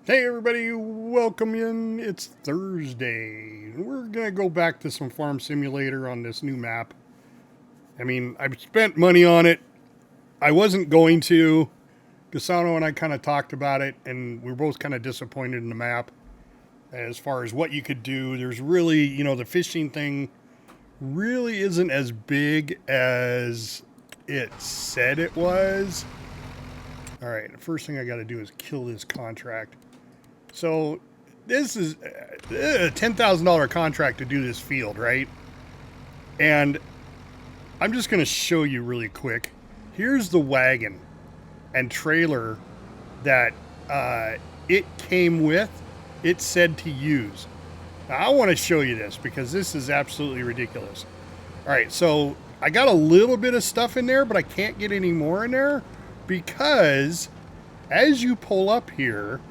Hey everybody, welcome in. It's Thursday. We're gonna go back to some Farm Simulator on this new map. I mean, I've spent money on it. I wasn't going to. Gasano and I kind of talked about it, and we were both kind of disappointed in the map as far as what you could do. There's really, the fishing thing really isn't as big as it said it was. All right, the first thing I got to do is kill this contract. So this is a $10,000 contract to do this field, right? And I'm just going to show you really quick. Here's the wagon and trailer that it came with. It said to use. Now, I want to show you this because this is absolutely ridiculous. All right, so I got a little bit of stuff in there, but I can't get any more in there because as you pull up here,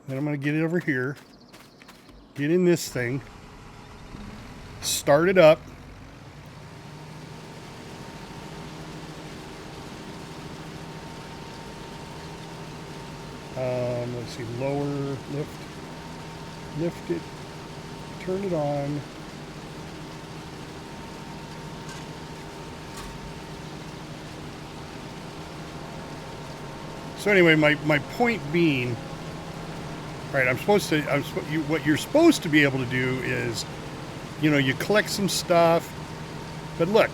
then I'm going to get it over here, get in this thing, start it up. Let's see, lower, lift it, turn it on. So anyway, my point being, right, what you're supposed to be able to do is, you collect some stuff, but look,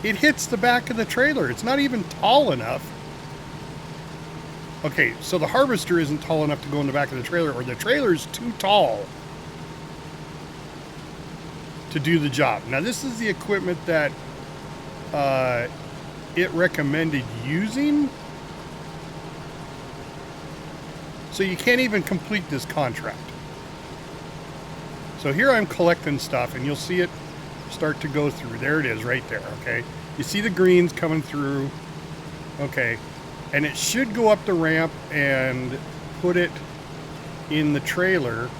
it hits the back of the trailer. It's not even tall enough. Okay, so the harvester isn't tall enough to go in the back of the trailer, or the trailer is too tall to do the job. Now, this is the equipment that it recommended using. So you can't even complete this contract. So here I'm collecting stuff, and you'll see it start to go through. There it is right there, okay? You see the greens coming through, okay? And it should go up the ramp and put it in the trailer.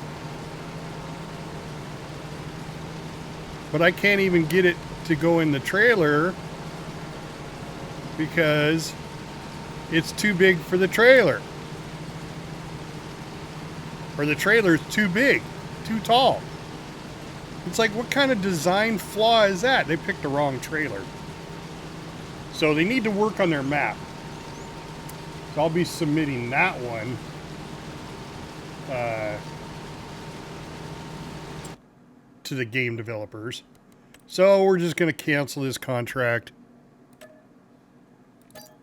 But I can't even get it to go in the trailer because it's too big for the trailer. Or the trailer's too big, too tall. It's like, what kind of design flaw is that? They picked the wrong trailer. So they need to work on their map. So I'll be submitting that one to the game developers. So we're just going to cancel this contract.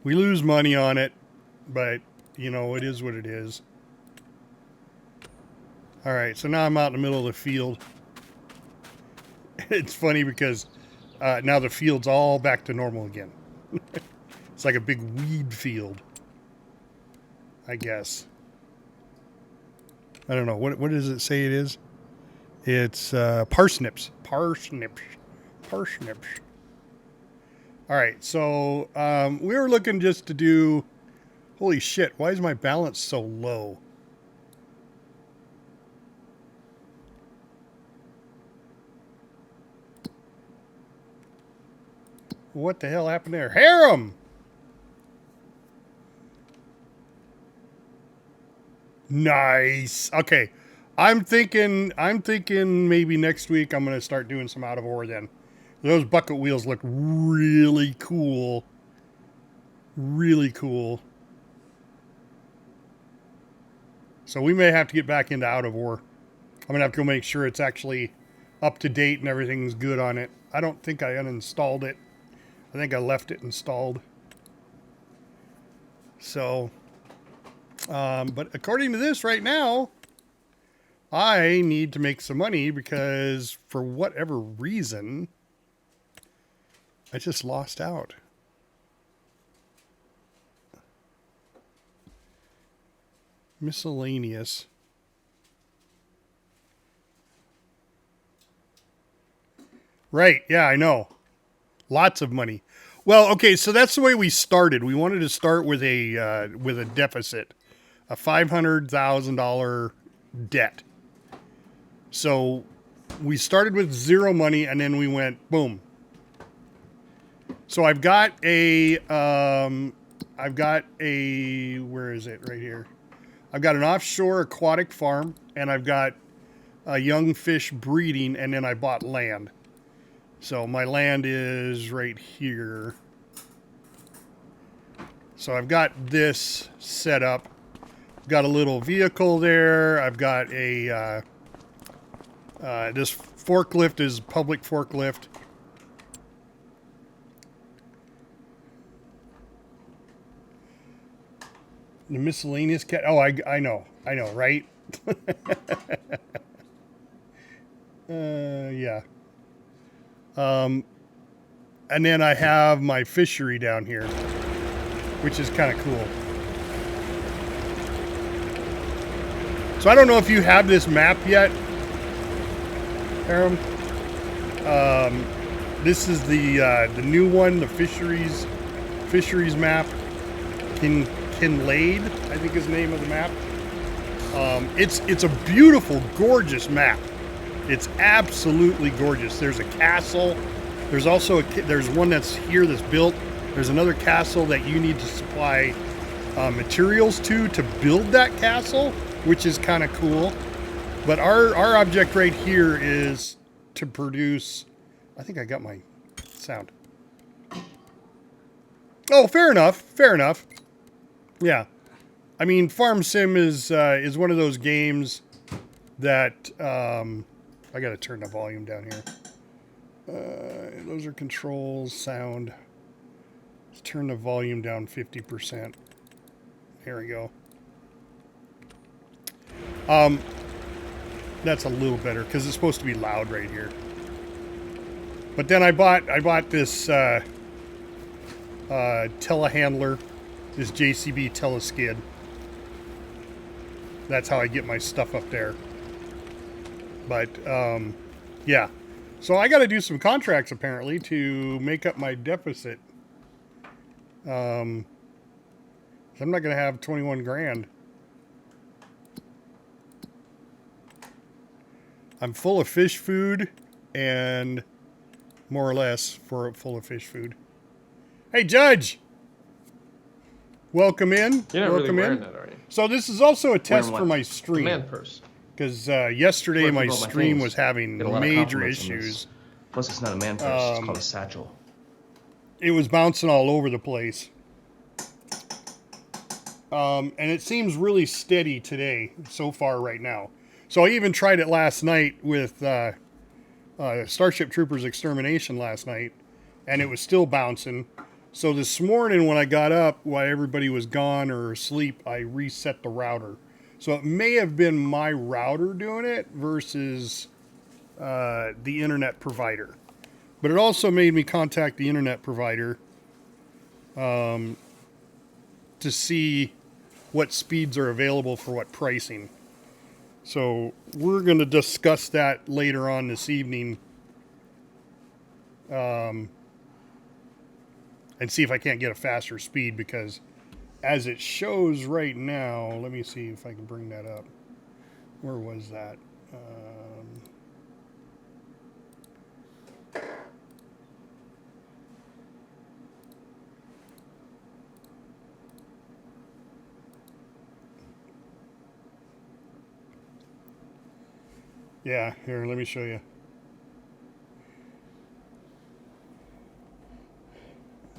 We lose money on it, but, it is what it is. All right, so now I'm out in the middle of the field. It's funny because now the field's all back to normal again. It's like a big weed field, I guess. I don't know. What does it say it is? It's parsnips. Parsnips. All right, so we were looking just to do... Holy shit, why is my balance so low? What the hell happened there? Harem! Nice. Okay. I'm thinking maybe next week I'm going to start doing some out of ore then. Those bucket wheels look really cool. Really cool. So we may have to get back into out of ore. I'm going to have to go make sure it's actually up to date and everything's good on it. I don't think I uninstalled it. I think I left it installed. So, but according to this right now, I need to make some money because for whatever reason, I just lost out. Miscellaneous. Right, yeah, I know. Lots of money. Well, okay, so that's the way we started. We wanted to start with a deficit, a $500,000 debt. So we started with zero money and then we went boom. So I've got a where is it? Right here. I've got an offshore aquatic farm, and I've got a young fish breeding, and then I bought land. So my land is right here. So I've got this set up. I've got a little vehicle there. I've got a this forklift is public forklift. The miscellaneous cat. Oh, I know, right? Yeah. And then I have my fishery down here, which is kind of cool. So I don't know if you have this map yet, Aram. This is the new one, the fisheries map. Kinlaig, I think is the name of the map. It's a beautiful, gorgeous map. It's absolutely gorgeous. There's a castle. There's also there's one that's here that's built. There's another castle that you need to supply materials to build that castle, which is kind of cool. But our object right here is to produce. I think I got my sound. Oh, fair enough. Fair enough. Yeah, I mean, Farm Sim is one of those games that I got to turn the volume down here. Those are controls, sound. Let's turn the volume down 50%. There we go. That's a little better because it's supposed to be loud right here. But then I bought this telehandler. This JCB teleskid. That's how I get my stuff up there. But, yeah. So I got to do some contracts, apparently, to make up my deficit. I'm not going to have 21 grand. I'm full of fish food, and more or less full of fish food. Hey, Judge! Welcome in. You're not Welcome really wearing in. that, are you? So this is also a test for my The stream. man purse. Because yesterday my Worth about my stream things. was having Get a lot of major compliments on issues. this. Plus, it's not a man purse. It's called a satchel. It was bouncing all over the place. And it seems really steady today so far right now. So I even tried it last night with Starship Troopers Extermination last night, and it was still bouncing. So this morning when I got up, while everybody was gone or asleep, I reset the router. So it may have been my router doing it versus the internet provider. But it also made me contact the internet provider to see what speeds are available for what pricing. So we're going to discuss that later on this evening. And see if I can't get a faster speed, because as it shows right now, let me see if I can bring that up. Where was that? Yeah, here, let me show you.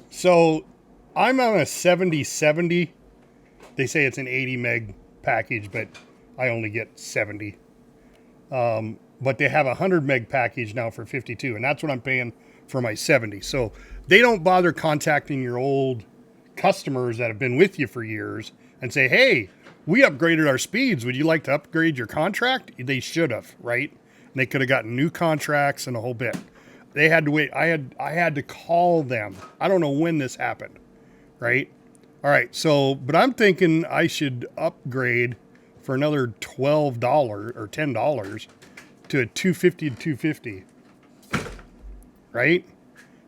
So I'm on a 7070. They say it's an 80 meg package, but I only get 70. But they have a 100 meg package now for 52, and that's what I'm paying for my 70. So they don't bother contacting your old customers that have been with you for years and say, hey, we upgraded our speeds. Would you like to upgrade your contract? They should have, right? And they could have gotten new contracts and a whole bit. They had to wait. I had to call them. I don't know when this happened, right? All right. So, but I'm thinking I should upgrade for another $12 or $10 to a 250 to 250, right?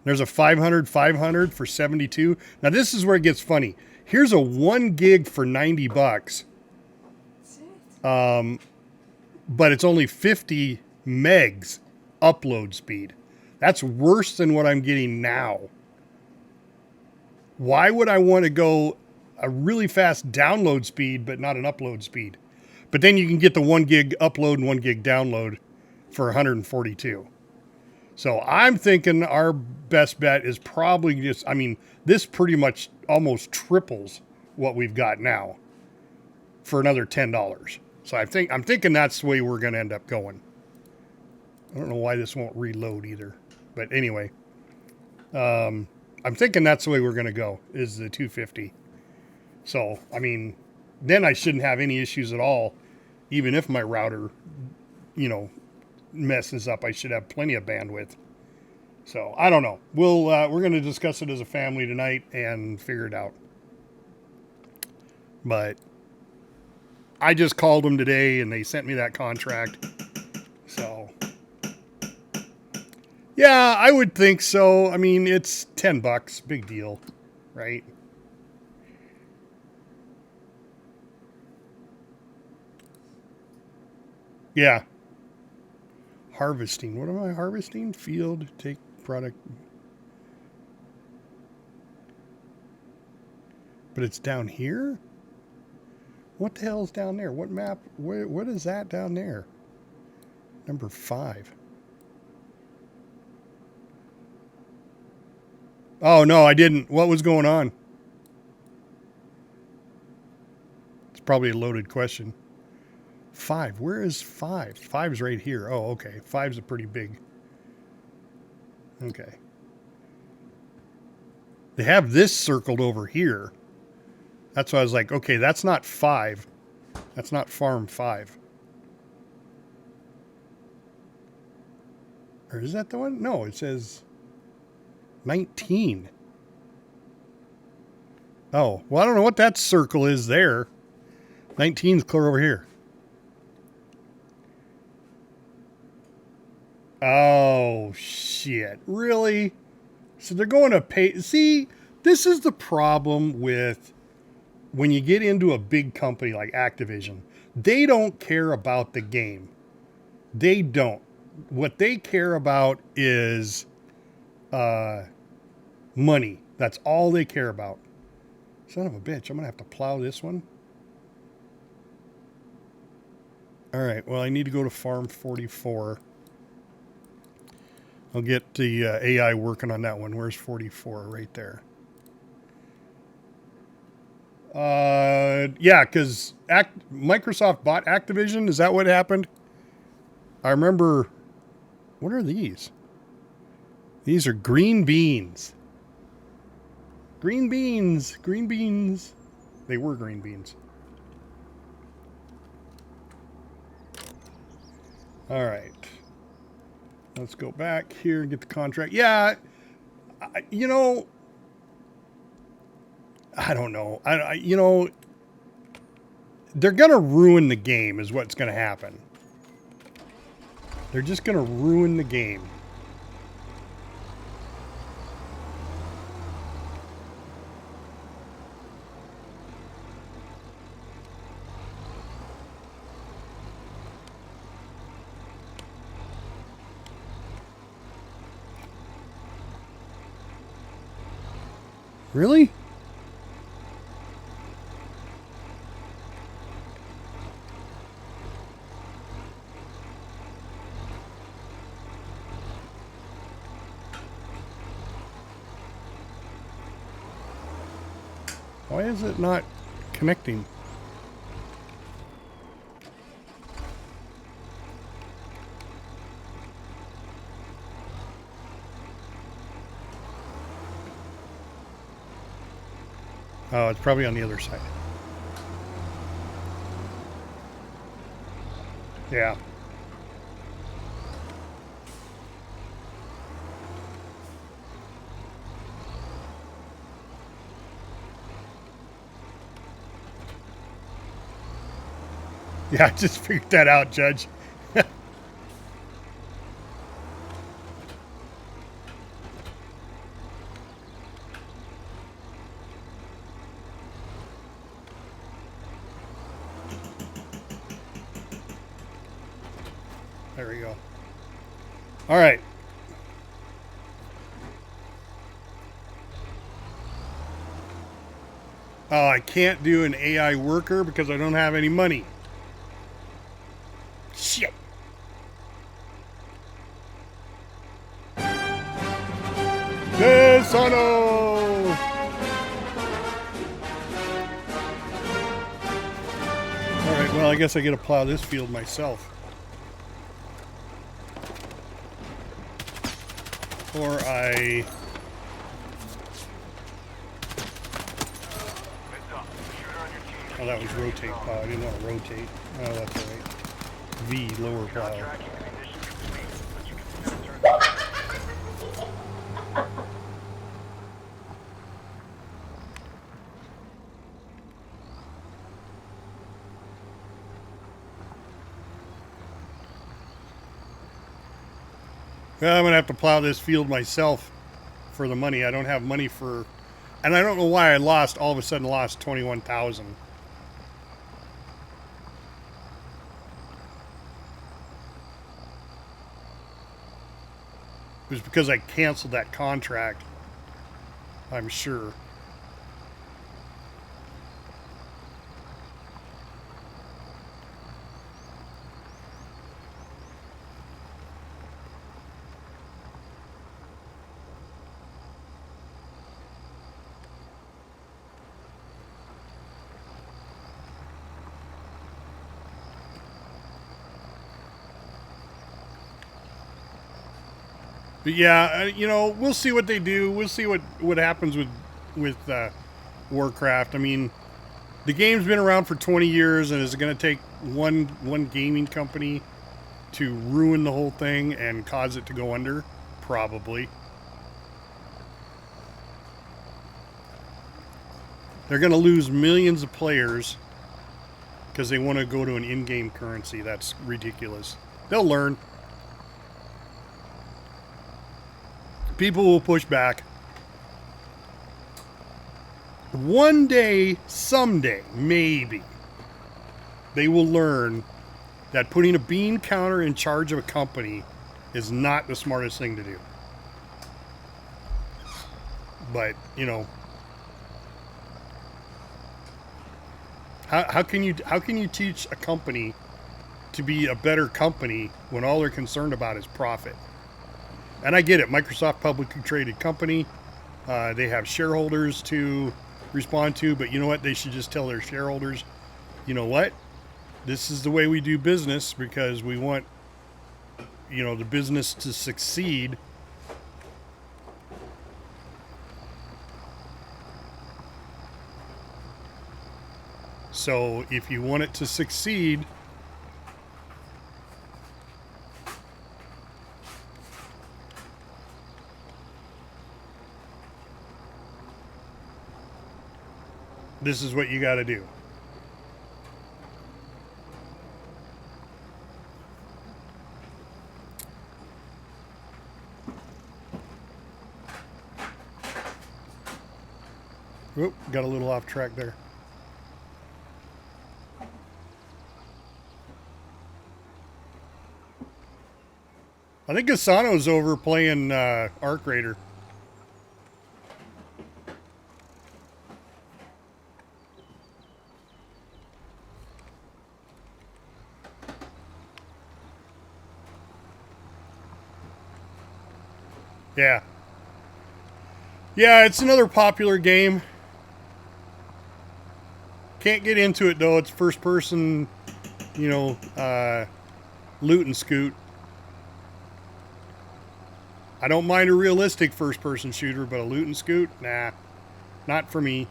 There's a 500 for 72. Now this is where it gets funny. Here's a 1 gig for $90. But it's only 50 megs upload speed. That's worse than what I'm getting now. Why would I want to go a really fast download speed but not an upload speed? But then you can get the 1 gig upload and 1 gig download for 142. So I'm thinking our best bet is probably just, I mean, this pretty much almost triples what we've got now for another $10. So I'm thinking that's the way we're going to end up going. I don't know why this won't reload either. But anyway, I'm thinking that's the way we're going to go, is the 250. So, I mean, then I shouldn't have any issues at all. Even if my router, messes up, I should have plenty of bandwidth. So, I don't know. We're going to discuss it as a family tonight and figure it out. But I just called them today and they sent me that contract. So, yeah, I would think so. I mean, it's $10, big deal, right? Yeah. Harvesting. What am I harvesting? Field, take product. But it's down here? What the hell is down there? What map? What is that down there? Number 5. Oh, no, I didn't. What was going on? It's probably a loaded question. 5. Where is 5? 5's right here. Oh, okay. 5's a pretty big. Okay. They have this circled over here. That's why I was like, okay, that's not 5. That's not farm 5. Or is that the one? No, it says 19. Oh, well, I don't know what that circle is there. 19's clear over here. Oh, shit. Really? So they're going to pay. See, this is the problem with when you get into a big company like Activision. They don't care about the game. They don't. What they care about is money. That's all they care about. Son of a bitch. I'm going to have to plow this one. All right. Well, I need to go to farm 44. I'll get the AI working on that one. Where's 44? Right there. Yeah, because Microsoft bought Activision. Is that what happened? I remember. What are these? These are green beans. Green beans. Green beans. They were green beans. All right. Let's go back here and get the contract. Yeah, I don't know. They're going to ruin the game is what's going to happen. They're just going to ruin the game. Really? Why is it not connecting? Oh, it's probably on the other side. Yeah. Yeah, I just figured that out, Judge. There we go. All right. Oh, I can't do an AI worker because I don't have any money. Shit. Desano! Alright, well, I guess I get to plow this field myself. Or I... Oh, that was rotate plow. I didn't want to rotate. Oh, that's alright. V, lower plow. Well, I'm going to have to plow this field myself for the money. I don't have money for... And I don't know why I all of a sudden lost 21,000. It was because I canceled that contract, I'm sure. But yeah, you know, we'll see what they do. We'll see what happens with Warcraft. I mean, the game's been around for 20 years, and is it going to take one gaming company to ruin the whole thing and cause it to go under? Probably. They're going to lose millions of players because they want to go to an in-game currency. That's ridiculous. They'll learn. People will push back. One day, someday, maybe, they will learn that putting a bean counter in charge of a company is not the smartest thing to do. But, you know, how can you teach a company to be a better company when all they're concerned about is profit? And I get it. Microsoft, publicly traded company. They have shareholders to respond to. But you know what? They should just tell their shareholders, you know what? This is the way we do business because we want, you know, the business to succeed. So if you want it to succeed, this is what you got to do. Oop, got a little off track there. I think Asano's over playing Arc Raider. Yeah. Yeah, it's another popular game. Can't get into it though. It's first person, you know, loot and scoot. I don't mind a realistic first person shooter, but a loot and scoot? Nah. Not for me.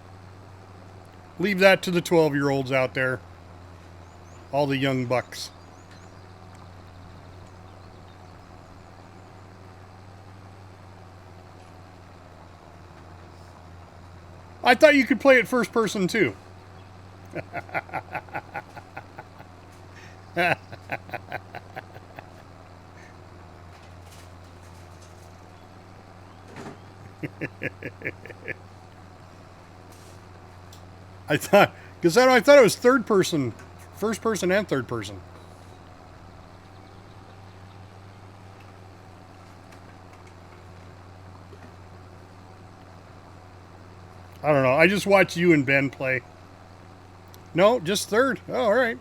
Leave that to the 12-year-olds out there. All the young bucks. I thought you could play it first person too. I thought it was third person, first person and third person. I don't know. I just watched you and Ben play. No, just third. Oh, all right.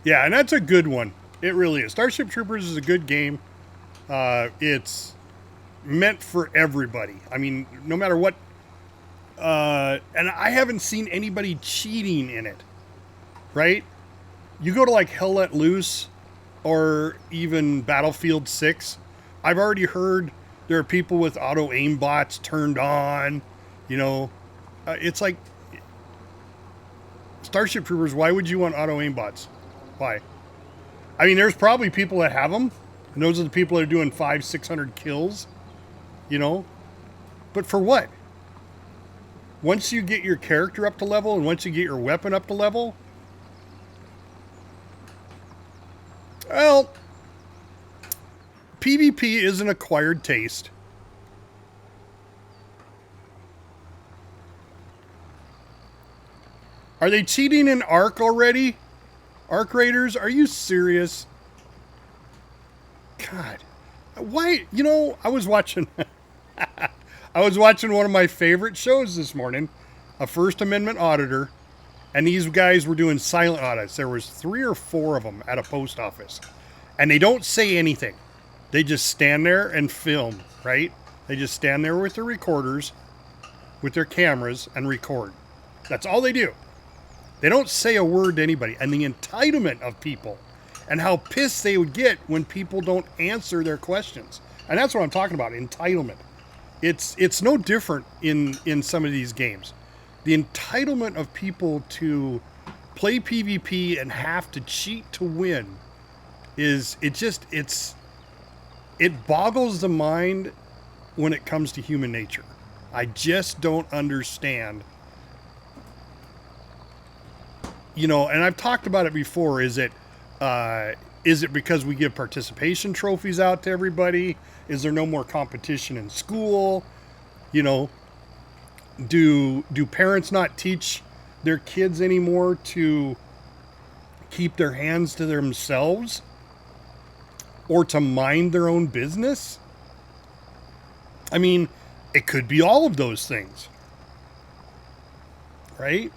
Yeah, and that's a good one. It really is. Starship Troopers is a good game. It's meant for everybody. I mean, no matter what. And I haven't seen anybody cheating in it, right? You go to like Hell Let Loose or even Battlefield 6. I've already heard there are people with auto aim bots turned on. You know, it's like Starship Troopers. Why would you want auto aim bots? Why? I mean, there's probably people that have them, and those are the people that are doing 500-600 kills. You know, but for what? Once you get your character up to level, and once you get your weapon up to level, well, PvP is an acquired taste. Are they cheating in Ark already? Ark Raiders? Are you serious? God. Why? You know, I was watching one of my favorite shows this morning, a First Amendment auditor, and these guys were doing silent audits. There was 3 or 4 of them at a post office. And they don't say anything. They just stand there and film, right? They just stand there with their recorders, with their cameras, and record. That's all they do. They don't say a word to anybody. And the entitlement of people and how pissed they would get when people don't answer their questions. And that's what I'm talking about, entitlement. It's no different in some of these games. The entitlement of people to play PvP and have to cheat to win it boggles the mind when it comes to human nature. I just don't understand. You know, and I've talked about it before. Is it because we give participation trophies out to everybody? Is there no more competition in school? You know, do parents not teach their kids anymore to keep their hands to themselves or to mind their own business? I mean, it could be all of those things, right?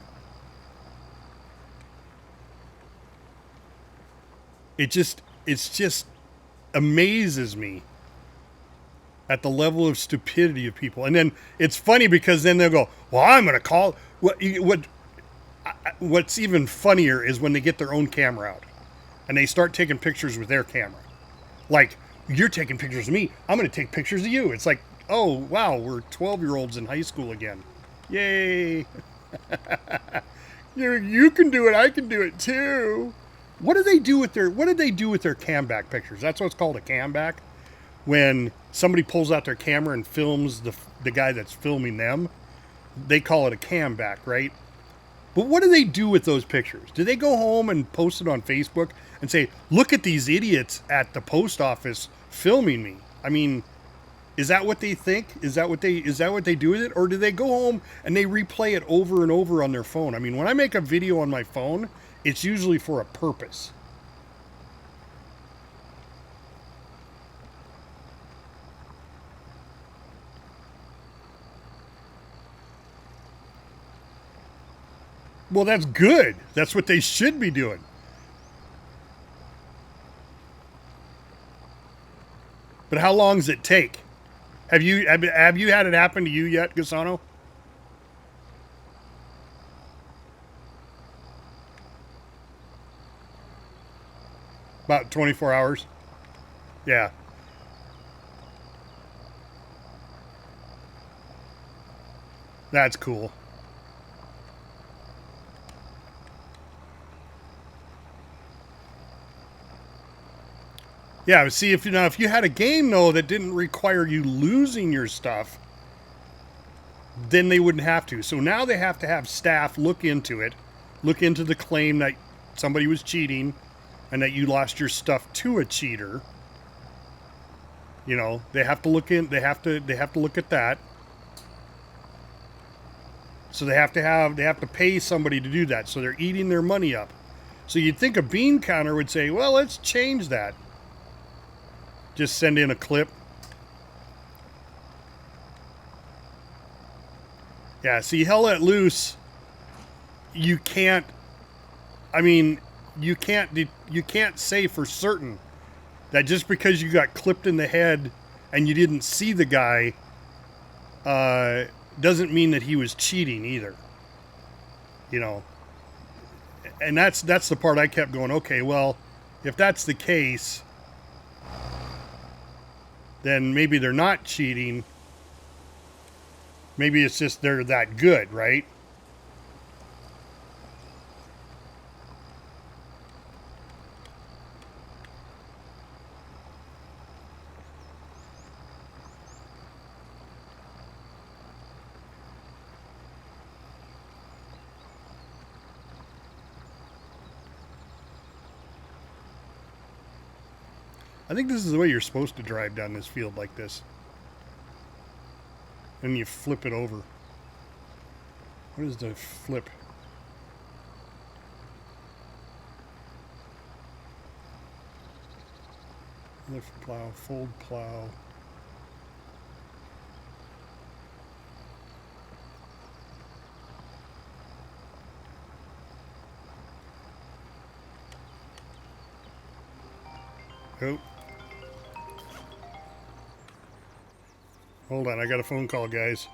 It's just amazes me at the level of stupidity of people. And then it's funny because then they'll go, well, I'm going to call what's even funnier is when they get their own camera out and they start taking pictures with their camera. Like, you're taking pictures of me, I'm going to take pictures of you. It's like, oh, wow, we're 12-year-olds in high school again. Yay. You can do it, I can do it too. What did they do with their cam back pictures? That's what's called a cam back. When somebody pulls out their camera and films the guy that's filming them, they call it a cam back, right? But what do they do with those pictures? Do they go home and post it on Facebook and say, look at these idiots at the post office filming me? I mean, is that what they think? Is that what they do with it? Or do they go home and they replay it over and over on their phone? I mean, when I make a video on my phone, it's usually for a purpose. Well, that's good. That's what they should be doing. But how long does it take? Have you had it happen to you yet, Gasano? About 24 hours. Yeah. That's cool. Yeah, see, if you had a game though that didn't require you losing your stuff, then they wouldn't have to. So now they have to have staff look into it, look into the claim that somebody was cheating, and that you lost your stuff to a cheater, you know, they have to look in. They have to look at that. So they have to pay somebody to do that. So they're eating their money up. So you'd think a bean counter would say, well, let's change that. Just send in a clip. Yeah, see, hell let loose. You can't. I mean, you can't say for certain that just because you got clipped in the head and you didn't see the guy, doesn't mean that he was cheating either. You know. And that's the part I kept going, okay, well, if that's the case, then maybe they're not cheating. Maybe it's just they're that good, right? I think this is the way you're supposed to drive down this field like this. And you flip it over. What is the flip? Lift plow, fold plow. Oh. Hold on, I got a phone call, guys.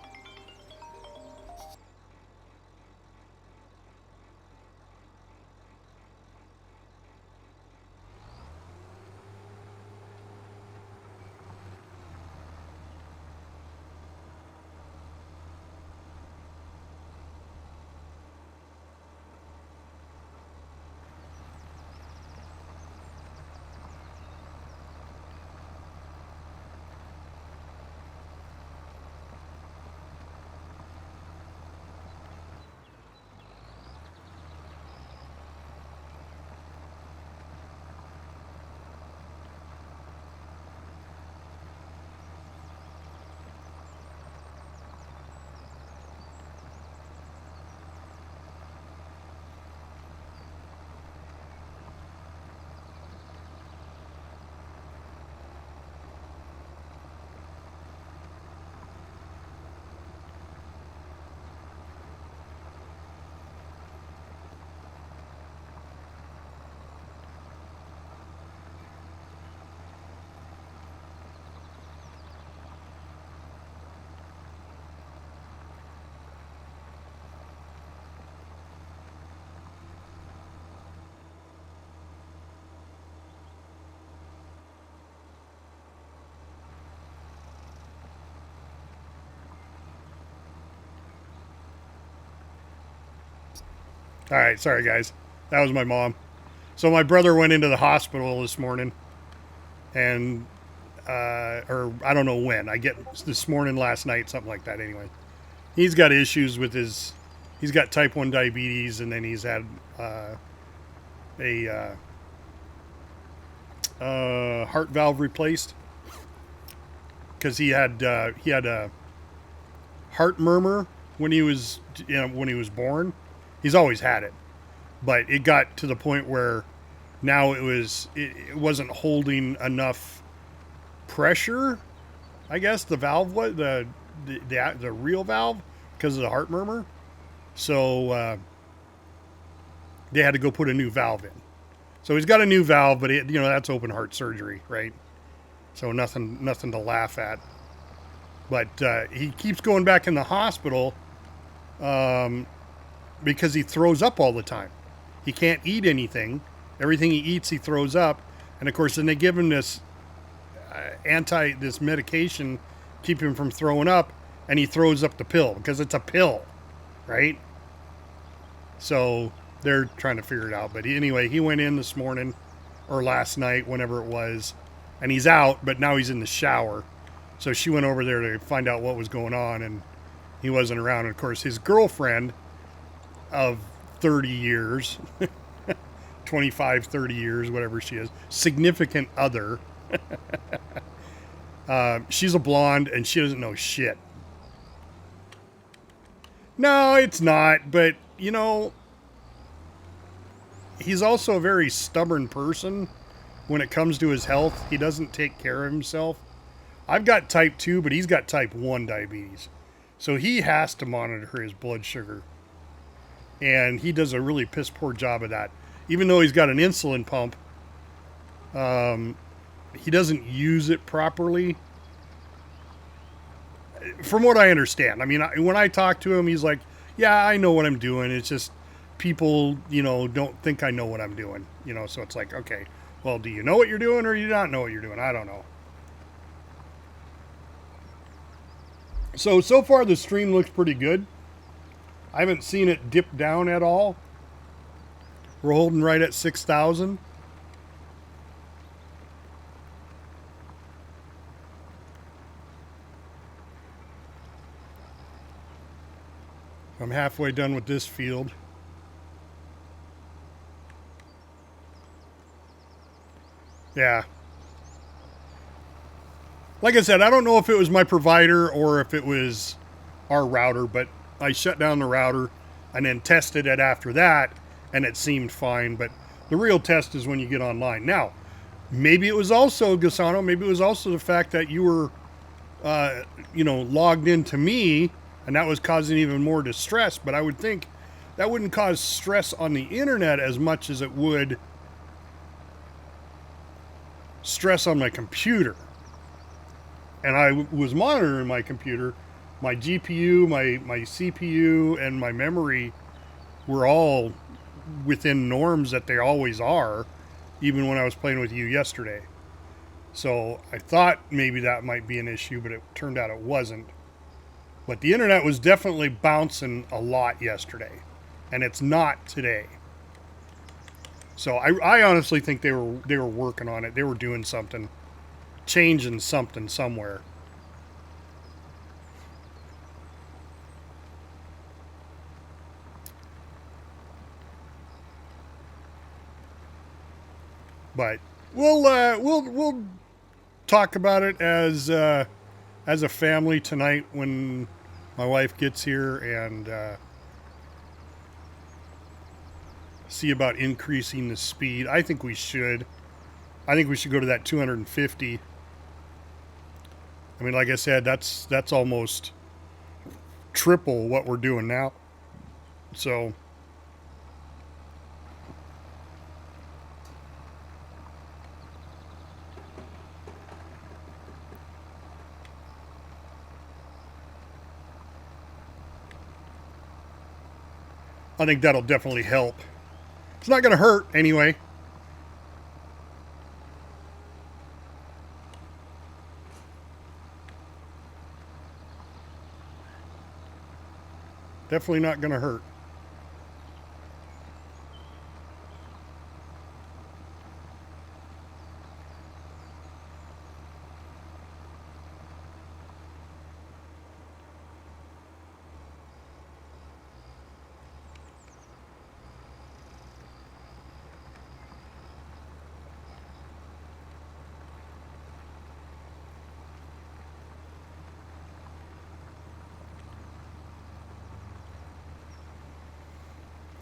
All right, sorry guys. That was my mom. So my brother went into the hospital this morning, and or I don't know when. I get this morning, last night, something like that. Anyway, he's got issues with his. He's got type 1 diabetes, and then he's had a heart valve replaced because he had a heart murmur when he was born. He's always had it, but it got to the point where now it wasn't holding enough pressure. I guess the valve was the real valve because of the heart murmur. So they had to go put a new valve in. So he's got a new valve, but that's open heart surgery, right? So nothing to laugh at. But he keeps going back in the hospital because he throws up all the time. He can't eat anything. Everything he eats, he throws up. And of course, then they give him this this medication, keep him from throwing up, and he throws up the pill because it's a pill, right? So they're trying to figure it out. But anyway, he went in this morning or last night, whenever it was, and he's out, but now he's in the shower. So she went over there to find out what was going on, and he wasn't around. And of course, his girlfriend of 30 years 25, 30 years, whatever she is. Significant other. She's a blonde and she doesn't know shit. No, it's not, but, you know, he's also a very stubborn person when it comes to his health. He doesn't take care of himself. I've got type 2, but he's got type 1 diabetes. So he has to monitor his blood sugar. And he does a really piss poor job of that. Even though he's got an insulin pump, he doesn't use it properly. From what I understand. I mean, when I talk to him, he's like, yeah, I know what I'm doing. It's just people, you know, don't think I know what I'm doing. You know, so it's like, okay, well, do you know what you're doing or do you not know what you're doing? I don't know. So far the stream looks pretty good. I haven't seen it dip down at all. We're holding right at 6,000. I'm halfway done with this field. Yeah. Like I said, I don't know if it was my provider or if it was our router, but I shut down the router and then tested it after that, and it seemed fine. But the real test is when you get online. Now, maybe it was also, Gasano, maybe it was also the fact that you were, logged into me, and that was causing even more distress. But I would think that wouldn't cause stress on the internet as much as it would stress on my computer. And I was monitoring my computer. My GPU, my CPU, and my memory were all within norms that they always are, even when I was playing with you yesterday. So I thought maybe that might be an issue, but it turned out it wasn't. But the internet was definitely bouncing a lot yesterday, and it's not today. So I honestly think they were working on it. They were doing something, changing something somewhere. But we'll talk about it as a family tonight when my wife gets here, and see about increasing the speed. I think we should. I think we should go to that 250. I mean, like I said, that's almost triple what we're doing now. So I think that'll definitely help. It's not going to hurt anyway. Definitely not going to hurt.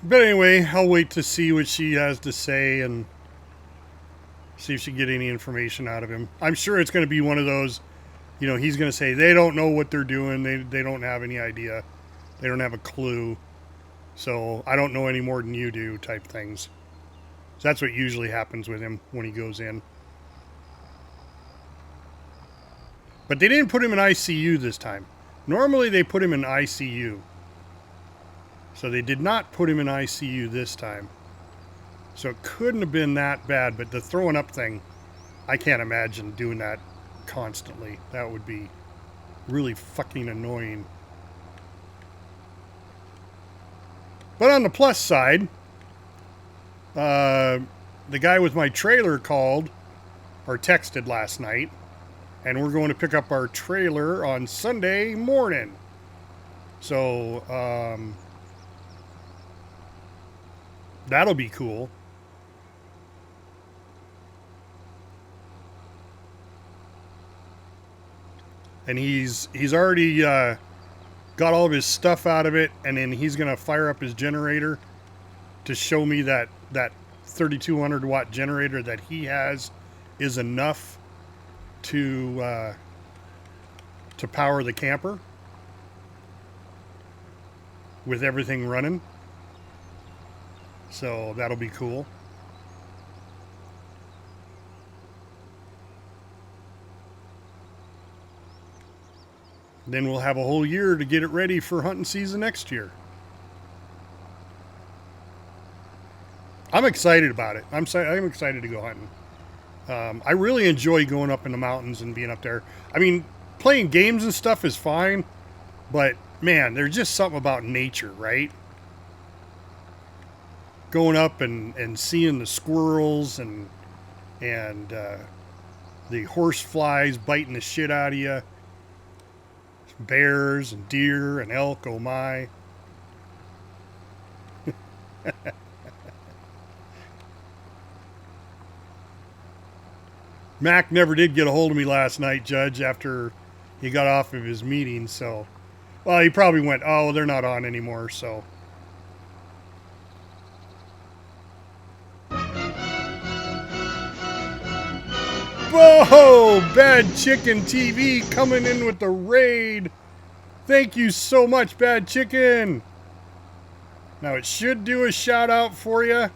But anyway, I'll wait to see what she has to say and see if she can get any information out of him. I'm sure it's going to be one of those, he's going to say they don't know what they're doing. They don't have any idea. They don't have a clue. So I don't know any more than you do type things. So that's what usually happens with him when he goes in. But they didn't put him in ICU this time. Normally they put him in ICU. So they did not put him in ICU this time. So it couldn't have been that bad, but the throwing up thing, I can't imagine doing that constantly. That would be really fucking annoying. But on the plus side, the guy with my trailer called or texted last night, and we're going to pick up our trailer on Sunday morning. So, that'll be cool. and he's already got all of his stuff out of it, and then he's gonna fire up his generator to show me that 3,200 watt generator that he has is enough to power the camper with everything running. So that'll be cool. Then we'll have a whole year to get it ready for hunting season next year. I'm excited about it. I'm excited to go hunting. I really enjoy going up in the mountains and being up there. I mean, playing games and stuff is fine, but man, there's just something about nature, right? Going up and seeing the squirrels and the horse flies biting the shit out of you. Bears and deer and elk, oh my. Mac never did get a hold of me last night, Judge, after he got off of his meeting, so. Well, he probably went, oh, they're not on anymore, so. Whoa! Bad Chicken TV coming in with the raid. Thank you so much, Bad Chicken. Now, it should do a shout out for you.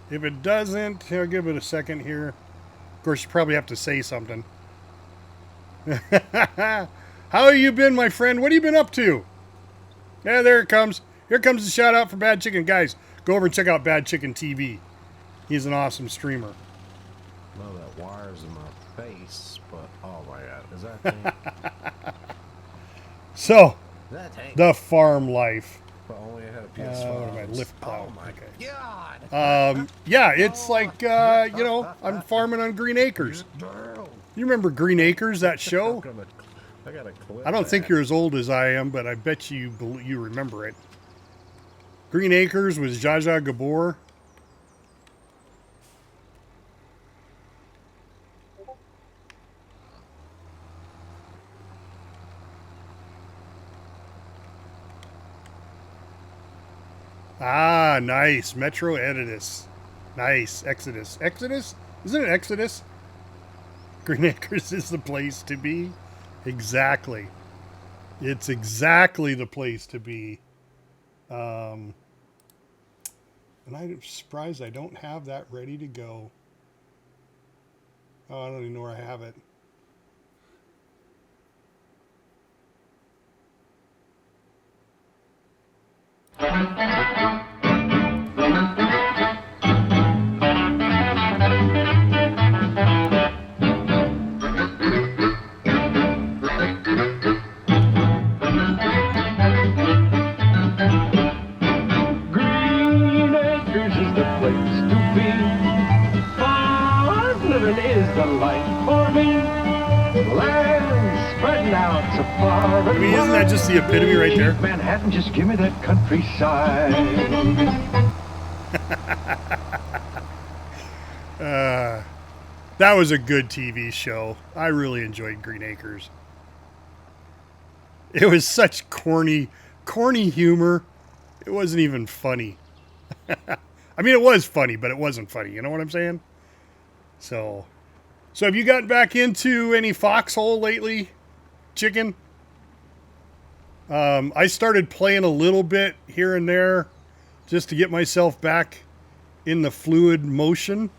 If it doesn't, I'll give it a second here. Of course, you probably have to say something. How have you been, my friend? What have you been up to? Yeah, there it comes. Here comes the shout out for Bad Chicken. Guys, go over and check out Bad Chicken TV. He's an awesome streamer. Well, that wire's in my face, but all right, is that So, that tank? the farm life. But only had a PS5. What am I, lift plow? Oh my god! Yeah, it's like, you know, I'm farming on Green Acres. You remember Green Acres, that show? I got a clip. I don't think you're as old as I am, but I bet you remember it. Green Acres with Zsa Zsa Gabor. Ah, nice. Metro Exodus. Nice. Exodus. Exodus? Isn't it Exodus? Green Acres is the place to be. Exactly. It's exactly the place to be. And I'm surprised I don't have that ready to go. Oh, I don't even know where I have it. Green Acres is the place to be. Farm living is the life for me. Land spreading out so far. I mean, isn't that just the epitome right there? Manhattan, just give me that countryside. That was a good TV show. I really enjoyed Green Acres. It was such corny humor. It wasn't even funny. I mean, it was funny, but it wasn't funny. You know what I'm saying? So have you gotten back into any foxhole lately, Chicken? I started playing a little bit here and there just to get myself back in the fluid motion.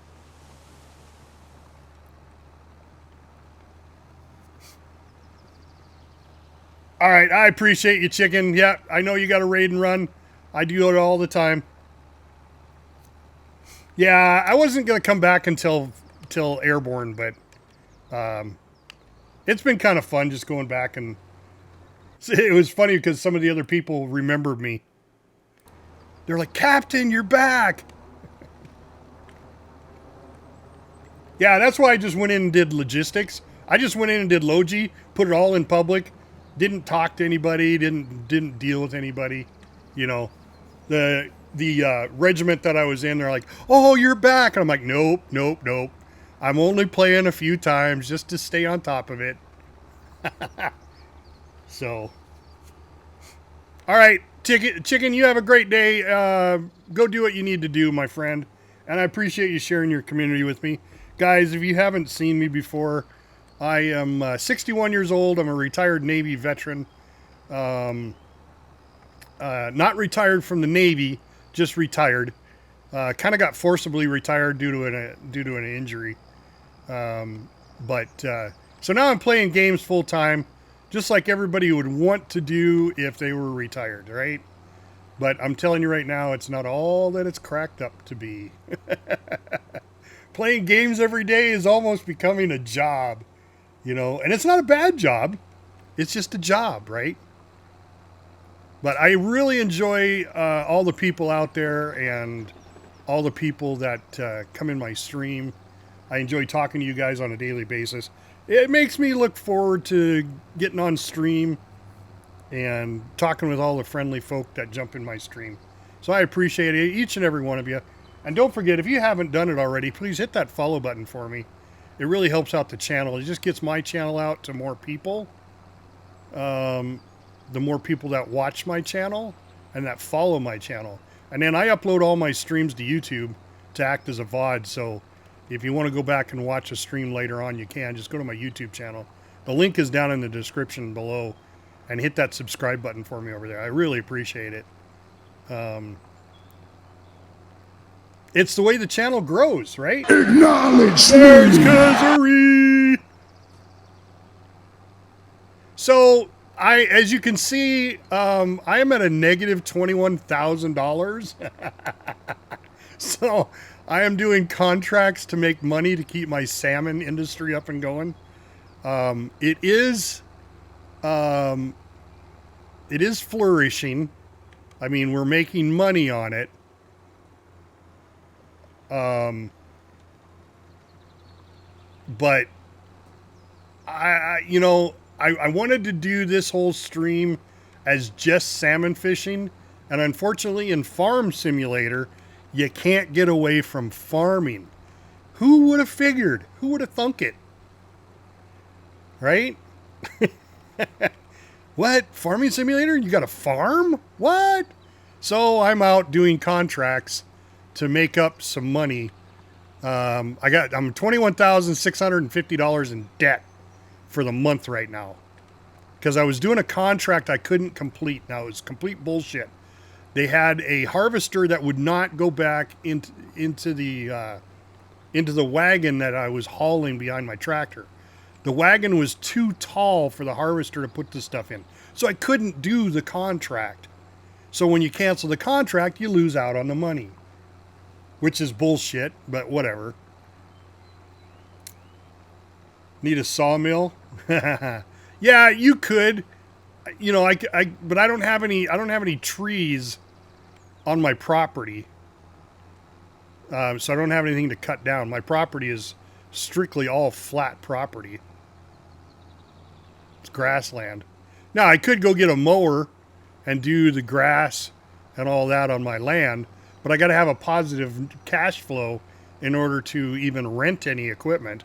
All right, I appreciate you, Chicken. Yeah, I know you got to raid and run. I do it all the time. Yeah, I wasn't going to come back until Airborne, but it's been kind of fun just going back. And it was funny because some of the other people remembered me. They're like, Captain, you're back. Yeah, that's why I just went in and did logistics. I just went in and did Logi, put it all in public. Didn't talk to anybody, didn't deal with anybody. You know, the regiment that I was in, they're like, oh, you're back. And I'm like, nope. I'm only playing a few times just to stay on top of it. So, all right, Chicken, you have a great day. Go do what you need to do, my friend. And I appreciate you sharing your community with me. Guys, if you haven't seen me before, I am 61 years old. I'm a retired Navy veteran. Not retired from the Navy, just retired. Kind of got forcibly retired due to an injury. So now I'm playing games full time, just like everybody would want to do if they were retired, right? But I'm telling you right now, it's not all that it's cracked up to be. Playing games every day is almost becoming a job, and it's not a bad job. It's just a job, right? But I really enjoy all the people out there and all the people that come in my stream. I enjoy talking to you guys on a daily basis. It makes me look forward to getting on stream and talking with all the friendly folk that jump in my stream. So I appreciate it, each and every one of you. And don't forget, if you haven't done it already, please hit that follow button for me. It really helps out the channel. It just gets my channel out to more people. The more people that watch my channel and that follow my channel. And then I upload all my streams to YouTube to act as a VOD. So if you want to go back and watch a stream later on, you can. Just go to my YouTube channel. The link is down in the description below. And hit that subscribe button for me over there. I really appreciate it. It's the way the channel grows, right? Acknowledge There's Kazari! So, as you can see, I am at a negative $21,000. So, I am doing contracts to make money to keep my salmon industry up and going. It is flourishing. I mean, we're making money on it. But I wanted to do this whole stream as just salmon fishing, and unfortunately in Farm Simulator, you can't get away from farming. Who would have figured? Who would have thunk it? Right? What? Farming Simulator? You got a farm? What? So I'm out doing contracts to make up some money. I'm $21,650 in debt for the month right now. Because I was doing a contract I couldn't complete. Now it was complete bullshit. They had a harvester that would not go back into the wagon that I was hauling behind my tractor. The wagon was too tall for the harvester to put the stuff in. So I couldn't do the contract. So when you cancel the contract, you lose out on the money. Which is bullshit, but whatever. Need a sawmill? Yeah, you could. But I don't have any trees on my property. So I don't have anything to cut down. My property is strictly all flat property. It's grassland. Now, I could go get a mower and do the grass and all that on my land, but I got to have a positive cash flow in order to even rent any equipment.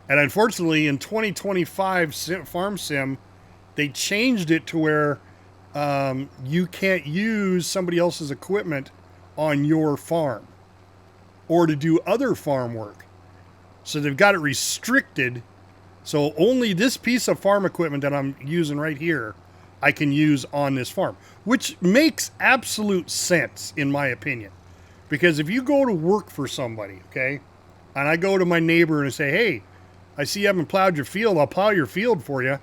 And unfortunately, in 2025 Farm Sim, they changed it to where you can't use somebody else's equipment on your farm or to do other farm work. So they've got it restricted. So only this piece of farm equipment that I'm using right here, I can use on this farm, which makes absolute sense in my opinion. Because if you go to work for somebody, okay, and I go to my neighbor and say, hey, I see you haven't plowed your field. I'll plow your field for you.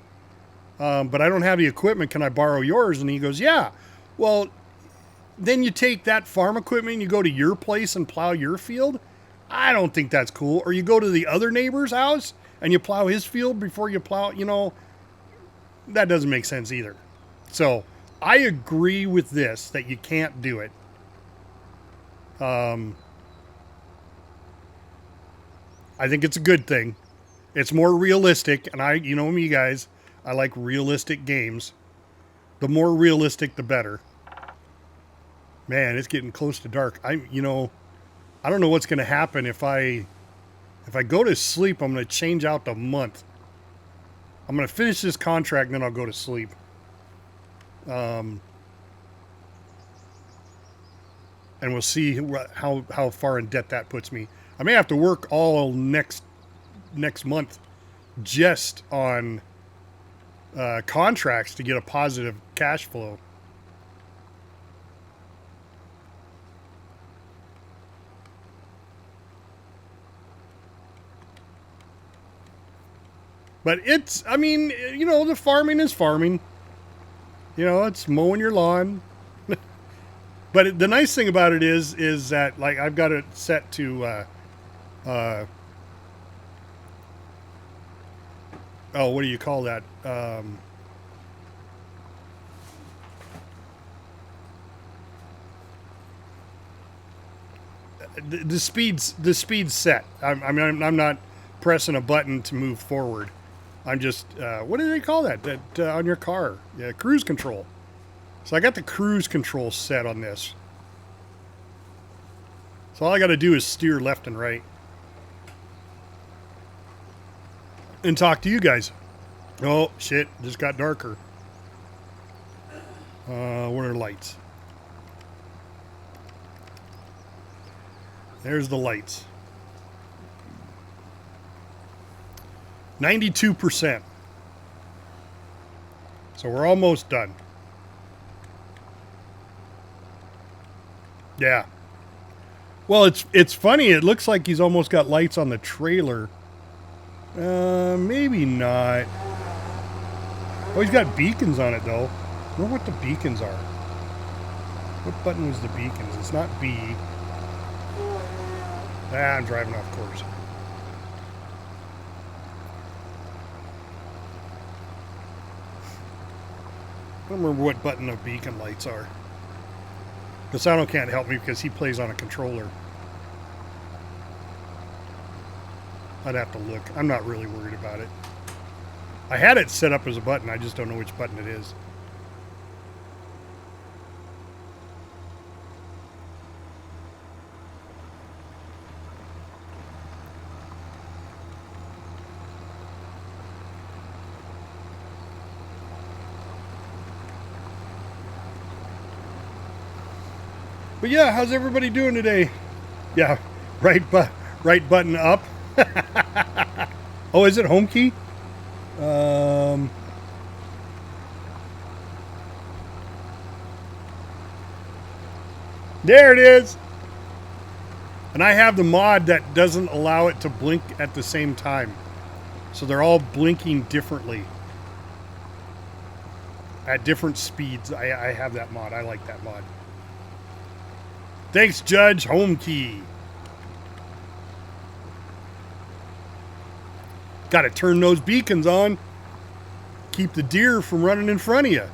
But I don't have the equipment. Can I borrow yours? And he goes, yeah. Well, then you take that farm equipment and you go to your place and plow your field. I don't think that's cool. Or you go to the other neighbor's house and you plow his field before you plow, that doesn't make sense either. So I agree with this, that you can't do it. I think it's a good thing. It's more realistic, and you know me guys, I like realistic games. The more realistic, the better. Man, it's getting close to dark. I don't know what's going to happen if I go to sleep. I'm going to change out the month. I'm going to finish this contract, and then I'll go to sleep. And we'll see how far in debt that puts me. I may have to work all next month just on contracts to get a positive cash flow. But it's, I mean, you know, the farming is farming. You know, it's mowing your lawn. But the nice thing about it is that, like, I've got it set to, oh, what do you call that? The speed's set. I'm not pressing a button to move forward. I'm just, what do they call that? On your car? Yeah, cruise control. So I got the cruise control set on this. So all I got to do is steer left and right. And talk to you guys. Oh, shit. Just got darker. What are lights? There's the lights. 92%. So we're almost done. Yeah. Well, it's funny. It looks like he's almost got lights on the trailer. Maybe not. Oh, he's got beacons on it, though. I wonder what the beacons are. What button was the beacons? It's not B. Ah, I'm driving off course. I don't remember what button the beacon lights are. Casano can't help me because he plays on a controller. I'd have to look. I'm not really worried about it. I had it set up as a button. I just don't know which button it is. But yeah, how's everybody doing today? Yeah, right button up. Oh, is it home key? There it is. And I have the mod that doesn't allow it to blink at the same time. So they're all blinking differently. At different speeds. I have that mod. I like that mod. Thanks, Judge. Home key. Got to turn those beacons on. Keep the deer from running in front of you.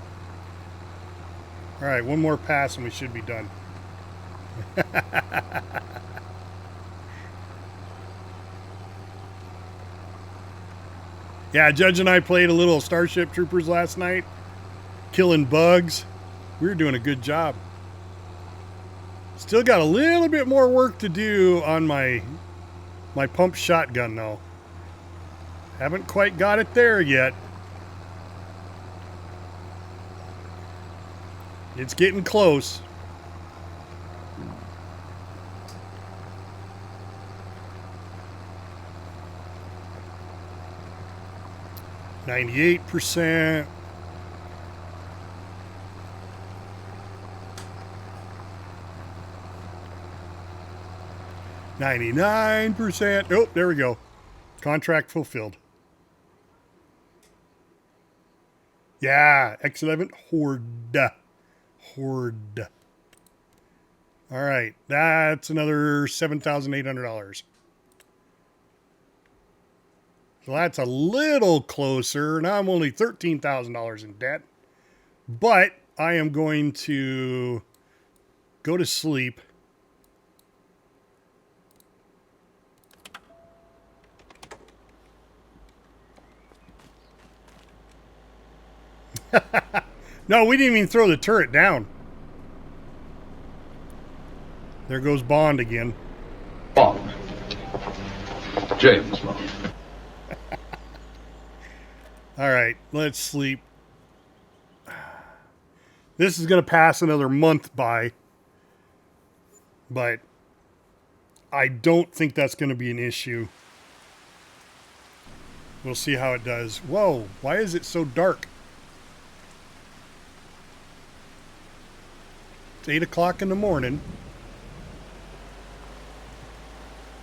All right, one more pass and we should be done. Yeah, Judge and I played a little Starship Troopers last night. Killing bugs. We were doing a good job. Still got a little bit more work to do on my pump shotgun, though. Haven't quite got it there yet. It's getting close. %. 99%. Oh, there we go. Contract fulfilled. Yeah, X11 Horde. Horde. All right, that's another $7,800. So that's a little closer. Now I'm only $13,000 in debt. But I am going to go to sleep. No, we didn't even throw the turret down. There goes Bond again. Bond. James Bond. All right, let's sleep. This is going to pass another month by, but I don't think that's going to be an issue. We'll see how it does. Whoa, why is it so dark? It's 8 o'clock in the morning.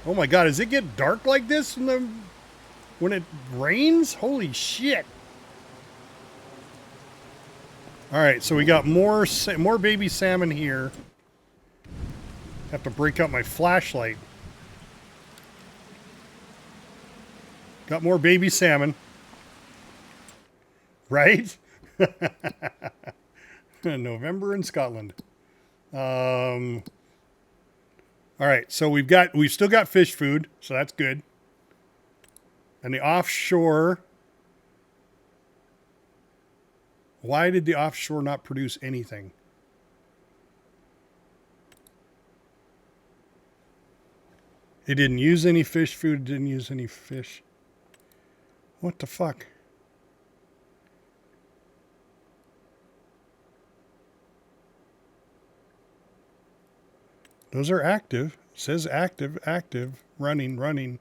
Oh my god, does it get dark like this when it rains? Holy shit. Alright, so we got more baby salmon here. Have to break out my flashlight. Got more baby salmon. Right? November in Scotland. All right, so we've still got fish food, so that's good. And the offshore, why did the offshore not produce anything? It didn't use any fish food, didn't use any fish. What the fuck? Those are active. It says active, active, running, running.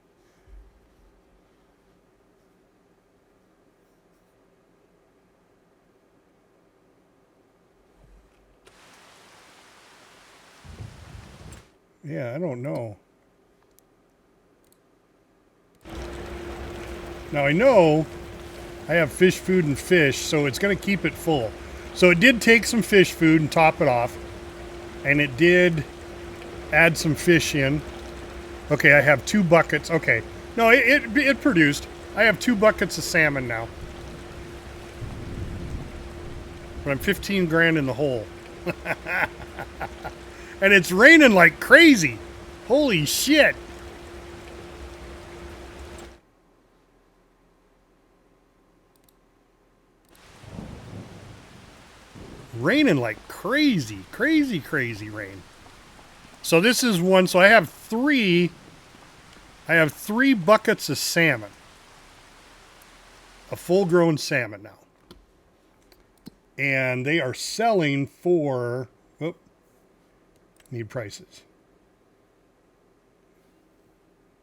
Yeah, I don't know. Now I know I have fish food and fish, so it's going to keep it full. So it did take some fish food and top it off. And it did add some fish in. Okay, I have 2 buckets. Okay. No, it produced. I have 2 buckets of salmon now. But I'm 15 grand in the hole. And it's raining like crazy. Holy shit. Raining like crazy. Crazy, crazy rain. So this is one. So I have 3 buckets of salmon. A full-grown salmon now. And they are selling for... Oh, need prices.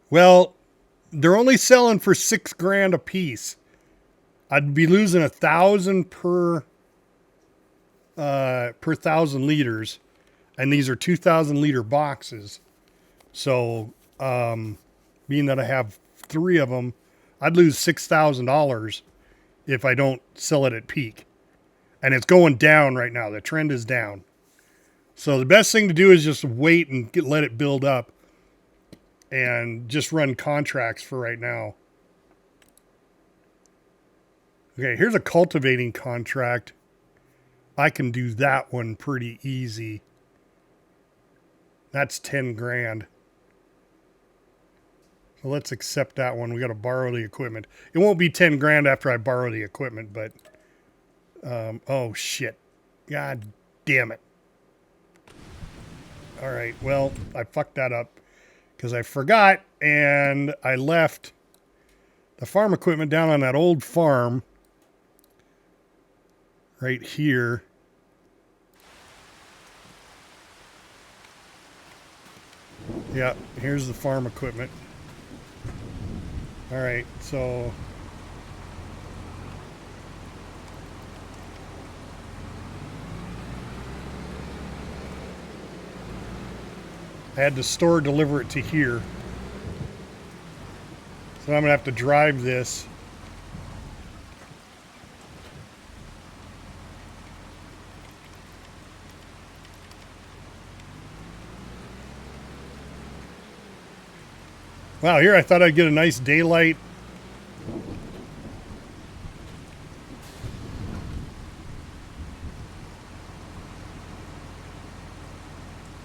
Well, they're only selling for $6 grand a piece. I'd be losing $1,000 per 1,000 liters, and these are 2,000 liter boxes. So, being that I have 3 of them, I'd lose $6,000 if I don't sell it at peak. And it's going down right now. The trend is down. So the best thing to do is just wait and let it build up and just run contracts for right now. Okay, here's a cultivating contract. I can do that one pretty easy. That's 10 grand. So let's accept that one. We got to borrow the equipment. It won't be 10 grand after I borrow the equipment, but oh shit. God damn it. All right, well, I fucked that up because I forgot and I left the farm equipment down on that old farm right here. Yeah, here's the farm equipment. All right, so I had to deliver it to here. So I'm gonna have to drive this. Wow, here I thought I'd get a nice daylight.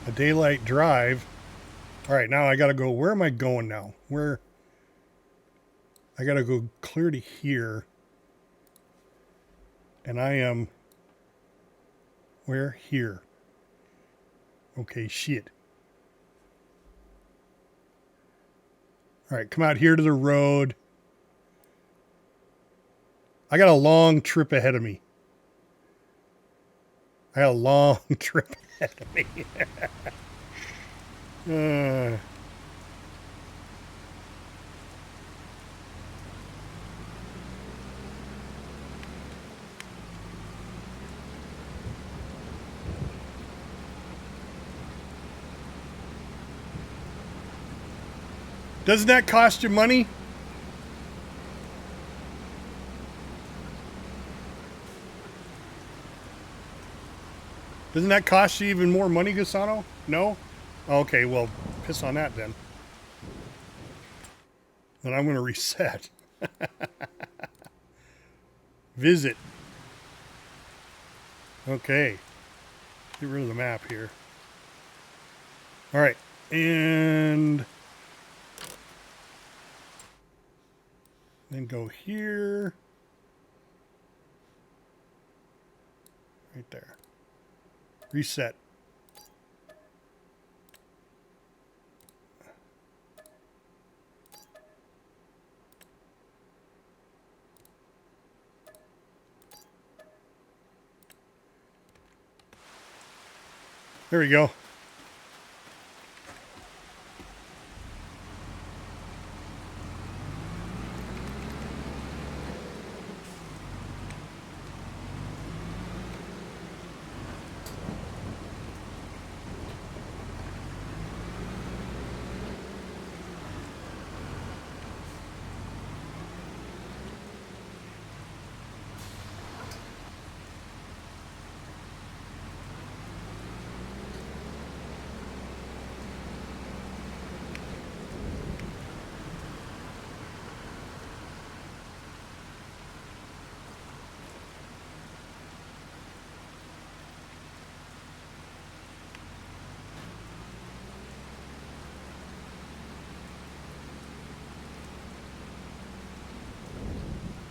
A daylight drive. All right, now I gotta go. Where am I going now? Where? I gotta go clear to here. And I am... Where? Here. Okay, shit. All right, come out here to the road. I got a long trip ahead of me. I got a long trip ahead of me. Doesn't that cost you money? Doesn't that cost you even more money, Gasano? No? Okay, well, piss on that then. Then I'm going to reset. Visit. Okay. Get rid of the map here. All right. And then go here. Right there. Reset. There we go.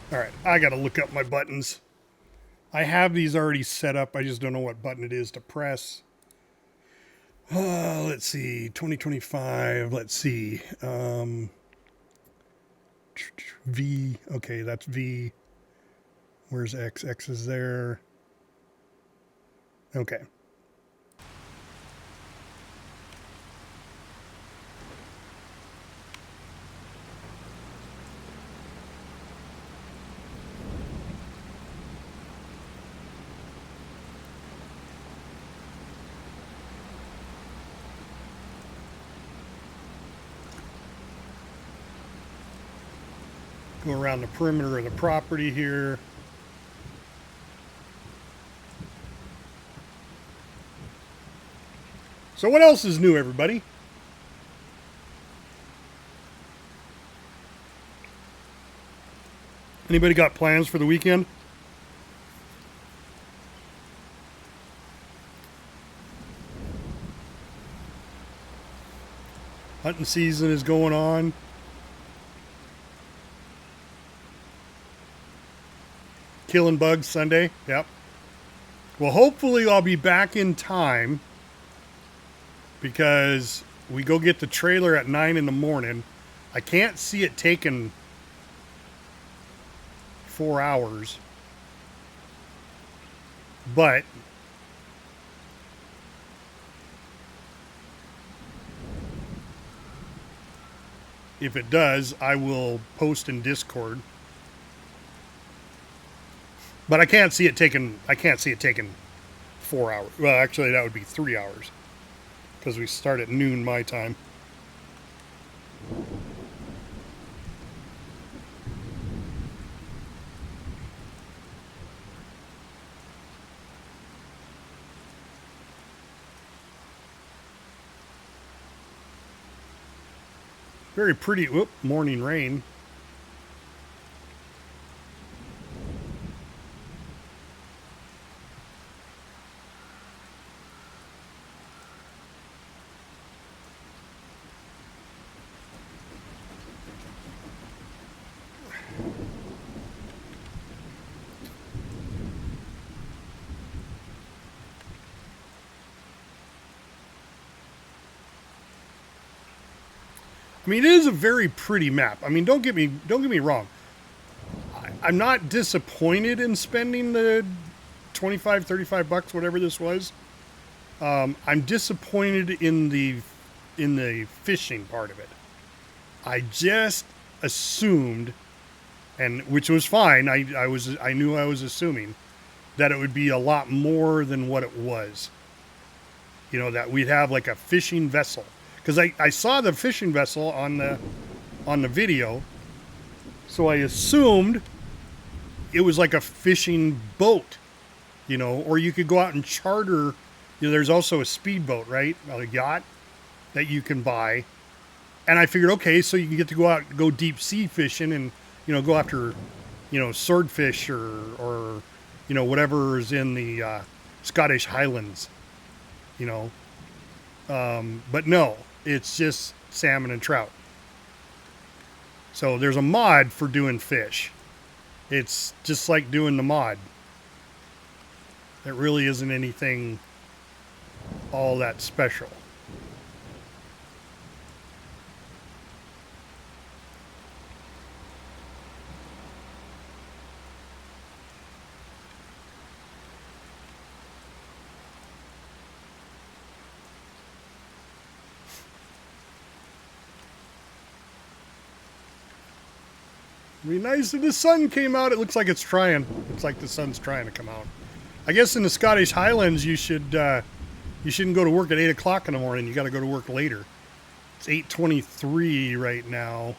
All right, I got to look up my buttons. I have these already set up. I just don't know what button it is to press. Let's see, 2025. Let's see. V. Okay, that's V. Where's X? X is there. Okay. Go around the perimeter of the property here. So what else is new, everybody? Anybody got plans for the weekend? Hunting season is going on. Killing bugs Sunday. Yep. Well, hopefully I'll be back in time because we go get the trailer at 9 in the morning. I can't see it taking 4 hours. But if it does, I will post in Discord. But I can't see it taking 4 hours. Well, actually that would be 3 hours. Because we start at noon my time. Very pretty. Whoop, morning rain. I mean, it is a very pretty map. I mean, don't get me wrong. I'm not disappointed in spending the 25, 35 bucks, whatever this was. I'm disappointed in the fishing part of it. I just assumed, and which was fine. I knew I was assuming that it would be a lot more than what it was. You know, that we'd have like a fishing vessel, because I saw the fishing vessel on the video, so I assumed it was like a fishing boat, you know, or you could go out and charter. You know, there's also a speedboat, right? A yacht that you can buy. And I figured, okay, so you can get to go out, go deep sea fishing and, you know, go after, you know, swordfish or you know, whatever is in the Scottish Highlands, you know. But no, it's just salmon and trout. So there's a mod for doing fish. It's just like doing the mod. It really isn't anything all that special. It'd be nice if the sun came out. It looks like it's trying. Looks like the sun's trying to come out. I guess in the Scottish Highlands, you shouldn't go to work at 8 o'clock in the morning. You got to go to work later. It's 8:23 right now.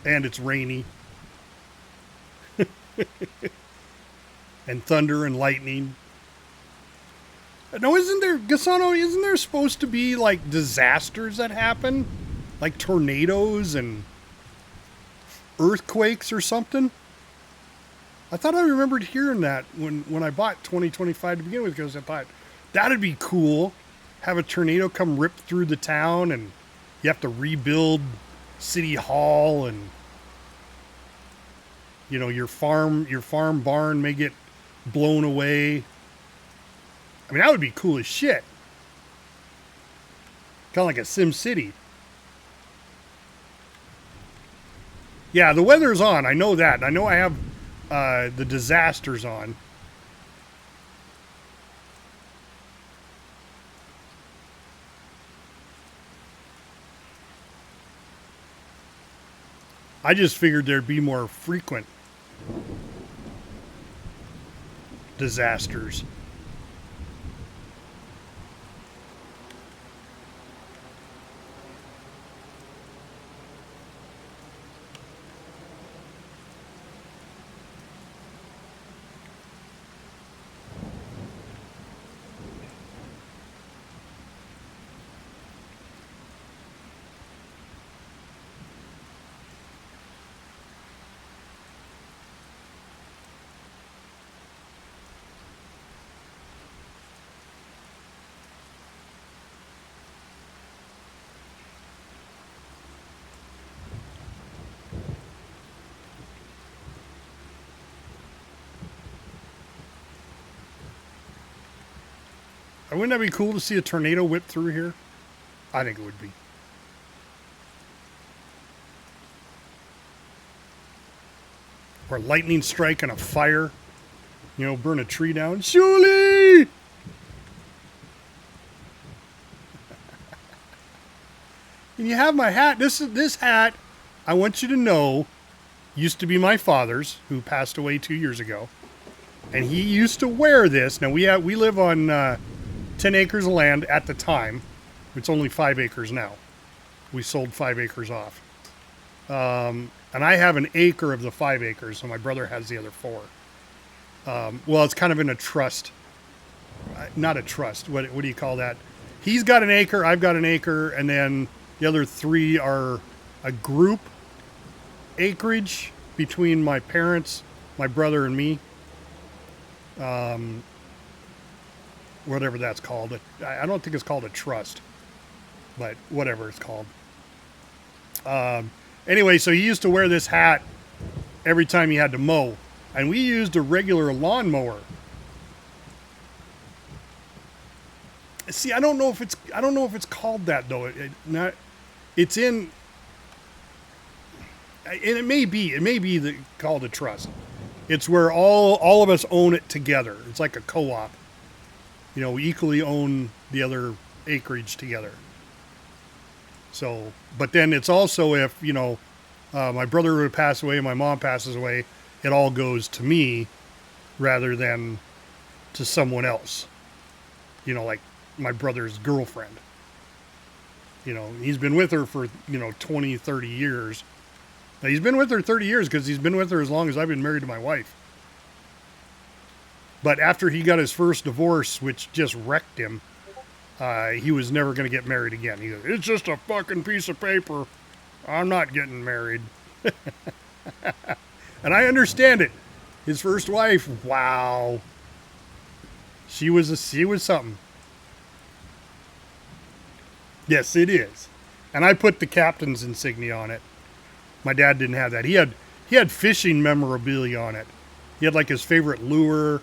And it's rainy. And thunder and lightning. No, Gasano, isn't there supposed to be like disasters that happen? Like tornadoes and earthquakes or something? I thought I remembered hearing that when I bought 2025 to begin with, because I thought that'd be cool. Have a tornado come rip through the town and you have to rebuild City Hall, and you know, your farm barn may get blown away. I mean, that would be cool as shit. Kind of like a Sim City. Yeah, the weather's on. I know that. I know I have the disasters on. I just figured there'd be more frequent disasters. Wouldn't that be cool to see a tornado whip through here? I think it would be. Or a lightning strike and a fire. You know, burn a tree down. Shuli! And you have my hat. This hat, I want you to know, used to be my father's, who passed away 2 years ago. And he used to wear this. Now, we live on 10 acres of land at the time. It's only 5 acres now. We sold 5 acres off. And I have an acre of the 5 acres, so my brother has the other 4. Well, it's kind of in a trust. Not a trust. What do you call that? He's got an acre, I've got an acre, and then the other 3 are a group acreage between my parents, my brother, and me. whatever that's called. I don't think it's called a trust, but whatever it's called. Anyway, so he used to wear this hat every time he had to mow, and we used a regular lawnmower. See, I don't know if it's called that though. It's in, and it may be called a trust. It's where all of us own it together. It's like a co-op. You know, we equally own the other acreage together. So, but then it's also if, you know, my brother would pass away, my mom passes away, it all goes to me rather than to someone else. You know, like my brother's girlfriend. You know, he's been with her for, 20, 30 years. Now, he's been with her 30 years because he's been with her as long as I've been married to my wife. But after he got his first divorce, which just wrecked him, he was never going to get married again. He goes, it's just a fucking piece of paper. I'm not getting married. And I understand it. His first wife, wow. She was something. Yes, it is. And I put the captain's insignia on it. My dad didn't have that. He had fishing memorabilia on it. He had like his favorite lure,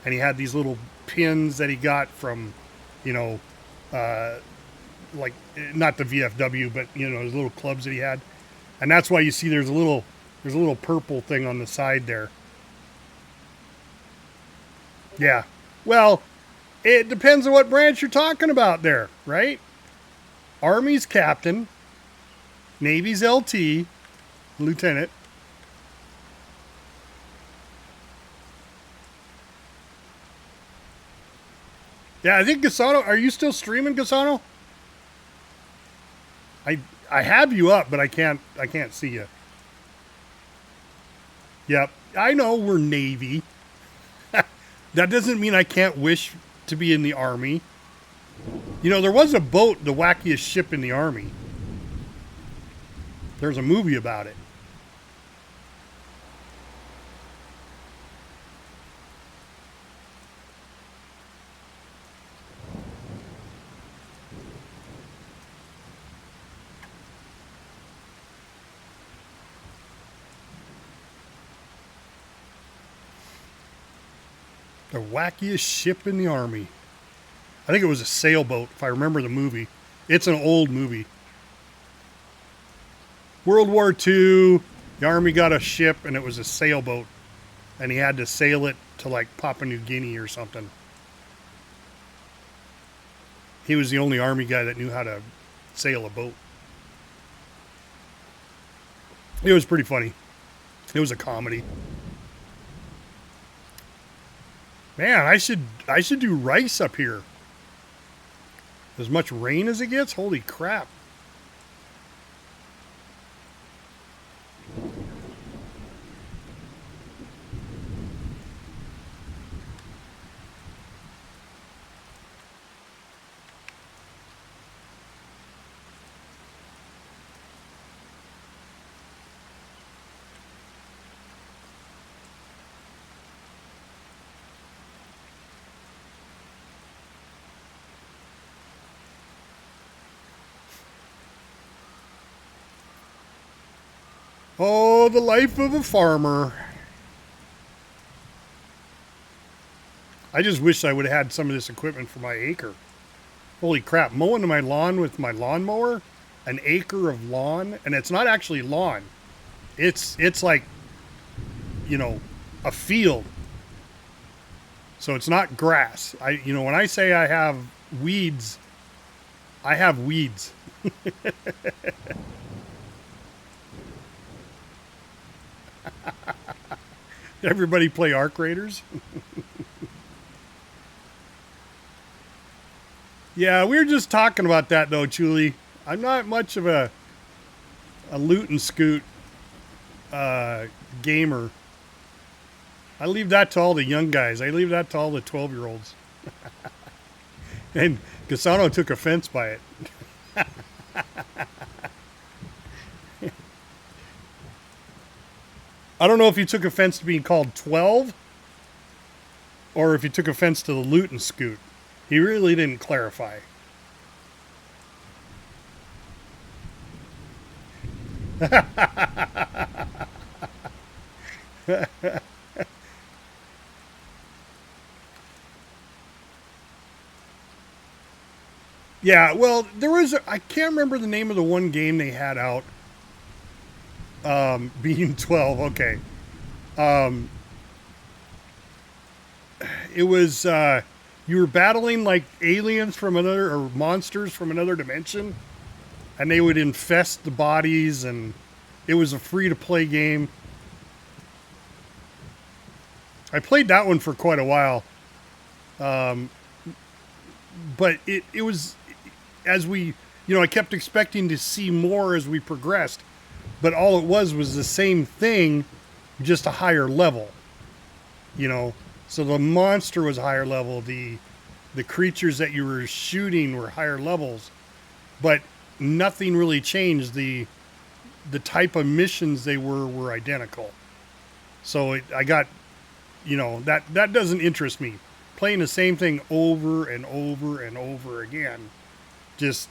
and he had these little pins that he got from, like not the VFW, but his little clubs that he had. And that's why you see there's a little purple thing on the side there. Yeah. Well, it depends on what branch you're talking about there, right? Army's captain, Navy's LT, lieutenant. Yeah, I think Gasano, are you still streaming, Gasano? I have you up, but I can't see you. Yep, I know we're Navy. That doesn't mean I can't wish to be in the Army. There was a boat, the wackiest ship in the Army. There's a movie about it. The wackiest ship in the Army. I think it was a sailboat, if I remember the movie. It's an old movie. World War II, the Army got a ship, and it was a sailboat. And he had to sail it to, like, Papua New Guinea or something. He was the only Army guy that knew how to sail a boat. It was pretty funny. It was a comedy. Man, I should do rice up here. As much rain as it gets? Holy crap. Oh, the life of a farmer. I just wish I would have had some of this equipment for my acre. Holy crap, mowing my lawn with my lawnmower, an acre of lawn, and it's not actually lawn. It's like, a field. So it's not grass. When I say I have weeds, I have weeds. Everybody play Arc Raiders? Yeah, we were just talking about that though, Julie. I'm not much of a loot and scoot gamer. I leave that to all the young guys. I leave that to all the 12-year-olds. And Gasano took offense by it. I don't know if you took offense to being called 12. or if he took offense to the loot and scoot. He really didn't clarify. Yeah, well, there was I can't remember the name of the one game they had out. Being 12, okay. It was you were battling like aliens from another or monsters from another dimension, and they would infest the bodies, and it was a free to play game. I played that one for quite a while. But it was, as we, I kept expecting to see more as we progressed, but all it was the same thing, just a higher level, So the monster was higher level, the creatures that you were shooting were higher levels, but nothing really changed. The type of missions they were identical. So I got, that doesn't interest me. Playing the same thing over and over and over again just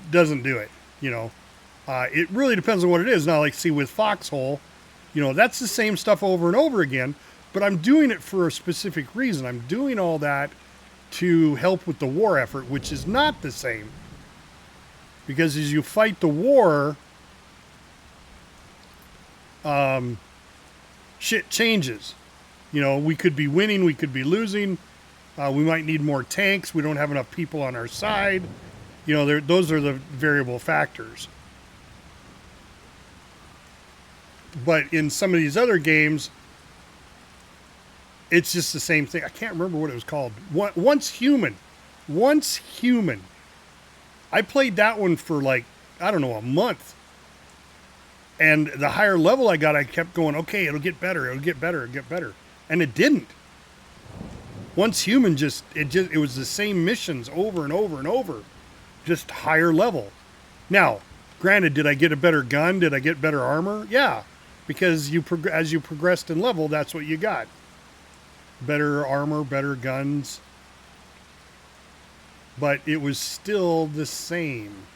doesn't do it, It really depends on what it is. Now, like, see, with Foxhole, that's the same stuff over and over again, but I'm doing it for a specific reason. I'm doing all that to help with the war effort, which is not the same. Because as you fight the war, shit changes. We could be winning, we could be losing. We might need more tanks. We don't have enough people on our side. Those are the variable factors. But in some of these other games, it's just the same thing. I can't remember what it was called. Once Human. I played that one for a month. And the higher level I got, I kept going, okay, it'll get better. And it didn't. Once Human it was the same missions over and over and over. Just higher level. Now, granted, did I get a better gun? Did I get better armor? Yeah. Because as you progressed in level, that's what you got. Better armor, better guns. But it was still the same.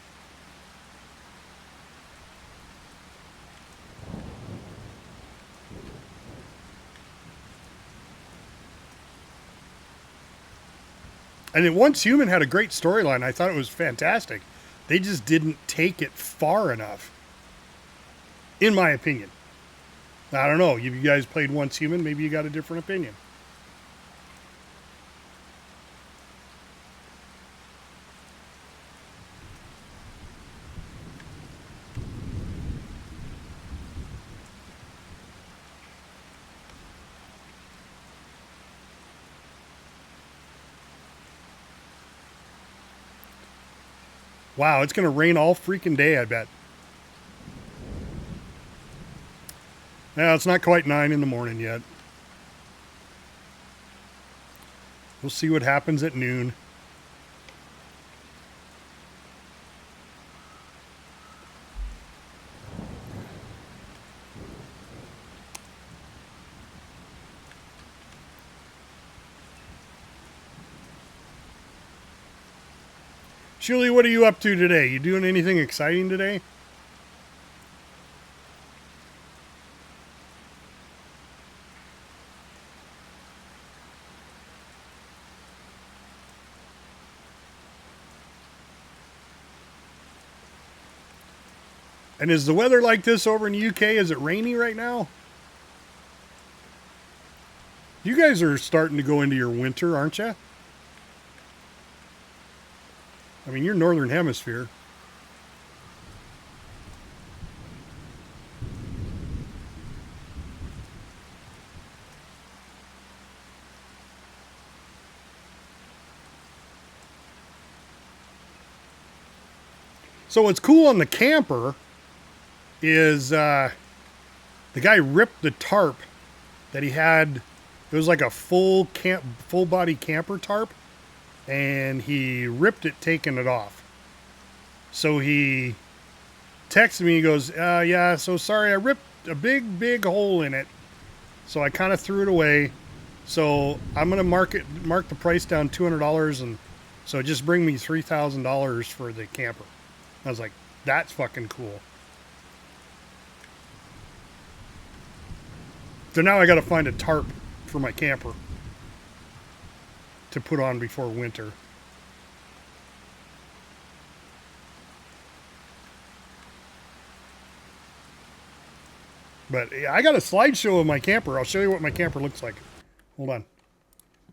And Once Human had a great storyline. I thought it was fantastic. They just didn't take it far enough, in my opinion. I don't know. You guys played Once Human. Maybe you got a different opinion. Wow, it's going to rain all freaking day, I bet. Now, it's not quite 9 in the morning yet. We'll see what happens at noon. Julie, what are you up to today? You doing anything exciting today? And is the weather like this over in the UK? Is it rainy right now? You guys are starting to go into your winter, aren't you? I mean, you're Northern Hemisphere. So what's cool on the camper is the guy ripped the tarp that he had. It was like a full body camper tarp. And he ripped it, taking it off. So he texted me, he goes, yeah, so sorry, I ripped a big hole in it. So I kind of threw it away. So I'm gonna mark the price down $200, and so just bring me $3,000 for the camper. I was like, that's fucking cool. So now I got to find a tarp for my camper to put on before winter. But I got a slideshow of my camper. I'll show you what my camper looks like. Hold on.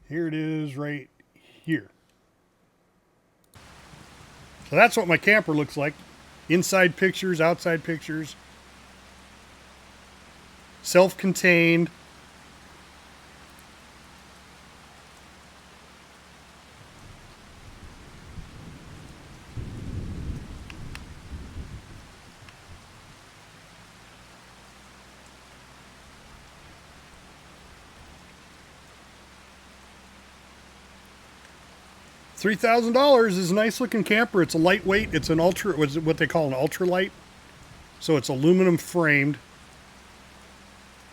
Here it is right here. So that's what my camper looks like. Inside pictures, outside pictures. Self-contained. $3,000 is a nice looking camper. It's a lightweight. It's an ultra, what they call an ultralight. So it's aluminum framed.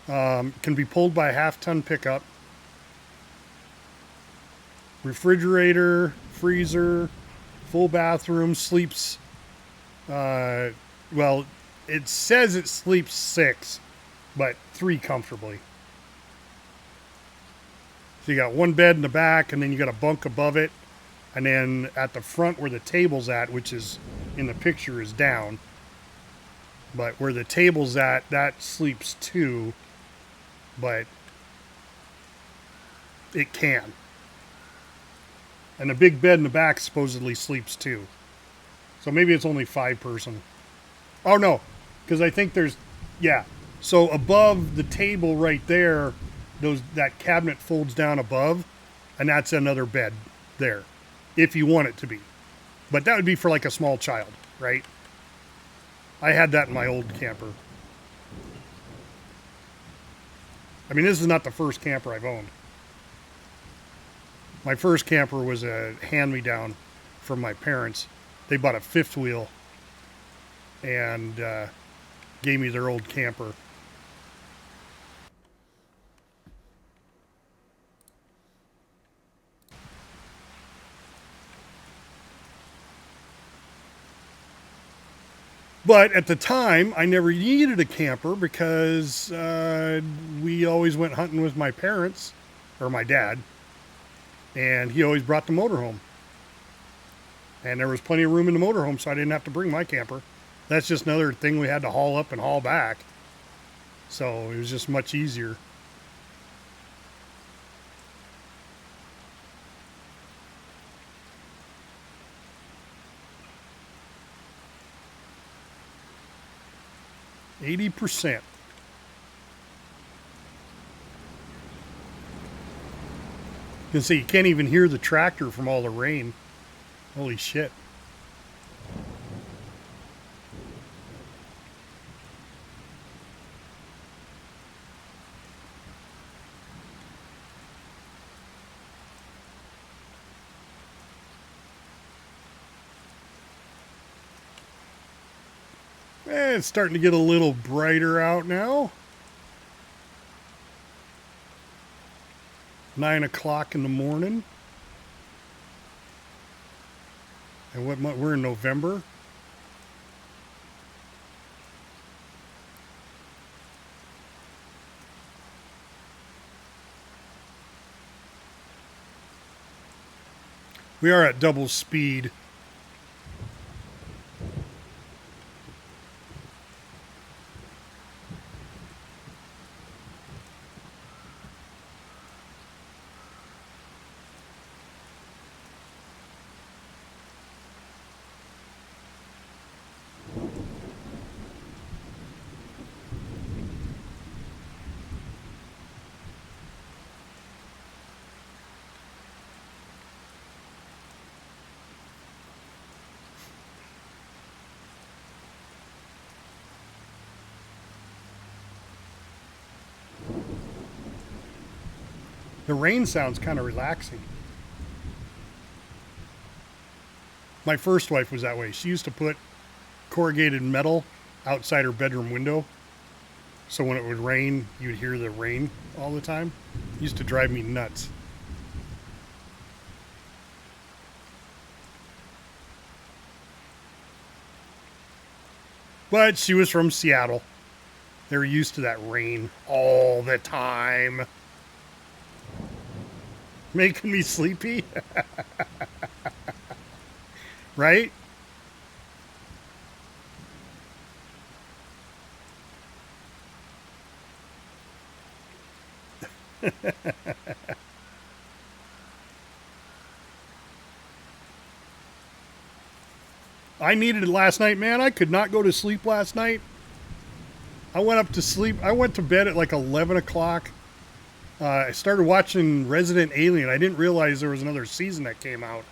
Can be pulled by a half-ton pickup. Refrigerator, freezer, full bathroom, sleeps. Well, it says it sleeps 6, but 3 comfortably. So you got one bed in the back, and then you got a bunk above it. And then at the front where the table's at, which is in the picture, is down. But where the table's at, that sleeps 2. But it can. And the big bed in the back supposedly sleeps 2. So maybe it's only 5 person. Oh no, because I think there's, yeah. So above the table right there, that cabinet folds down above, and that's another bed there, if you want it to be. But that would be for like a small child, right? I had that in my old camper. I mean, this is not the first camper I've owned. My first camper was a hand-me-down from my parents. They bought a 5th wheel and gave me their old camper. But at the time, I never needed a camper because we always went hunting with my parents, or my dad, and he always brought the motorhome. And there was plenty of room in the motorhome, so I didn't have to bring my camper. That's just another thing we had to haul up and haul back. So it was just much easier. %. You can see you can't even hear the tractor from all the rain. Holy shit. It's starting to get a little brighter out now. 9 o'clock in the morning. And what month? We're in November. We are at double speed. The rain sounds kind of relaxing. My first wife was that way. She used to put corrugated metal outside her bedroom window. So when it would rain, you'd hear the rain all the time. Used to drive me nuts. But she was from Seattle. They were used to that rain all the time. Making me sleepy. Right? I needed it last night, man. I could not go to sleep last night. I went up to sleep. I went to bed at like 11 o'clock. I started watching Resident Alien. I didn't realize there was another season that came out.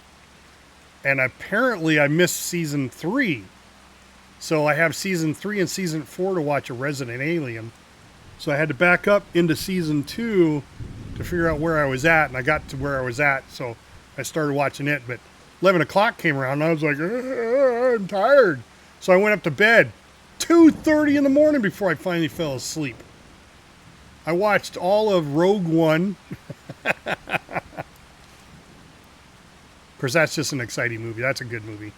And apparently I missed season 3. So I have season 3 and season 4 to watch a Resident Alien. So I had to back up into season 2 to figure out where I was at. And I got to where I was at. So I started watching it. But 11 o'clock came around and I was like, I'm tired. So I went up to bed 2:30 in the morning before I finally fell asleep. I watched all of Rogue One. Of course, that's just an exciting movie. That's a good movie.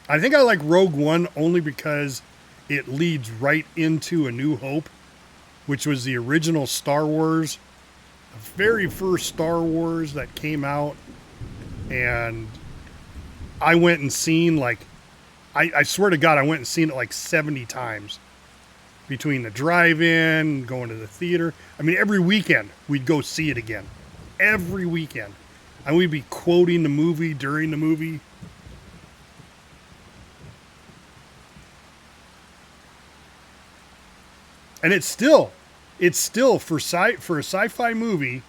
I think I like Rogue One only because it leads right into A New Hope, which was the original Star Wars, the very first Star Wars that came out. And I went and seen like, I swear to God, I went and seen it like 70 times. Between the drive-in, going to the theater. I mean, every weekend we'd go see it again. Every weekend. And we'd be quoting the movie during the movie. And it's still for a sci-fi movie,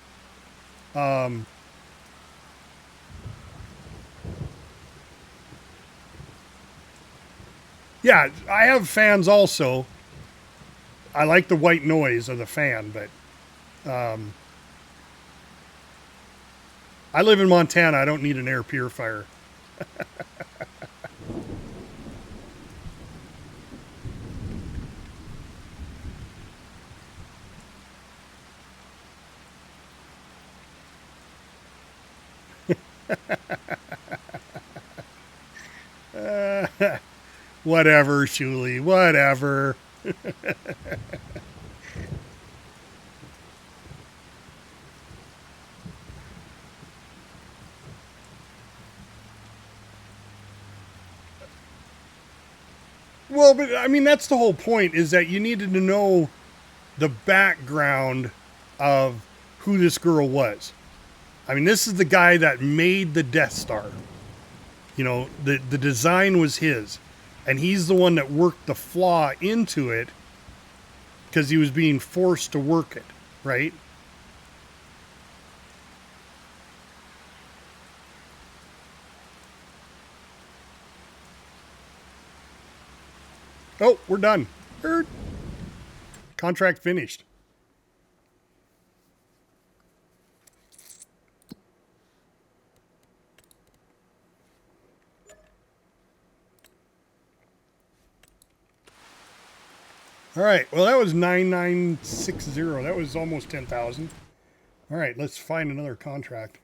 yeah, I have fans also. I like the white noise of the fan, but I live in Montana. I don't need an air purifier. Whatever, Shuli, whatever. Well, but I mean, that's the whole point, is that you needed to know the background of who this girl was. I mean, this is the guy that made the Death Star. You know, the design was his. And he's the one that worked the flaw into it because he was being forced to work it, right? Oh, we're done. Contract finished. All right. Well, that was 9960. That was almost 10,000. All right. Let's find another contract.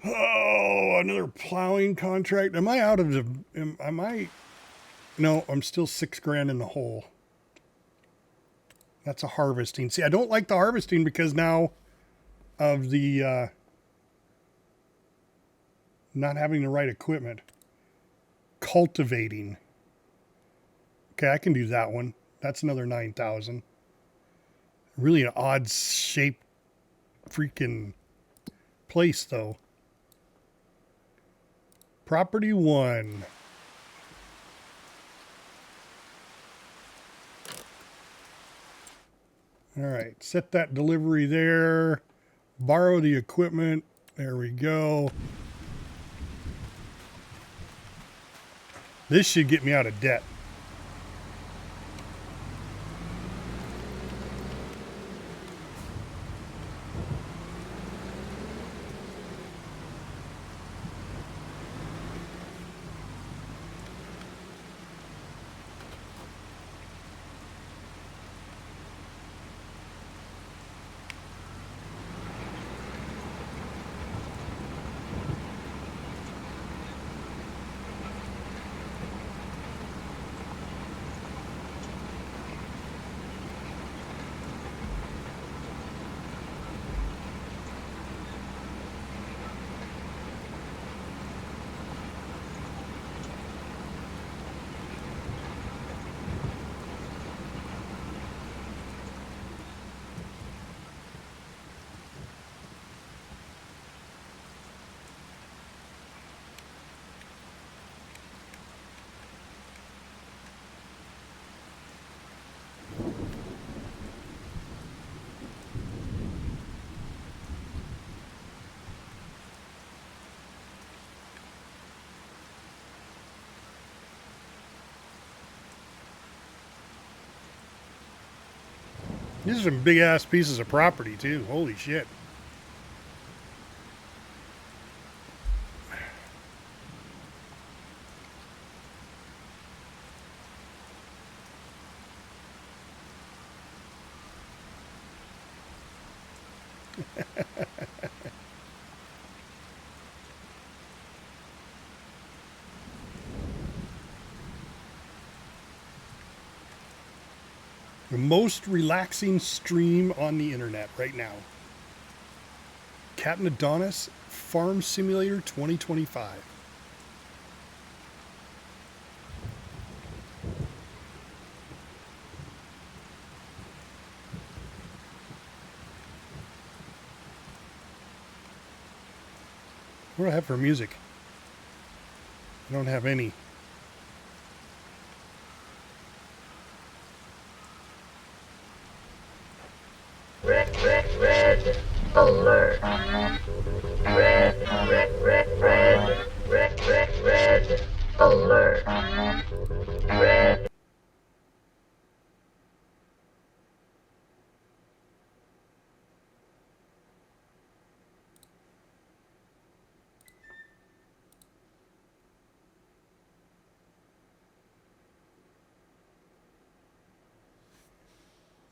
Oh, another plowing contract. Am I out of the... Am I... No, I'm still $6,000 in the hole. That's a harvesting. See, I don't like the harvesting because now of the not having the right equipment. Cultivating. Okay, I can do that one. That's another 9,000. Really an odd shaped freaking place, though. Property 1. All right, set that delivery there. Borrow the equipment. There we go. This should get me out of debt. These are some big ass pieces of property too. Holy shit. The most relaxing stream on the internet right now. Captain Adonis Farm Simulator 2025. What do I have for music? I don't have any. Red alert. Red alert. Red.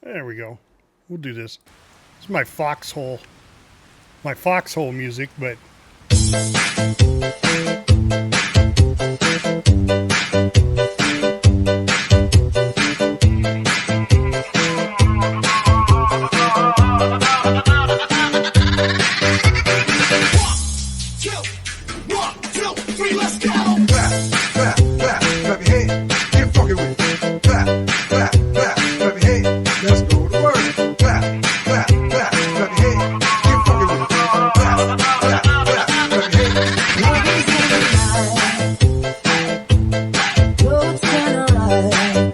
There we go. We'll do this. It's my foxhole music, but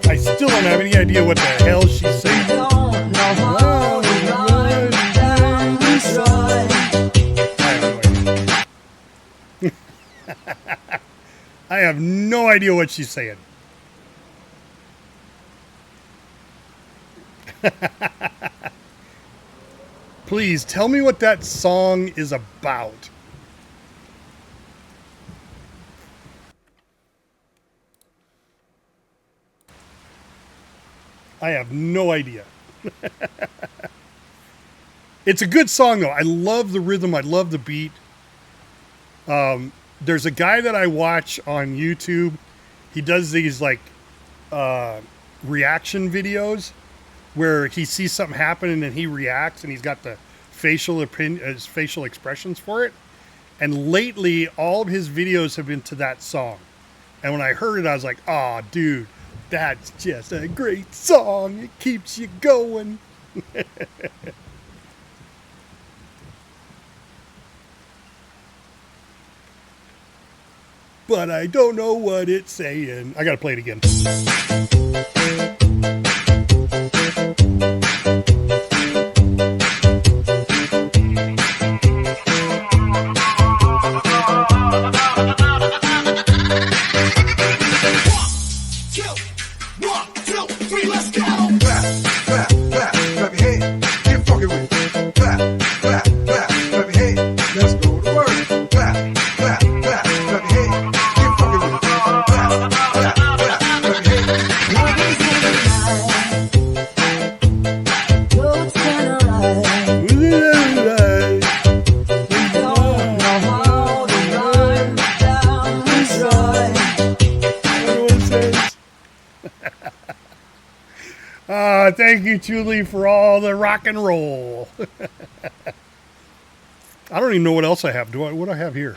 I still don't have any idea what the hell she's saying. I have no idea what she's saying. Please tell me what that song is about. I have no idea. It's a good song, though. I love the rhythm. I love the beat. There's a guy that I watch on YouTube. He does these like reaction videos where he sees something happen and then he reacts, and he's got the facial expressions for it. And lately, all of his videos have been to that song. And when I heard it, I was like, "Oh, dude, that's just a great song. It keeps you going." But I don't know what it's saying. I gotta play it again. Thank you, Julie, for all the rock and roll. I don't even know what else I have. What do I have here?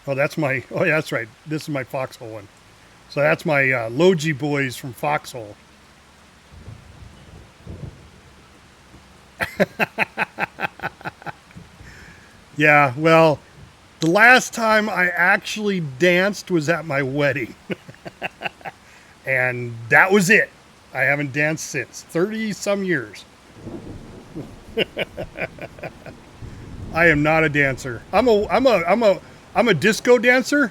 Oh, that's my... Oh, yeah, that's right. This is my Foxhole one. So that's my Logie Boys from Foxhole. Yeah, well, the last time I actually danced was at my wedding. And that was it. I haven't danced since 30-some years. I am not a dancer. I'm a disco dancer.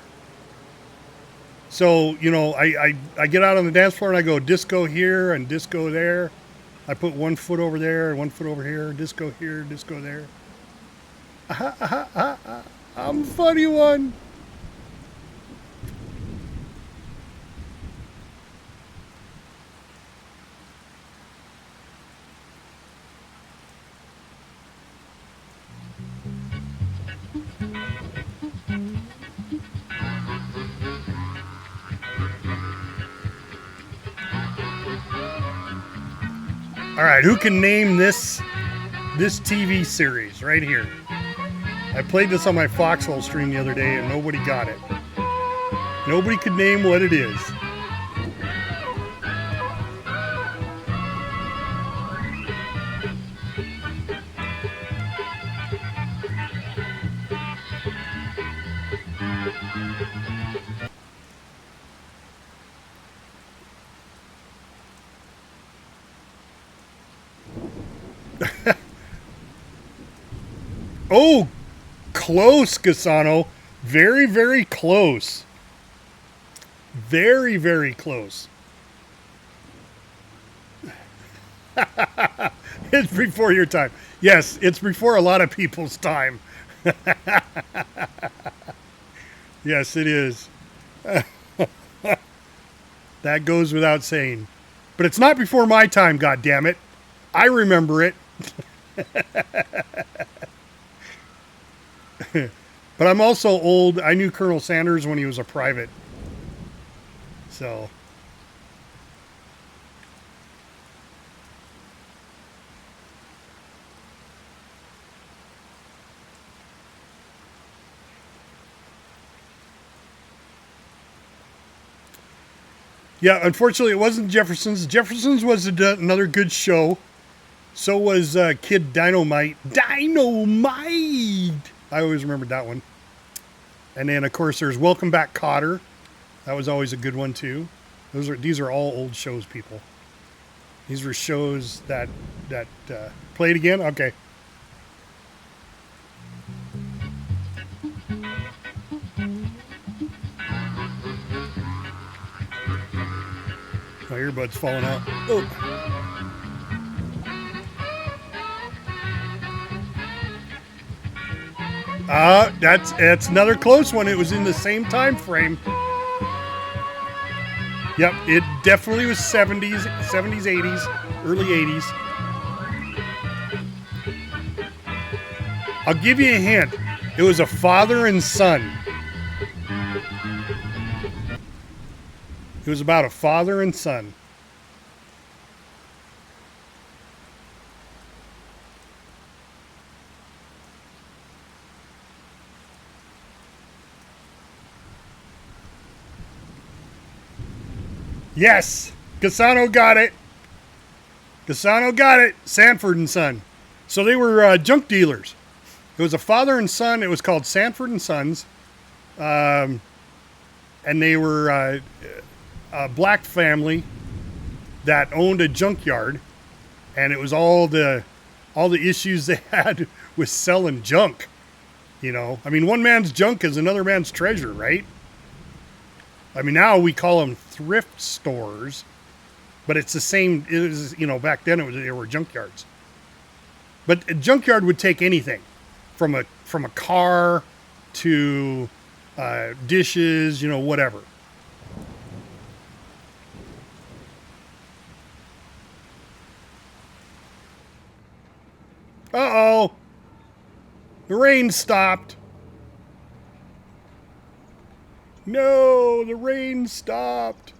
So, you know, I get out on the dance floor and I go disco here and disco there. I put 1 foot over there, 1 foot over here, disco there. I'm a funny one. All right, who can name this TV series right here? I played this on my Foxhole stream the other day and nobody got it. Nobody could name what it is. Oh, close, Gasano. Very, very close. Very, very close. It's before your time. Yes, it's before a lot of people's time. Yes, it is. That goes without saying. But it's not before my time, goddammit. I remember it. But I'm also old. I knew Colonel Sanders when he was a private. So. Yeah, unfortunately, it wasn't Jefferson's. Jefferson's was another good show. So was Kid Dynamite. Dynamite! I always remembered that one. And then, of course, there's Welcome Back, Kotter. That was always a good one, too. These are all old shows, people. These were shows that played again? Okay. My earbud's falling out. Oh. That's another close one. It was in the same time frame. Yep, it definitely was 70s, 80s, early 80s. I'll give you a hint. It was a father and son. It was about a father and son. Yes, Gasano got it. Gasano got it. Sanford and Son. So they were junk dealers. It was a father and son. It was called Sanford and Sons, and they were a black family that owned a junkyard, and it was all the issues they had with selling junk. You know, I mean, one man's junk is another man's treasure, right? I mean, now we call them thrift stores, but it's the same. It was, you know, back then they were junkyards. But a junkyard would take anything, from a car to dishes, you know, whatever. Uh-oh. The rain stopped. No, the rain stopped.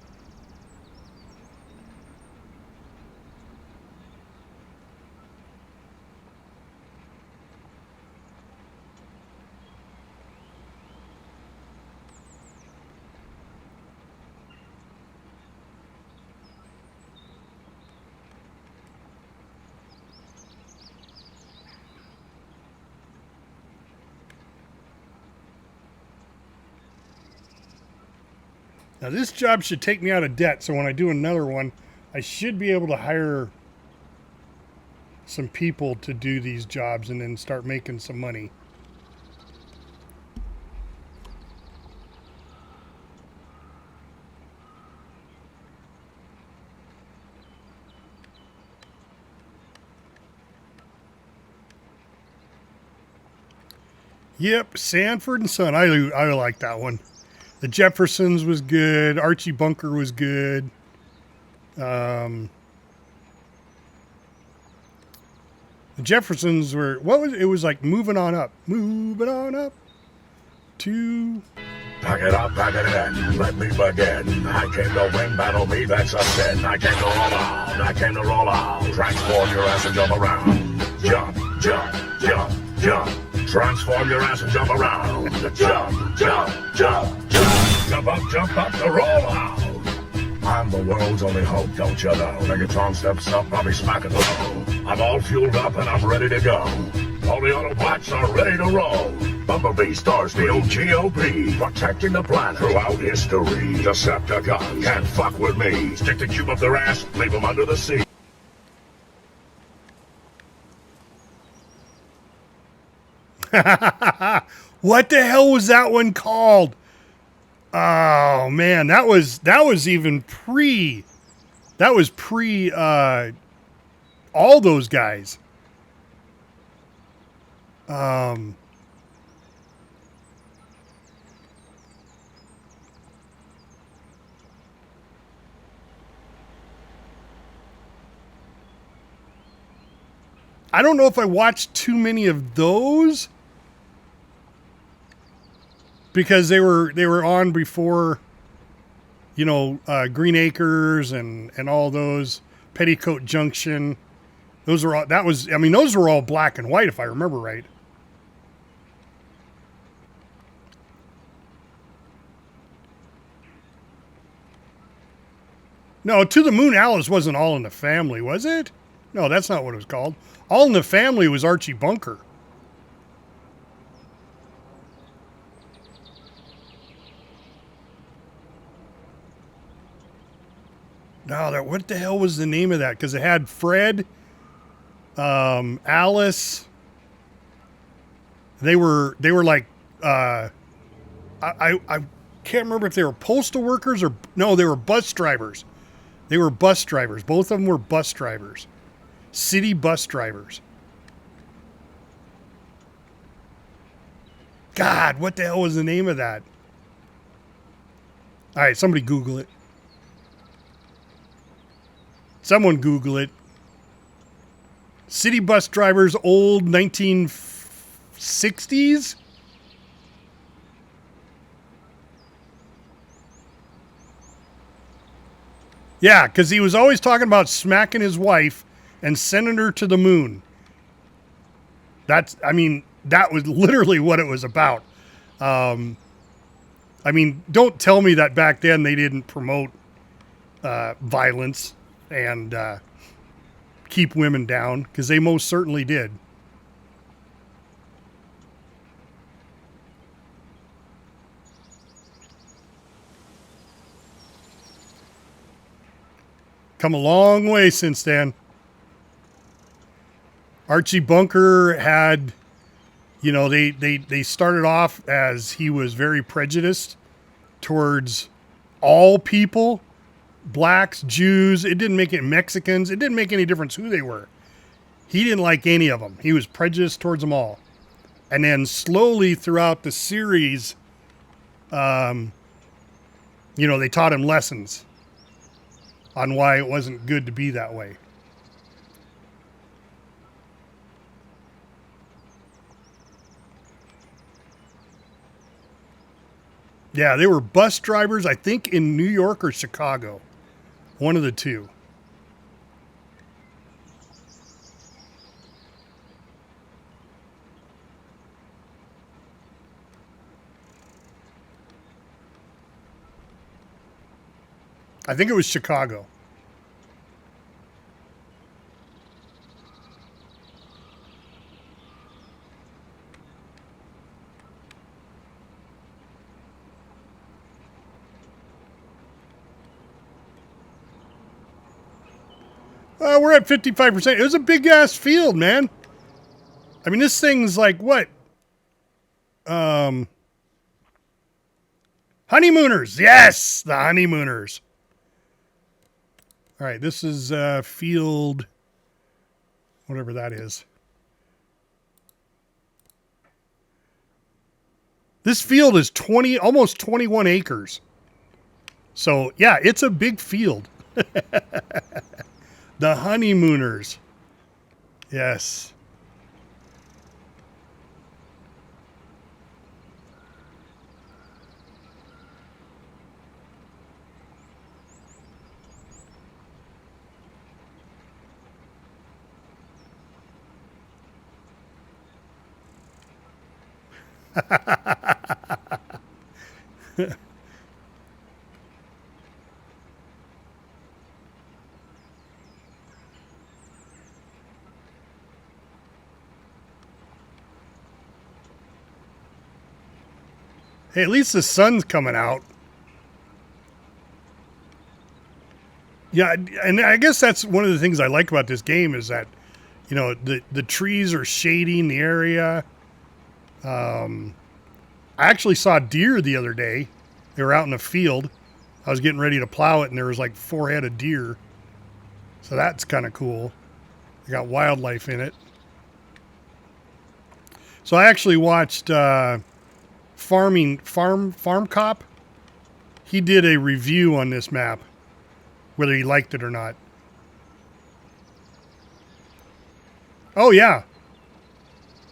Now this job should take me out of debt, so when I do another one, I should be able to hire some people to do these jobs and then start making some money. Yep, Sanford and Son. I like that one. The Jeffersons was good. Archie Bunker was good. The Jeffersons were, what was it? It was like moving on up to. Pack it up, pack it in, let me begin. I came to win, battle me, that's a sin. I came to roll out, I came to roll out. Transform your ass and jump around. Jump, jump, jump, jump. Transform your ass and jump around. Jump, jump, jump, jump. Jump up to roll out. I'm the world's only hope, don't you know? Megatron steps up, I'll be smacking low. I'm all fueled up and I'm ready to go. All the Autobots are ready to roll. Bumblebee stars the OGOP, protecting the planet throughout history. Decepticons can't fuck with me. Stick the cube up their ass, leave them under the sea. What the hell was that one called? Oh man, that was even pre. That was pre all those guys. I don't know if I watched too many of those because they were on before, you know, Green Acres and all those, Petticoat Junction. Those were all, that was, I mean, those were all black and white if I remember right. No, To the Moon Alice wasn't All in the Family, was it? No, that's not what it was called. All in the Family was Archie Bunker. No, what the hell was the name of that? Because it had Fred, Alice. They were like, I can't remember if they were postal workers or no, they were bus drivers. They were bus drivers. Both of them were bus drivers. City bus drivers. God, what the hell was the name of that? All right, somebody Google it. Someone Google it. City bus drivers, old 1960s? Yeah, because he was always talking about smacking his wife and sending her to the moon. I mean, that was literally what it was about. I mean, don't tell me that back then they didn't promote violence and keep women down, because they most certainly did. Come a long way since then. Archie Bunker had, you know, they started off as he was very prejudiced towards all people, blacks, Jews. It didn't make it Mexicans. It didn't make any difference who they were. He didn't like any of them. He was prejudiced towards them all. And then slowly throughout the series, you know, they taught him lessons on why it wasn't good to be that way. Yeah, they were bus drivers, I think, in New York or Chicago. One of the two. I think it was Chicago. We're at 55%. It was a big ass field, man. I mean, this thing's like what? Honeymooners. Yes, the honeymooners. All right, this is field, whatever that is. This field is almost 21 acres. So, yeah, it's a big field. The honeymooners. Yes. Hey, at least the sun's coming out. Yeah, and I guess that's one of the things I like about this game is that, you know, the trees are shading the area. I actually saw deer the other day. They were out in the field. I was getting ready to plow it, and there was like 4 head of deer. So that's kind of cool. They got wildlife in it. So I actually watched Farm Cop. He did a review on this map, whether he liked it or not. Oh yeah.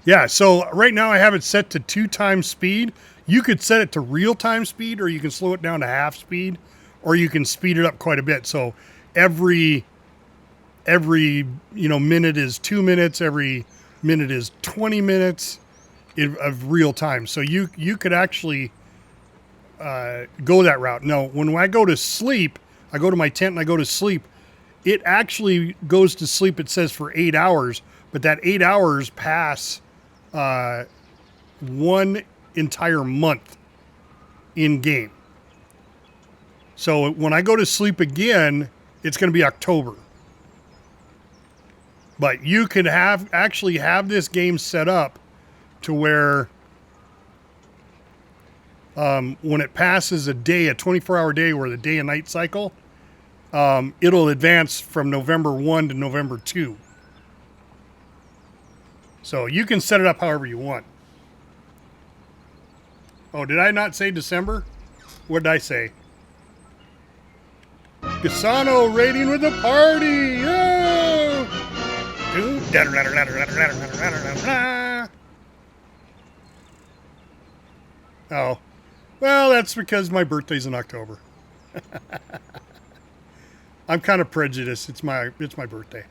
Yeah, so right now I have it set to 2 times speed. You could set it to real-time speed, or you can slow it down to half speed, or you can speed it up quite a bit. So every minute is 2 minutes, every minute is 20 minutes of real time. So you could actually go that route. No, when I go to sleep, I go to my tent and I go to sleep, it actually goes to sleep, it says, for 8 hours, but that 8 hours pass one entire month in game. So when I go to sleep again, it's going to be October. But you could actually have this game set up to where when it passes a 24-hour day, or the day and night cycle, it'll advance from November 1 to November 2. So you can set it up however you want. Oh, did I not say December? What did I say? Gasano raiding with a party! Oh. Well, that's because my birthday's in October. I'm kind of prejudiced. It's my birthday.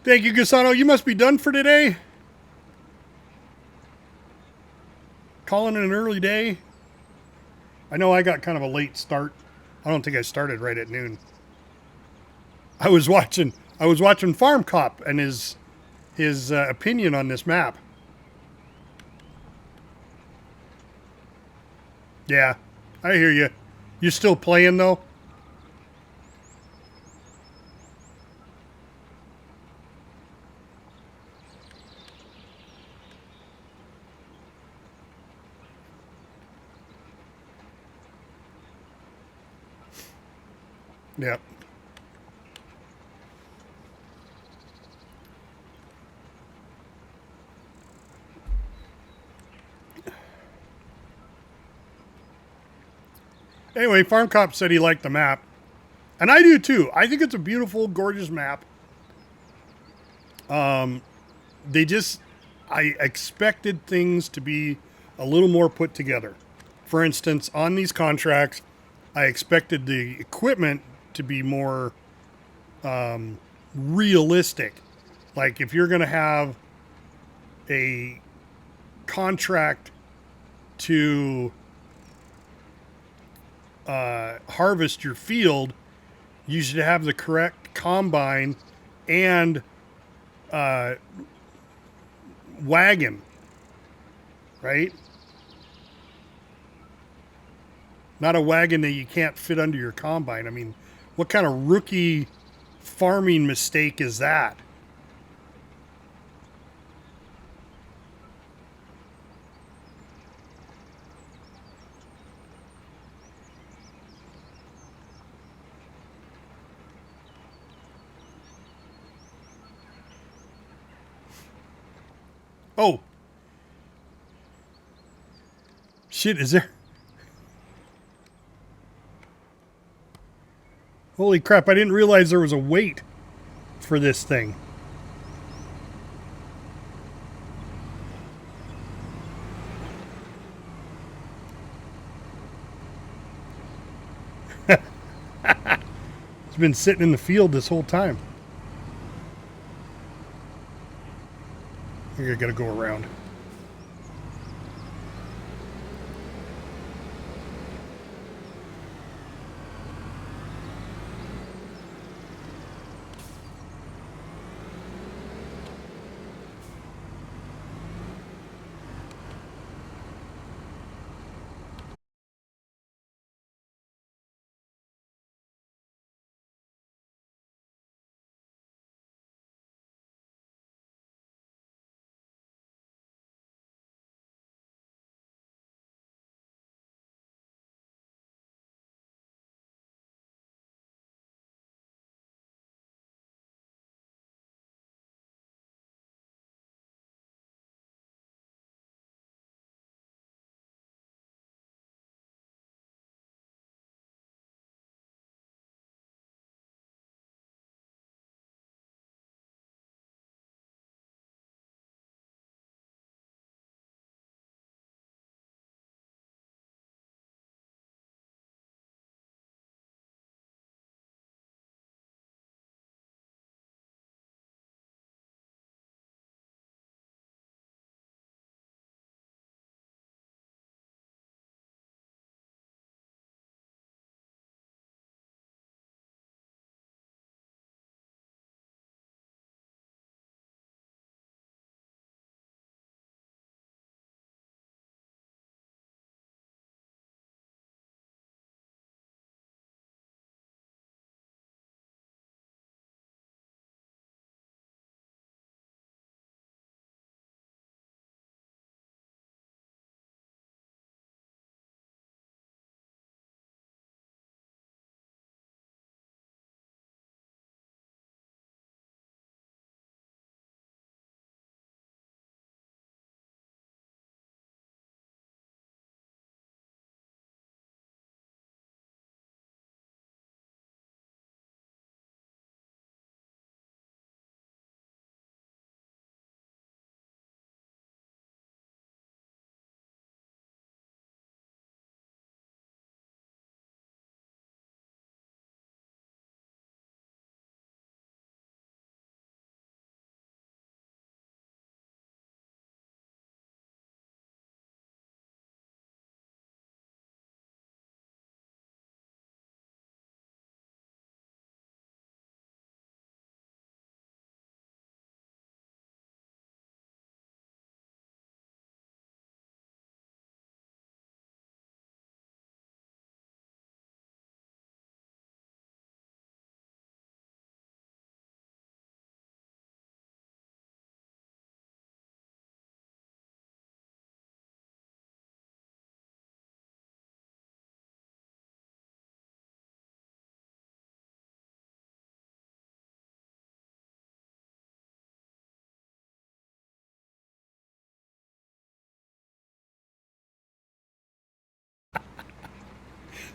Thank you, Gasano. You must be done for today. Calling it an early day. I know I got kind of a late start. I don't think I started right at noon. I was watching Farm Cop and his opinion on this map. Yeah, I hear you. You still playing though? Yep. Anyway, Farm Cop said he liked the map. And I do too. I think it's a beautiful, gorgeous map. I expected things to be a little more put together. For instance, on these contracts, I expected the equipment to be more realistic. Like if you're going to have a contract to harvest your field, you should have the correct combine and wagon, right? Not a wagon that you can't fit under your combine. I mean, what kind of rookie farming mistake is that? Oh. Shit, is there... Holy crap, I didn't realize there was a weight for this thing. It's been sitting in the field this whole time. I think I gotta go around.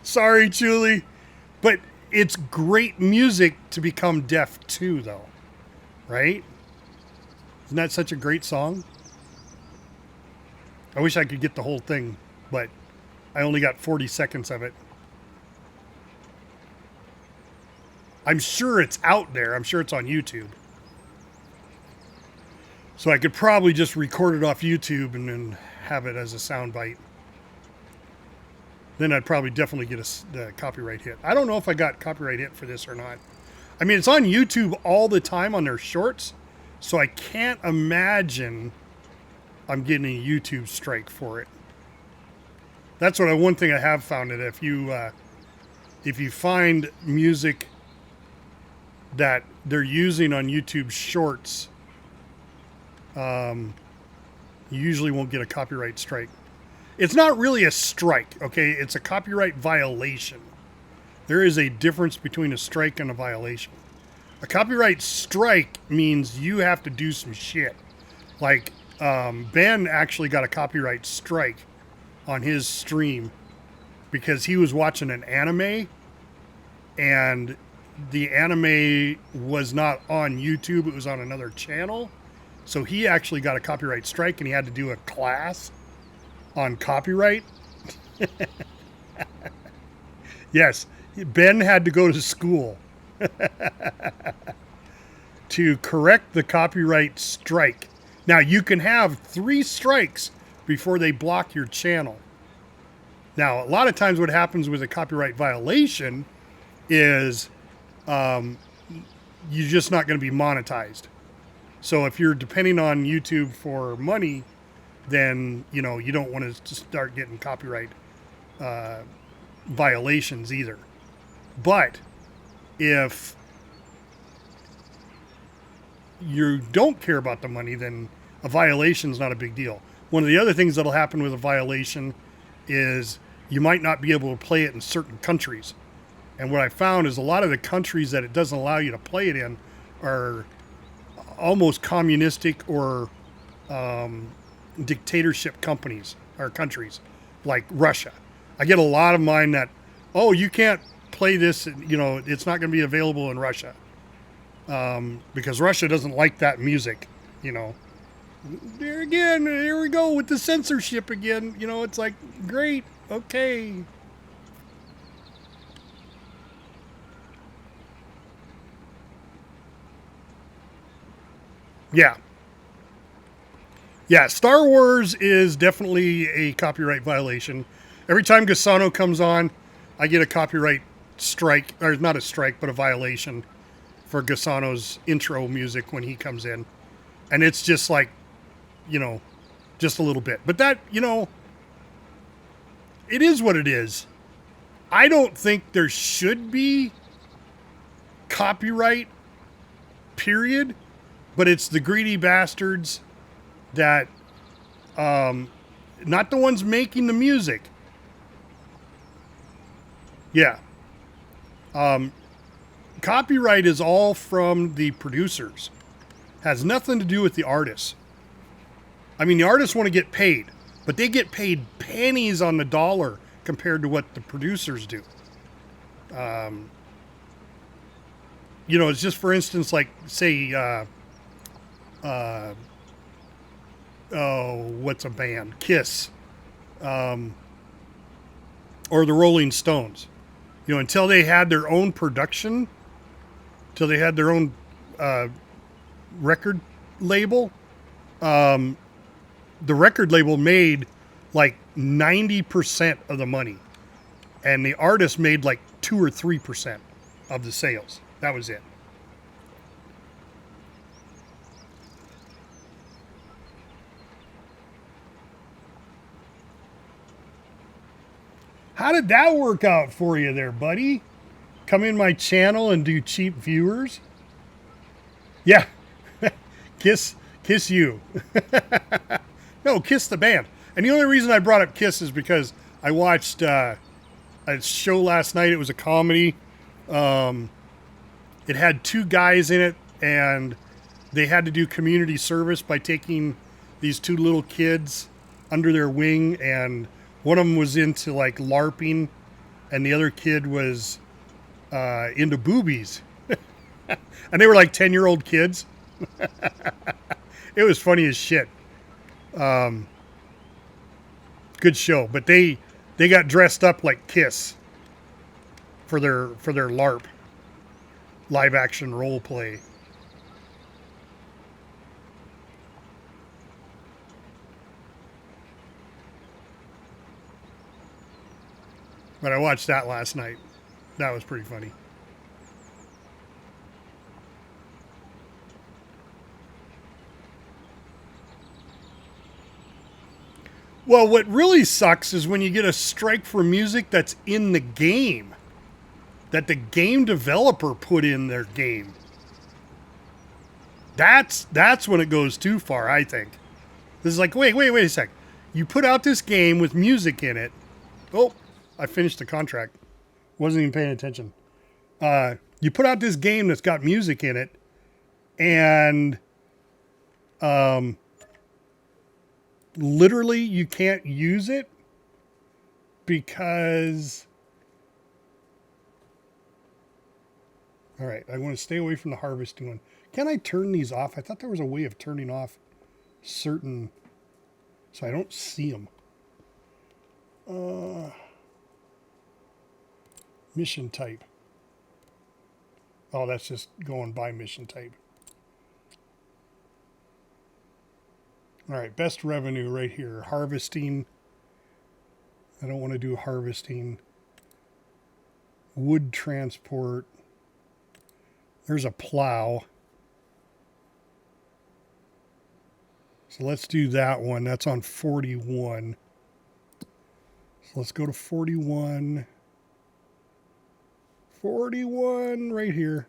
Sorry, Julie. But it's great music to become deaf too, though. Right? Isn't that such a great song? I wish I could get the whole thing, but I only got 40 seconds of it. I'm sure it's out there. I'm sure it's on YouTube. So I could probably just record it off YouTube and then have it as a soundbite. Then I'd probably definitely get the copyright hit. I don't know if I got copyright hit for this or not. I mean, it's on YouTube all the time on their shorts, so I can't imagine I'm getting a YouTube strike for it. That's one thing I have found, that if you find music that they're using on YouTube shorts, you usually won't get a copyright strike. It's not really a strike, okay? It's a copyright violation. There is a difference between a strike and a violation. A copyright strike means you have to do some shit. Like, Ben actually got a copyright strike on his stream because he was watching an anime, and the anime was not on YouTube, it was on another channel. So he actually got a copyright strike, and he had to do a class on copyright. Yes, Ben had to go to school to correct the copyright strike. Now, you can have 3 strikes before they block your channel. Now, a lot of times what happens with a copyright violation is you're just not going to be monetized. So if you're depending on YouTube for money, then, you know, you don't want to start getting copyright violations either. But if you don't care about the money, then a violation is not a big deal. One of the other things that'll happen with a violation is you might not be able to play it in certain countries. And what I found is a lot of the countries that it doesn't allow you to play it in are almost communistic or dictatorship companies or countries, like Russia. I get a lot of mine that, oh, you can't play this, you know, it's not going to be available in Russia. Because Russia doesn't like that music, you know. There again, here we go with the censorship again. You know, it's like, great, okay. Yeah. Yeah, Star Wars is definitely a copyright violation. Every time Gasano comes on, I get a copyright strike, or not a strike, but a violation for Gasano's intro music when he comes in. And it's just like, you know, just a little bit. But that, you know, it is what it is. I don't think there should be copyright, period. But it's the greedy bastards that, not the ones making the music. Yeah. Copyright is all from the producers. Has nothing to do with the artists. I mean, the artists want to get paid, but they get paid pennies on the dollar compared to what the producers do. You know, it's just, for instance, like, say, what's a band? Kiss. Or the Rolling Stones. You know, until they had their own production, till they had their own record label, the record label made like 90% of the money. And the artist made like 2 or 3% of the sales. That was it. How did that work out for you there, buddy? Come in my channel and do cheap viewers? Yeah. Kiss you. No, Kiss the band. And the only reason I brought up Kiss is because I watched a show last night. It was a comedy. It had 2 guys in it, and they had to do community service by taking these 2 little kids under their wing, and one of them was into like LARPing, and the other kid was into boobies. And they were like 10-year-old kids. It was funny as shit. Good show, but they got dressed up like Kiss for their LARP, live action role play. But I watched that last night. That was pretty funny. Well, what really sucks is when you get a strike for music that's in the game, that the game developer put in their game. That's when it goes too far, I think. This is like, wait a sec. You put out this game with music in it. Oh, I finished the contract. Wasn't even paying attention. You put out this game that's got music in it, and literally you can't use it because... All right, I want to stay away from the harvesting one. Can I turn these off? I thought there was a way of turning off certain... So I don't see them. Mission type. Oh, that's just going by mission type. All right, best revenue right here. Harvesting. I don't want to do harvesting. Wood transport. There's a plow. So let's do that one. That's on 41. So let's go to 41. 41 right here.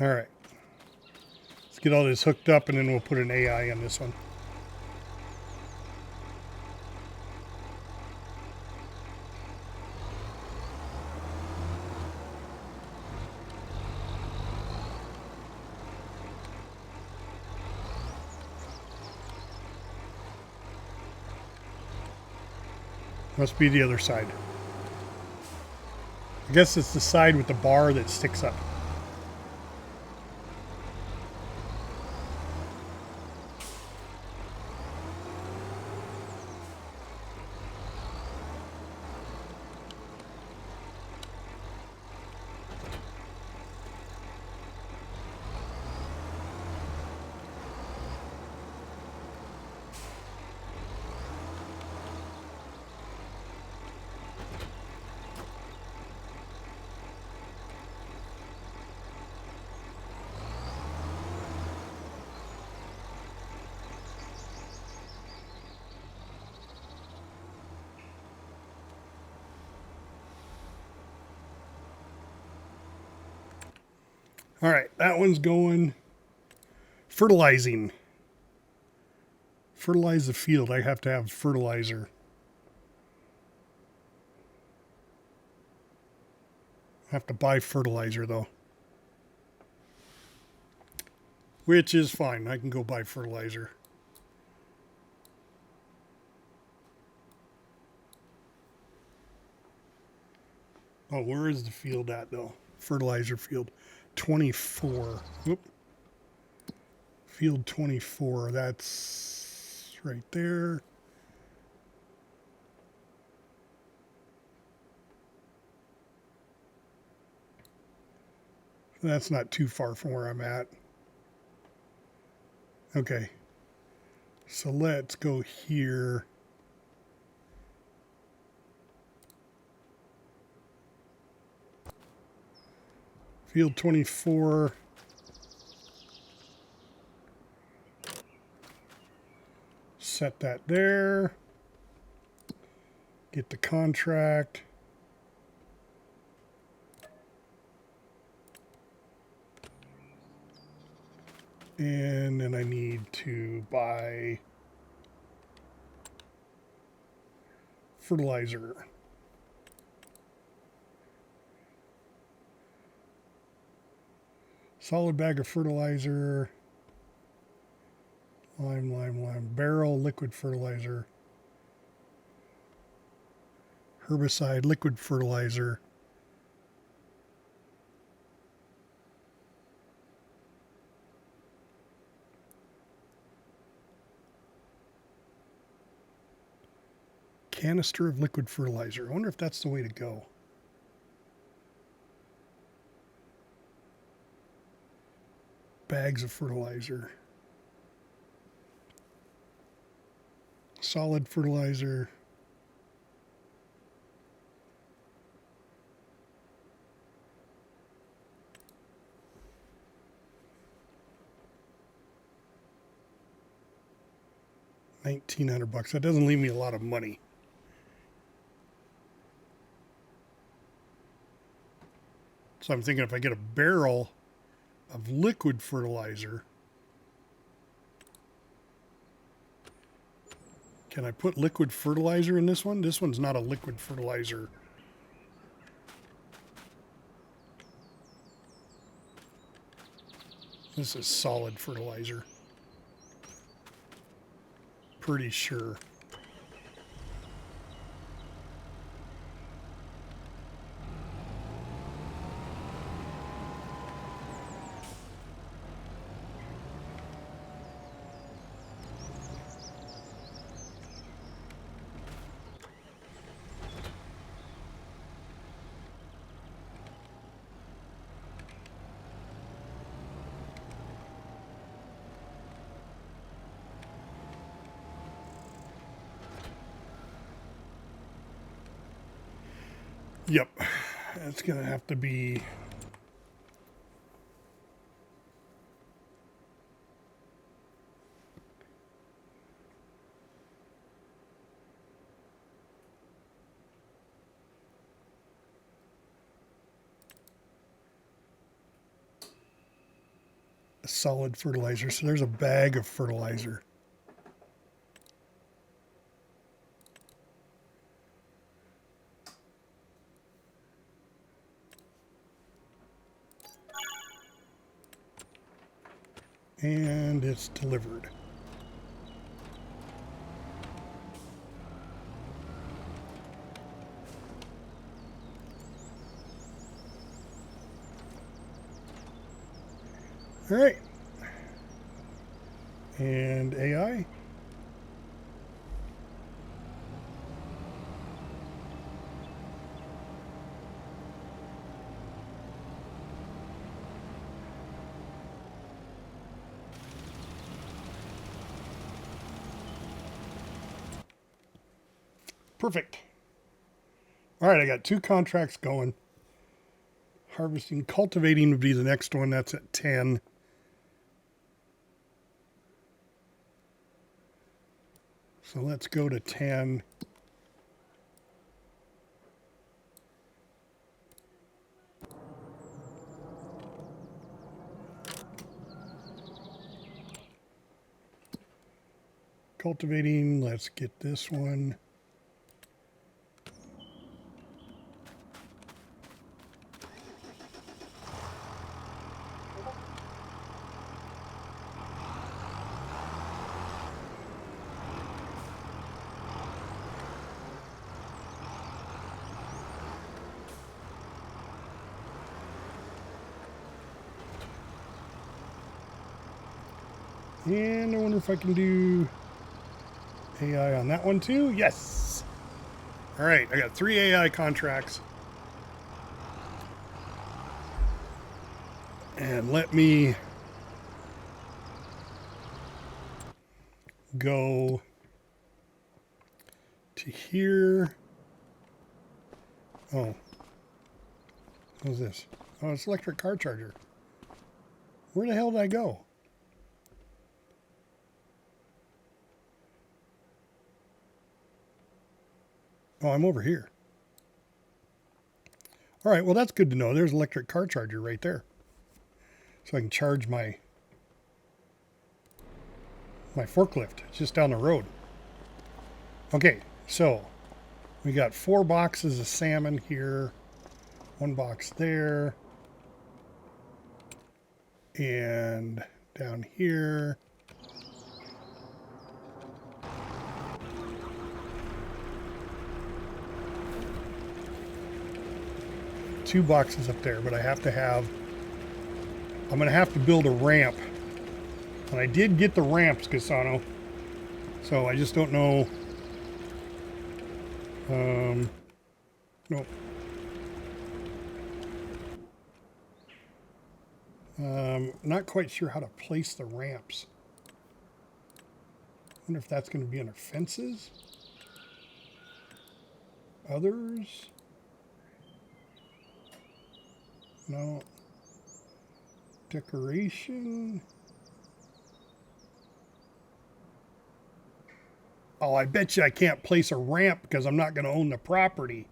All right. Let's get all this hooked up and then we'll put an AI on this one. Must be the other side. I guess it's the side with the bar that sticks up. All right, that one's going. Fertilizing. Fertilize the field. I have to have fertilizer. I have to buy fertilizer though. Which is fine. I can go buy fertilizer. Oh, where is the field at though? Fertilizer field. 24. Whoop. Field 24. That's right there. That's not too far from where I'm at. Okay. So let's go here. Field 24. Set that there. Get the contract. And then I need to buy fertilizer. Solid bag of fertilizer. Lime. Barrel, liquid fertilizer. Herbicide, liquid fertilizer. Canister of liquid fertilizer. I wonder if that's the way to go. Bags of fertilizer. Solid fertilizer. $1,900. That doesn't leave me a lot of money. So I'm thinking if I get a barrel of liquid fertilizer, can I put liquid fertilizer in this one? This one's not a liquid fertilizer. This is solid fertilizer. Pretty sure. Yep, it's gonna have to be a solid fertilizer. So there's a bag of fertilizer. And it's delivered. All right. And AI. Perfect. All right, I got 2 contracts going. Harvesting, cultivating would be the next one. That's at 10. So let's go to 10. Cultivating, let's get this one. And I wonder if I can do AI on that one too. Yes. All right, I got 3 AI contracts. And let me go to here. Oh, what's this? Oh, it's electric car charger. Where the hell did I go? Oh, I'm over here. All right, well, that's good to know. There's electric car charger right there. So I can charge my forklift. It's just down the road. Okay, so we got 4 boxes of salmon here. 1 box there. And down here. Two boxes up there, but I have to have, I'm going to have to build a ramp. And I did get the ramps, Gasano. So I just don't know. Nope. Not quite sure how to place the ramps. I wonder if that's going to be under fences. Others. No. Decoration. Oh, I bet you I can't place a ramp because I'm not going to own the property.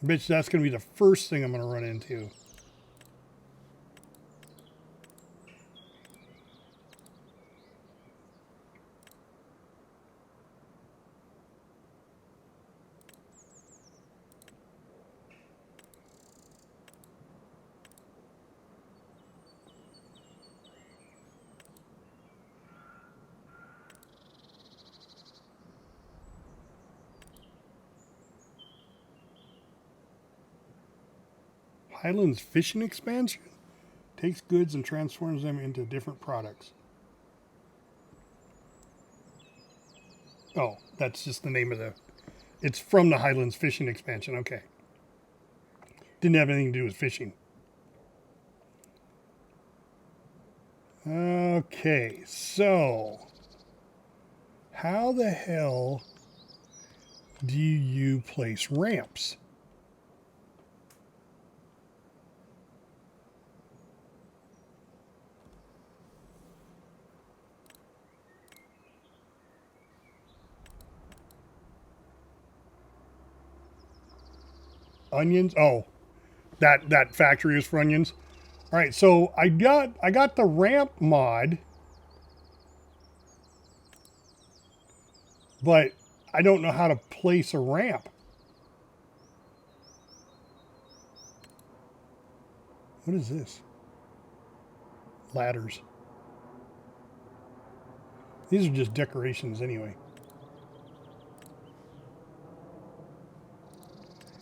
Bitch, that's going to be the first thing I'm going to run into. Highlands fishing expansion takes goods and transforms them into different products. Oh, that's just the name of the... It's from the Highlands fishing expansion. Okay. Didn't have anything to do with fishing. Okay, so... How the hell do you place ramps? Onions? Oh, that factory is for onions. All right, so I got the ramp mod, but I don't know how to place a ramp. What is this? Ladders. These are just decorations anyway.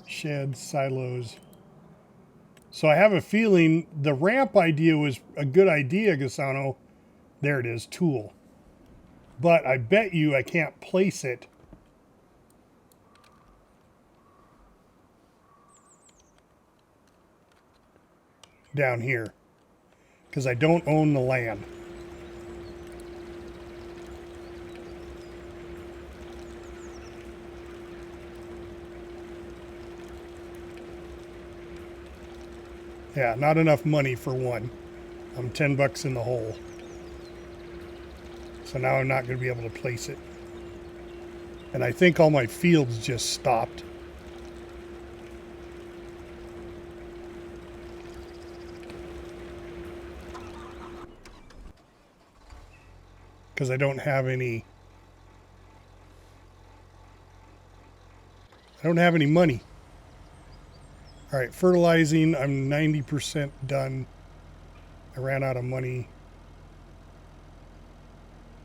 Sheds, silos. So I have a feeling the ramp idea was a good idea, Gasano. There it is, tool. But I bet you I can't place it down here because I don't own the land. Yeah, not enough money for one. I'm 10 bucks in the hole. So now I'm not going to be able to place it. And I think all my fields just stopped. Because I don't have any... I don't have any money. All right, fertilizing, I'm 90% done. I ran out of money.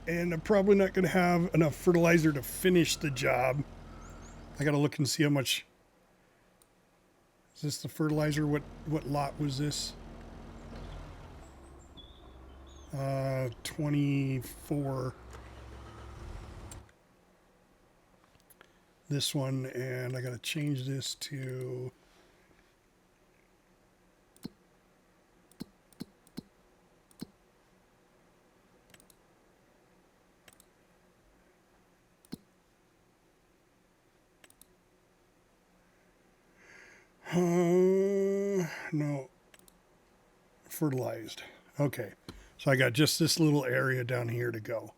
And I'm probably not going to have enough fertilizer to finish the job. I got to look and see how much... Is this the fertilizer? What lot was this? 24. This one, and I got to change this to... no. Fertilized. Okay. So I got just this little area down here to go.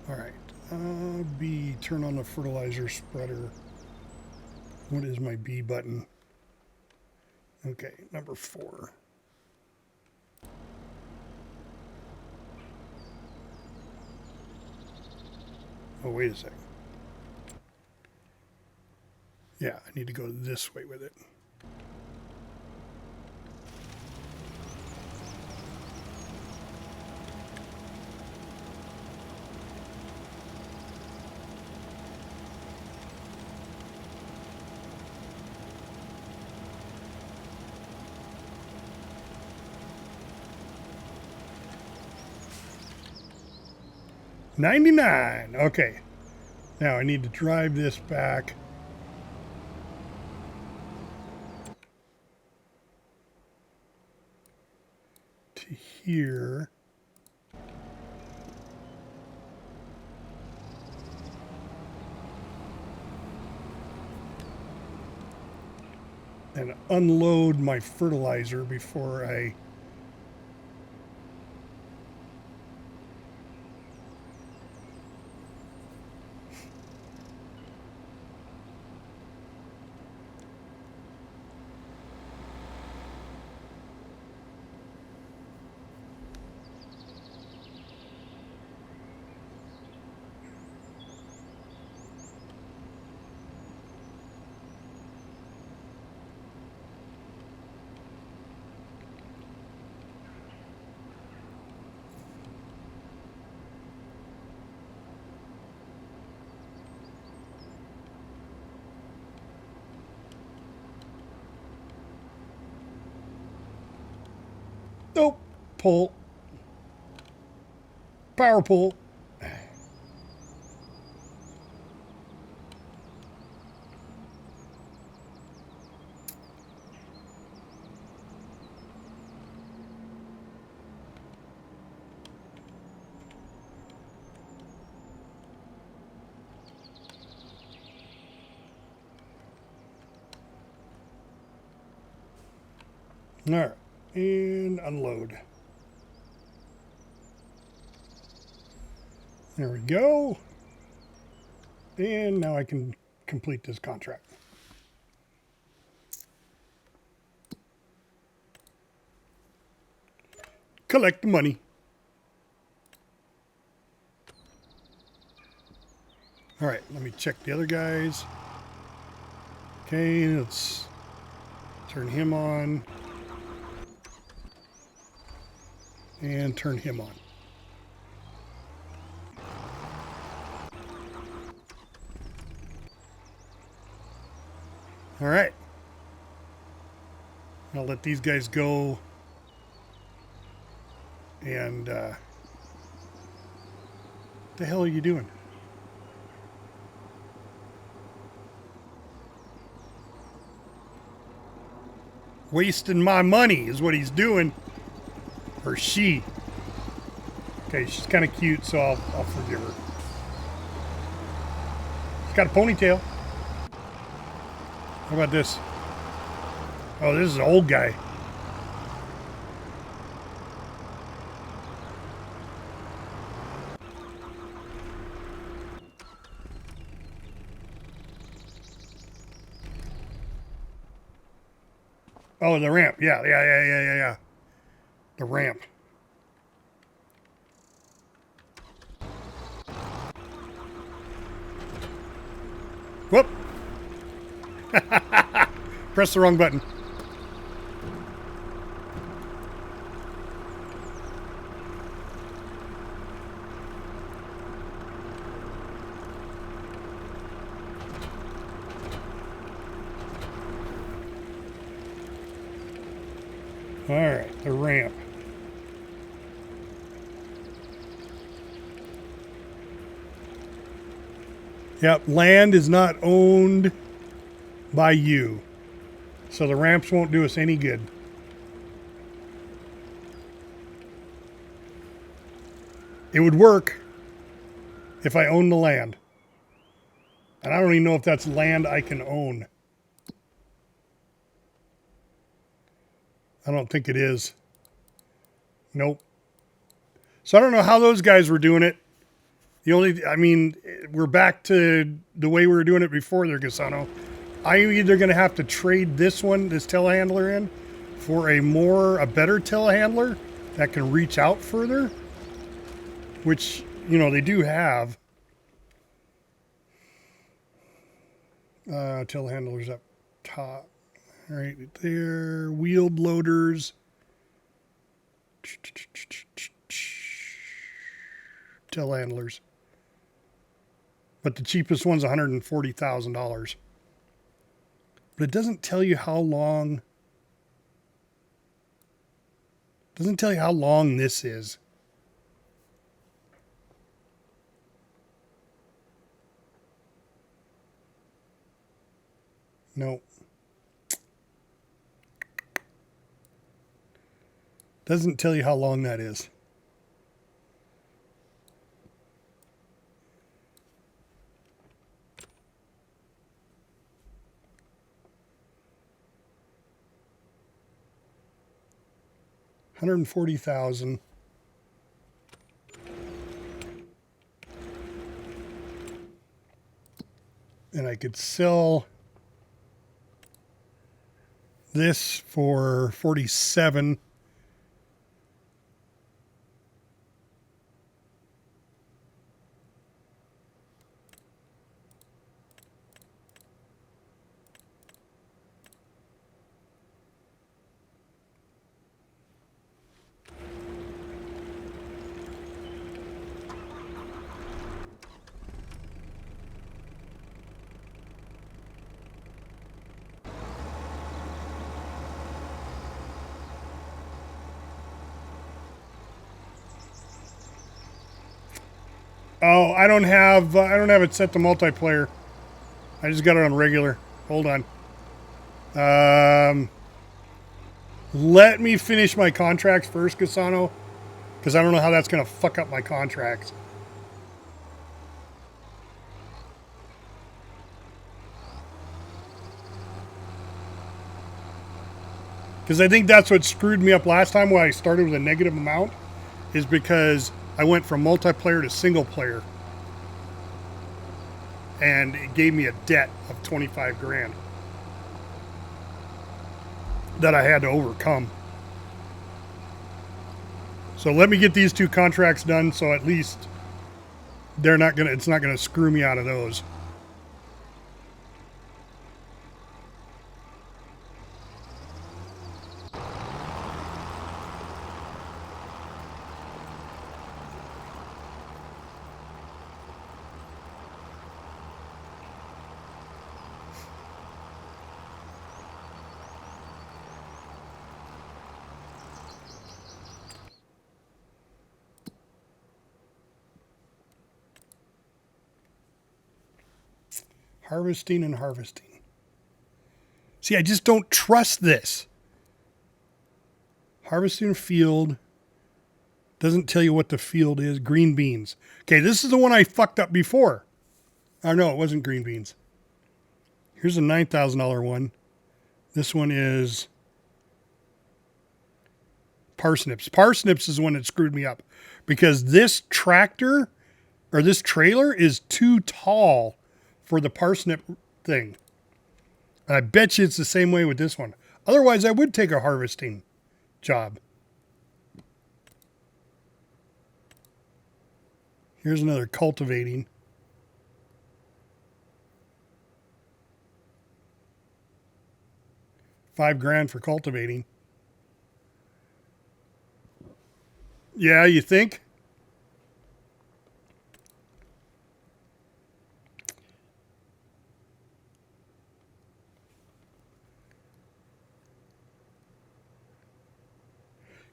All right. B, turn on the fertilizer spreader. What is my B button? Okay, number 4. Oh, wait a second. Yeah, I need to go this way with it. $99. Okay. Now I need to drive this back. To here. And unload my fertilizer before I... Nope. Pull. Power pull. All right. And unload. There we go. And now I can complete this contract. Collect the money. All right, let me check the other guys. Okay, let's turn him on. And turn him on. All right. I'll let these guys go. And what the hell are you doing? Wasting my money is what he's doing. Or she. Okay, she's kind of cute, so I'll forgive her. She's got a ponytail. How about this? Oh, this is an old guy. Oh, the ramp. Yeah. The ramp. Whoop. Press the wrong button. All right, the ramp. Yep, land is not owned by you. So the ramps won't do us any good. It would work if I owned the land. And I don't even know if that's land I can own. I don't think it is. Nope. So I don't know how those guys were doing it. We're back to the way we were doing it before there, Gasano. I'm either going to have to trade this telehandler in for a better telehandler that can reach out further, which, they do have. Telehandlers up top. Right there. Wheeled loaders. Telehandlers. But the cheapest one's $140,000. But it doesn't tell you how long. Doesn't tell you how long this is. No. Doesn't tell you how long that is. $140,000. And I could sell this for 47. Oh, I don't have it set to multiplayer. I just got it on regular. Hold on. Let me finish my contracts first, Gasano, because I don't know how that's going to fuck up my contracts. Because I think that's what screwed me up last time when I started with a negative amount, is because I went from multiplayer to single player. And it gave me a debt of 25 grand that I had to overcome. So let me get these 2 contracts done, so at least it's not gonna screw me out of those. Harvesting and harvesting. See, I just don't trust this. Harvesting a field. Doesn't tell you what the field is. Green beans. Okay, this is the one I fucked up before. Oh, no, it wasn't green beans. Here's a $9,000 one. This one is parsnips. Parsnips is the one that screwed me up. Because this tractor, or this trailer, is too tall for the parsnip thing. And I bet you it's the same way with this one. Otherwise, I would take a harvesting job. Here's another cultivating. $5,000 for cultivating. Yeah, you think?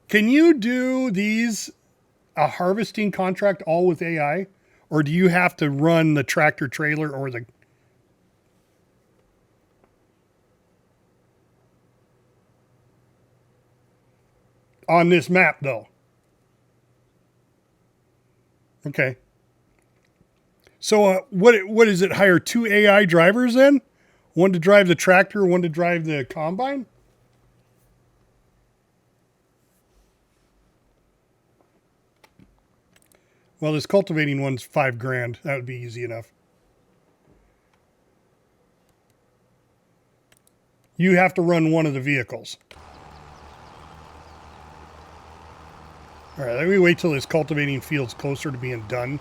Can you do these, a harvesting contract, all with AI? Or do you have to run the tractor trailer or the... On this map, though. Okay. So what is it? Hire 2 AI drivers then? One to drive the tractor, one to drive the combine? Well, this cultivating one's $5,000. That would be easy enough. You have to run one of the vehicles. All right, let me wait till this cultivating field's closer to being done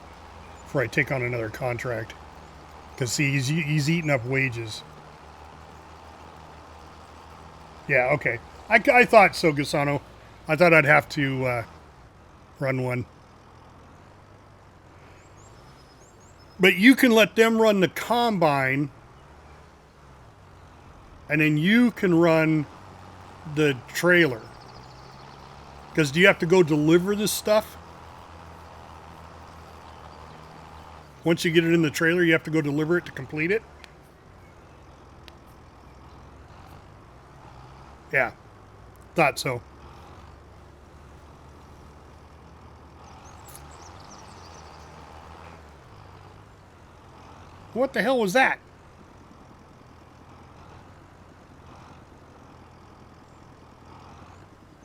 before I take on another contract. Because, see, he's eating up wages. Yeah, okay. I thought so, Gasano. I thought I'd have to run one. But you can let them run the combine, and then you can run the trailer. Because do you have to go deliver this stuff? Once you get it in the trailer, you have to go deliver it to complete it? Yeah, thought so. What the hell was that?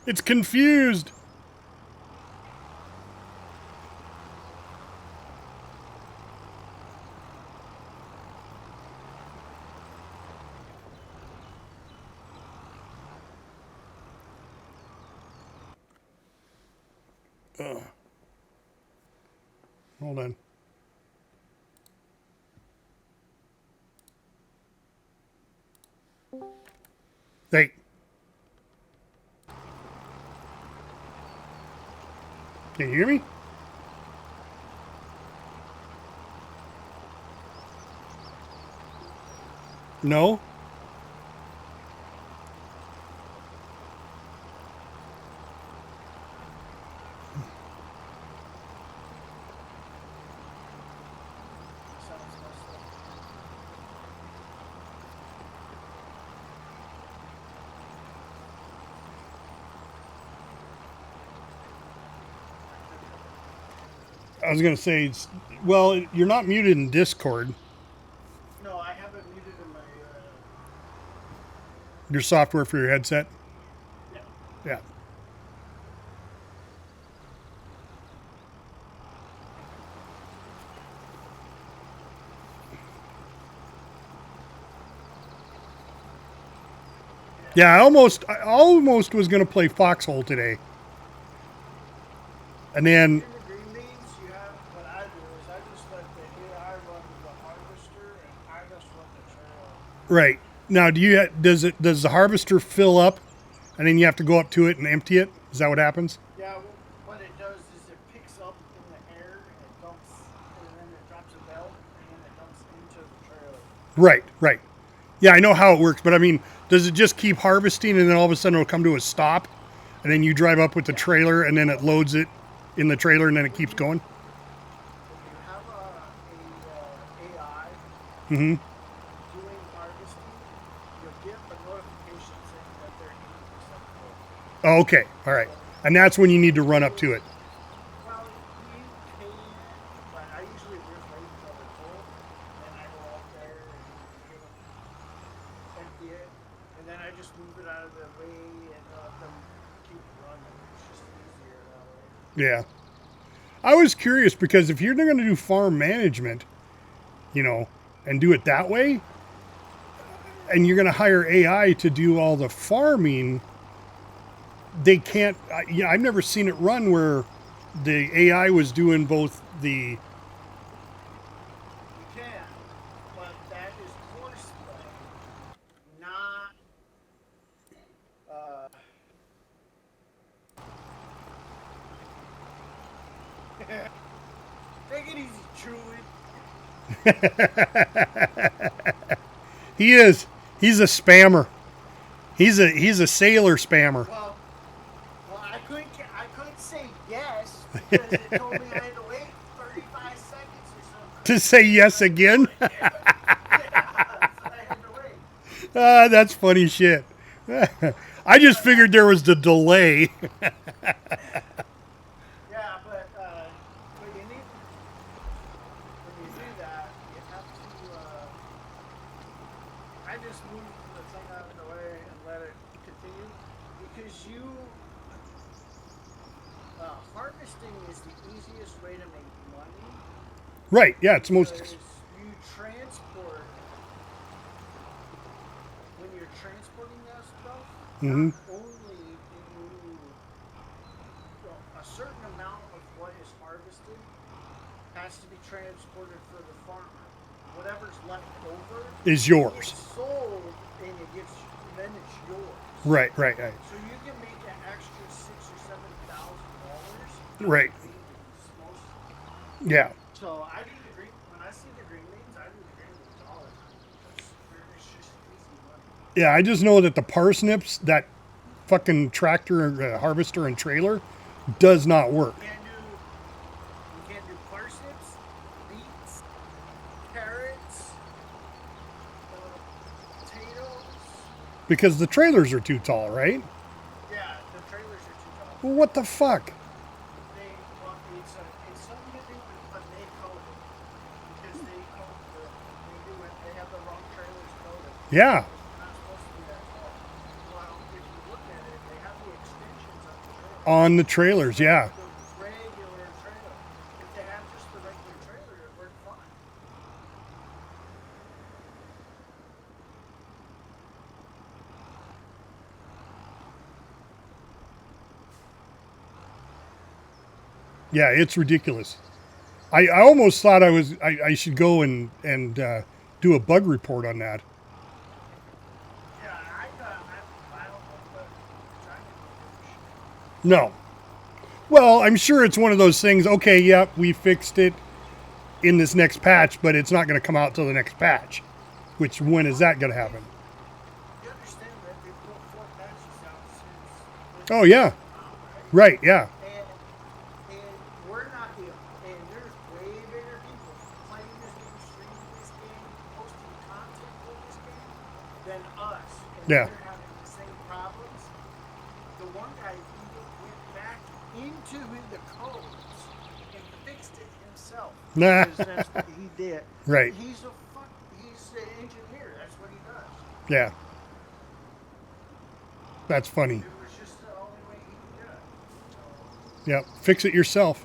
It's confused. Hold on. Hey. Can you hear me? No? I was gonna say, well, you're not muted in Discord. No, I have it muted in my. Your software for your headset. Yeah. Yeah. Yeah, I almost was gonna play Foxhole today, and then In the green beans, you have what I do is I just let the AI run the harvester and I just run the trail. right now, does the harvester fill up, and then you have to go up to it and empty it? Is that what happens? Yeah, well, what it does is it picks up in the air and it dumps, and then it drops a belt and then it dumps into the trailer. Right, right. Yeah, I know how it works, but I mean, does it just keep harvesting and then all of a sudden it'll come to a stop, and then you drive up with the trailer and then it loads it in the trailer and then it keeps going? When you have a AI Mm-hmm. doing harvesting, you'll get a notification saying that they're 80% full. Oh, okay, all right. And that's when you need to run up to it. Well, you can, but I usually just wait until they're full, and I go out there and give them, empty it, and then I just move it out of the way and let them keep running. It's just easier that way. Yeah. I was curious because if you're going to do farm management, and do it that way, and you're going to hire AI to do all the farming, they can't. I've never seen it run where the AI was doing both the. You can, but that is horseplay, not take it easy, Chewie. He is. He's a spammer. He's a sailor spammer. Well, I couldn't say yes because it told me I had to wait 35 seconds or something. To say yes again? Yeah, so I had to wait. That's funny shit. I just figured there was the delay. Yeah, but you need when you do that, you have to. I just move the thing out of the way and let it continue because harvesting is the easiest way to make money. Right, yeah, it's most. Because you transport when you're transporting that stuff. Mhm. Not only do you a certain amount of what is harvested has to be transported for the farmer. Whatever's left over Is yours. gets sold and then it's yours. Right. So you can make an extra $6,000 or $7,000. Right. Yeah. So I do when I see the green beans, I do the green beans all the time because it's just easy money. Yeah, I just know that the parsnips, that fucking tractor, harvester, and trailer does not work. You can't do parsnips, beets, carrots, potatoes. Because the trailers are too tall, right? Yeah, the trailers are too tall. Well, what the fuck? It's something to do with what they code it. Because they have the wrong trailers coded. Yeah. It's not supposed to be that tall. Well, if you look at it, they have the extensions on the trailer. On the trailers, yeah. The regular trailer. If they have just the regular trailer, it worked fine. Yeah, it's ridiculous. I almost thought I should go and do a bug report on that. Yeah, I don't know what trying to do. No. Well, I'm sure it's one of those things, okay, yeah, we fixed it in this next patch, but it's not going to come out till the next patch. Which, when is that going to happen? You understand that they put 4 patches out since. Oh, yeah. Right, yeah. And we're not the. And there's way bigger people playing this game, streaming this game, posting content for this game than us. And Yeah. they're having the same problems. The one guy even went back into the codes and fixed it himself. Nah. Because that's what he did. Right. He's an engineer. That's what he does. Yeah. That's funny. It was just the only way he could do it. Yep. Fix it yourself.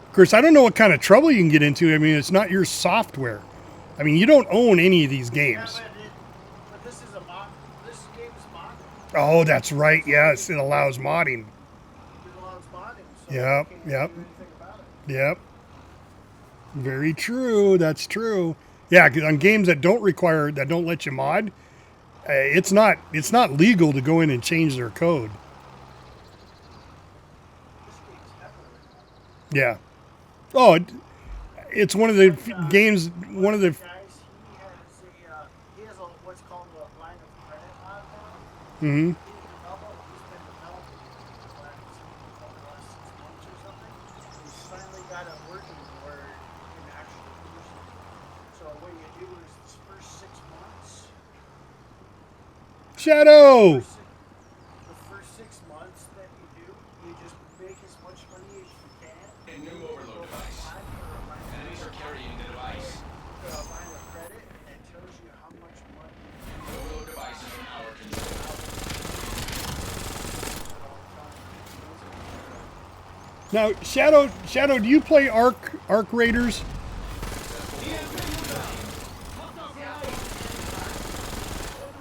Of course, I don't know what kind of trouble you can get into. I mean, it's not your software. I mean, you don't own any of these games. Yeah, but this is a mod. This game is modded. Oh, that's right. Yes, it allows modding. It allows modding. So Yep, you can't yep. do anything about it. Yep. Very true. That's true. Yeah, 'cause on games that don't let you mod, it's not legal to go in and change their code. This game's everywhere. Yeah. Oh, it's one of the games. One of the. Guys, he has what's called a line of credit mod now. Hmm. He's been developing the last 6 months or something. He's finally got it working where you can actually use it. So what you do is this first 6 months, Shadow. the first 6 months that you do, you just make as much money as you can. A new overload device. Enemies are carrying the device. A line of credit, and it tells you how much money The overload device is in our control. Now, Shadow, do you play Arc Raiders?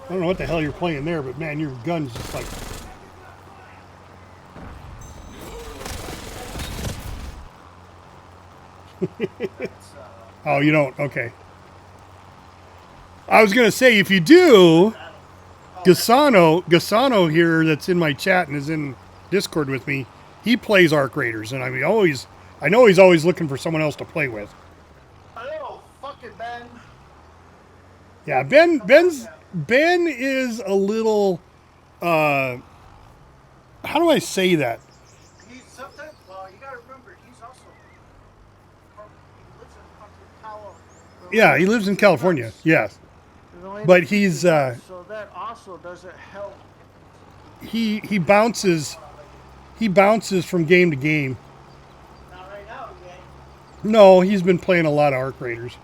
I don't know what the hell you're playing there, but man, your gun's just like. Oh, you don't? Okay. I was gonna say, if you do, Gasano here, that's in my chat and is in Discord with me, he plays Arc Raiders, and I know he's always looking for someone else to play with. Oh, fucking Ben. Yeah, Ben is a little. How do I say that? He's sometimes. Well, you gotta remember, he's also. He lives in fucking California. Yeah, he lives in California. Yes, but he's So that also doesn't help. he bounces from game to game. Not right now, man. No, he's been playing a lot of Arc Raiders,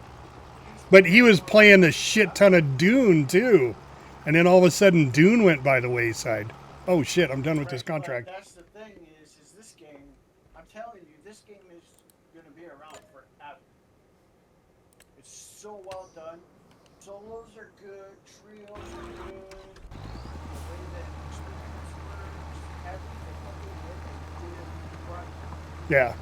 but he was playing a shit ton of Dune too, and then all of a sudden Dune went by the wayside. Oh shit! I'm done with this contract. But that's the thing is this game. I'm telling you, this game is gonna be around forever. It's so well done. Solos are good. Trios are good. The way that experience works, everything that they did right. Yeah.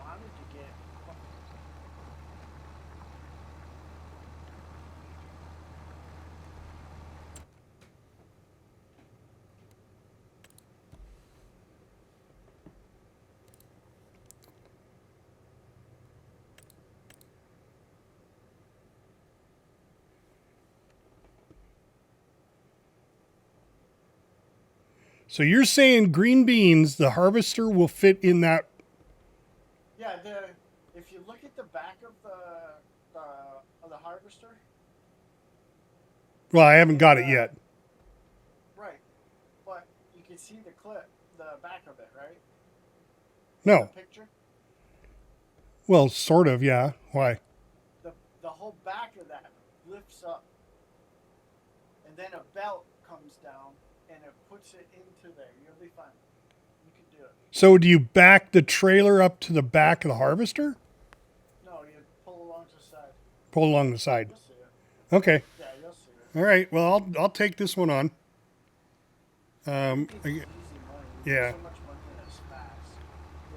I need to get. So you're saying green beans, the harvester will fit in that? Yeah, if you look at the back of the harvester. Well, I haven't got it yet. Right, but you can see the back of it, right? No. The picture. Well, sort of. Yeah. Why? The whole back of that lifts up, and then a belt comes down, and it puts it into there. You'll be fine. You can do it. So do you back the trailer up to the back of the harvester? No, you pull along the side. Pull along the side. You'll see it. Okay. Yeah, you'll see it. All right. Well, I'll take this one on. It's easy money. You yeah. get so much money and it's fast.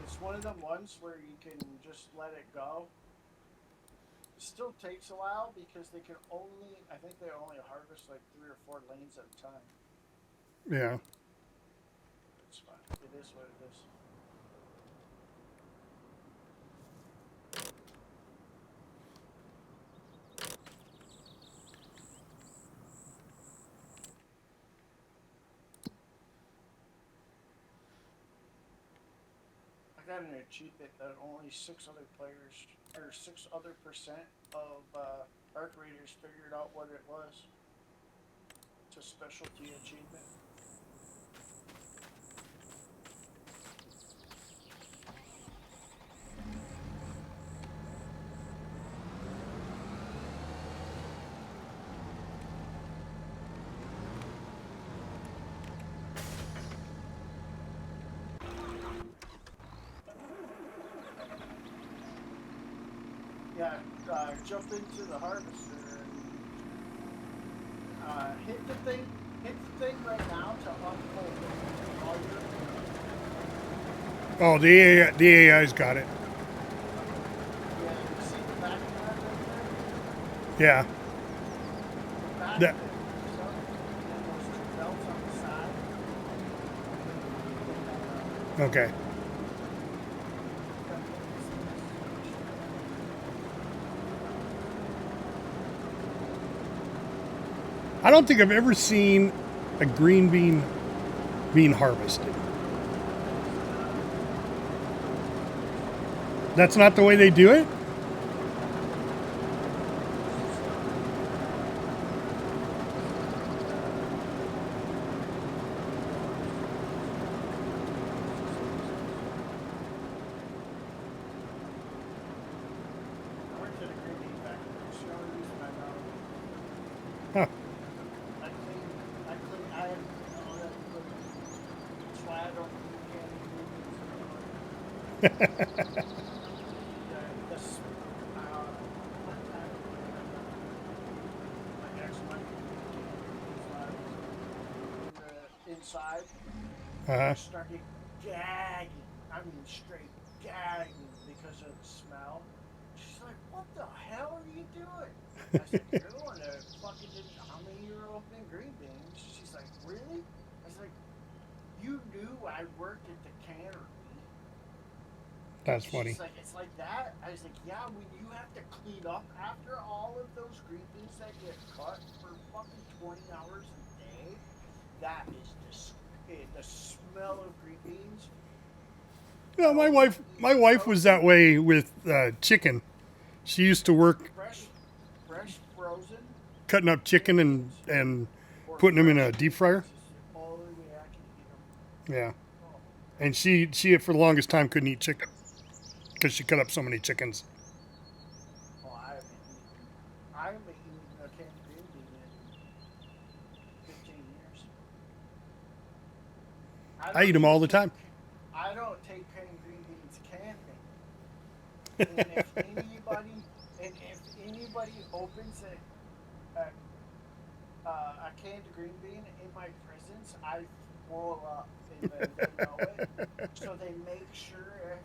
It's one of them ones where you can just let it go. It still takes a while because I think they only harvest like 3 or 4 lanes at a time. Yeah. It's fine. It is what it is. I got an achievement that only 6 other players or 6 other % of Arc Raiders figured out what it was. It's a specialty achievement. Yeah, jump into the harvester and hit the thing right now to unfold it. All your Oh, the AI's got it. yeah, you see the back of that right Yeah. there? The back That. of it, so, and then those two belts on the side. Okay. I don't think I've ever seen a green bean being harvested. That's not the way they do it? I went to the green bean factory. It's the only reason I know. Huh. I have all that equipment. That's why I don't do candy green beans anymore. One time, my ex-wife inside, Uh-huh. started gagging. I mean, straight gagging because of the smell. She's like, "What the hell are you doing?" I said, "You're the one that fucking did. How many you're opening green beans?" She's like, "Really?" I was like, "You knew I worked at the cannery." That's funny. She's like, "It's like that." I was like, "Yeah, when you have to clean up after all of those green beans that get cut for fucking 20 hours a day, that is the smell of green beans." You know, my wife was that way with chicken. She used to work Fresh frozen cutting up chicken and or putting them in a fresh deep fryer. beans is the only way I can eat them. Yeah. Oh. And she for the longest time couldn't eat chicken because she cut up so many chickens. Oh, I haven't eaten a canned green bean in 15 years. I eat them all the time. I don't take canned green beans camping. And if anybody opens a canned green bean in my presence, I throw up, and they know it. So they make sure if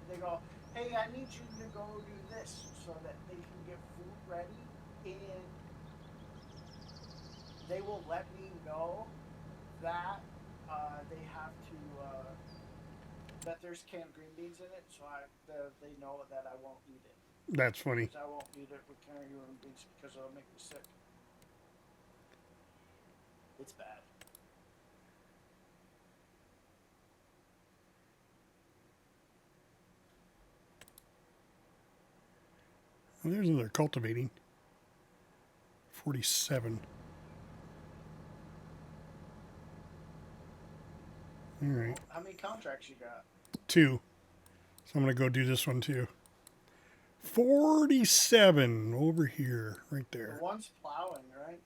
they go, "Hey, I need you to go do this," so that they can get food ready, and they will let me know that they have to that there's canned green beans in it, so they know that I won't eat it. That's funny. Because I won't eat it with canned green beans because it'll make me sick. It's bad. Well, there's another cultivating. 47. All right. How many contracts you got? 2. So I'm going to go do this one too. 47 over here, right there. The one's plowing, right?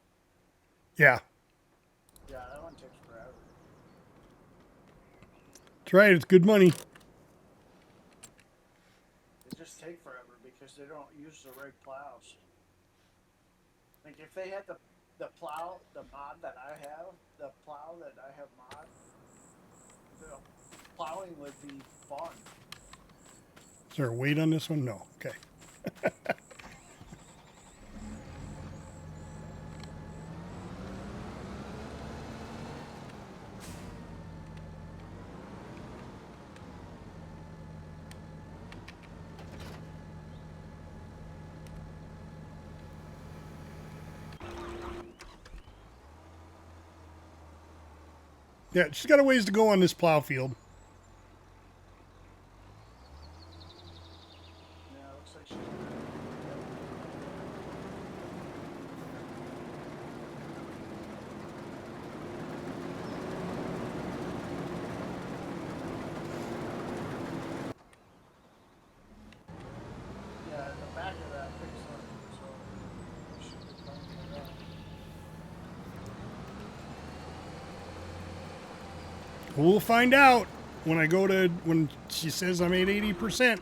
Yeah. Yeah, that one takes forever. That's right. It's good money. They just take forever because they don't use the right plows. Like if they had the plow, the mod that I have, the plow that I have mod, the plowing would be fun. Is there a weight on this one? No. Okay. Yeah, she's got a ways to go on this plow field. Yeah, looks like she's We'll find out when I go to, when she says I'm at 80%.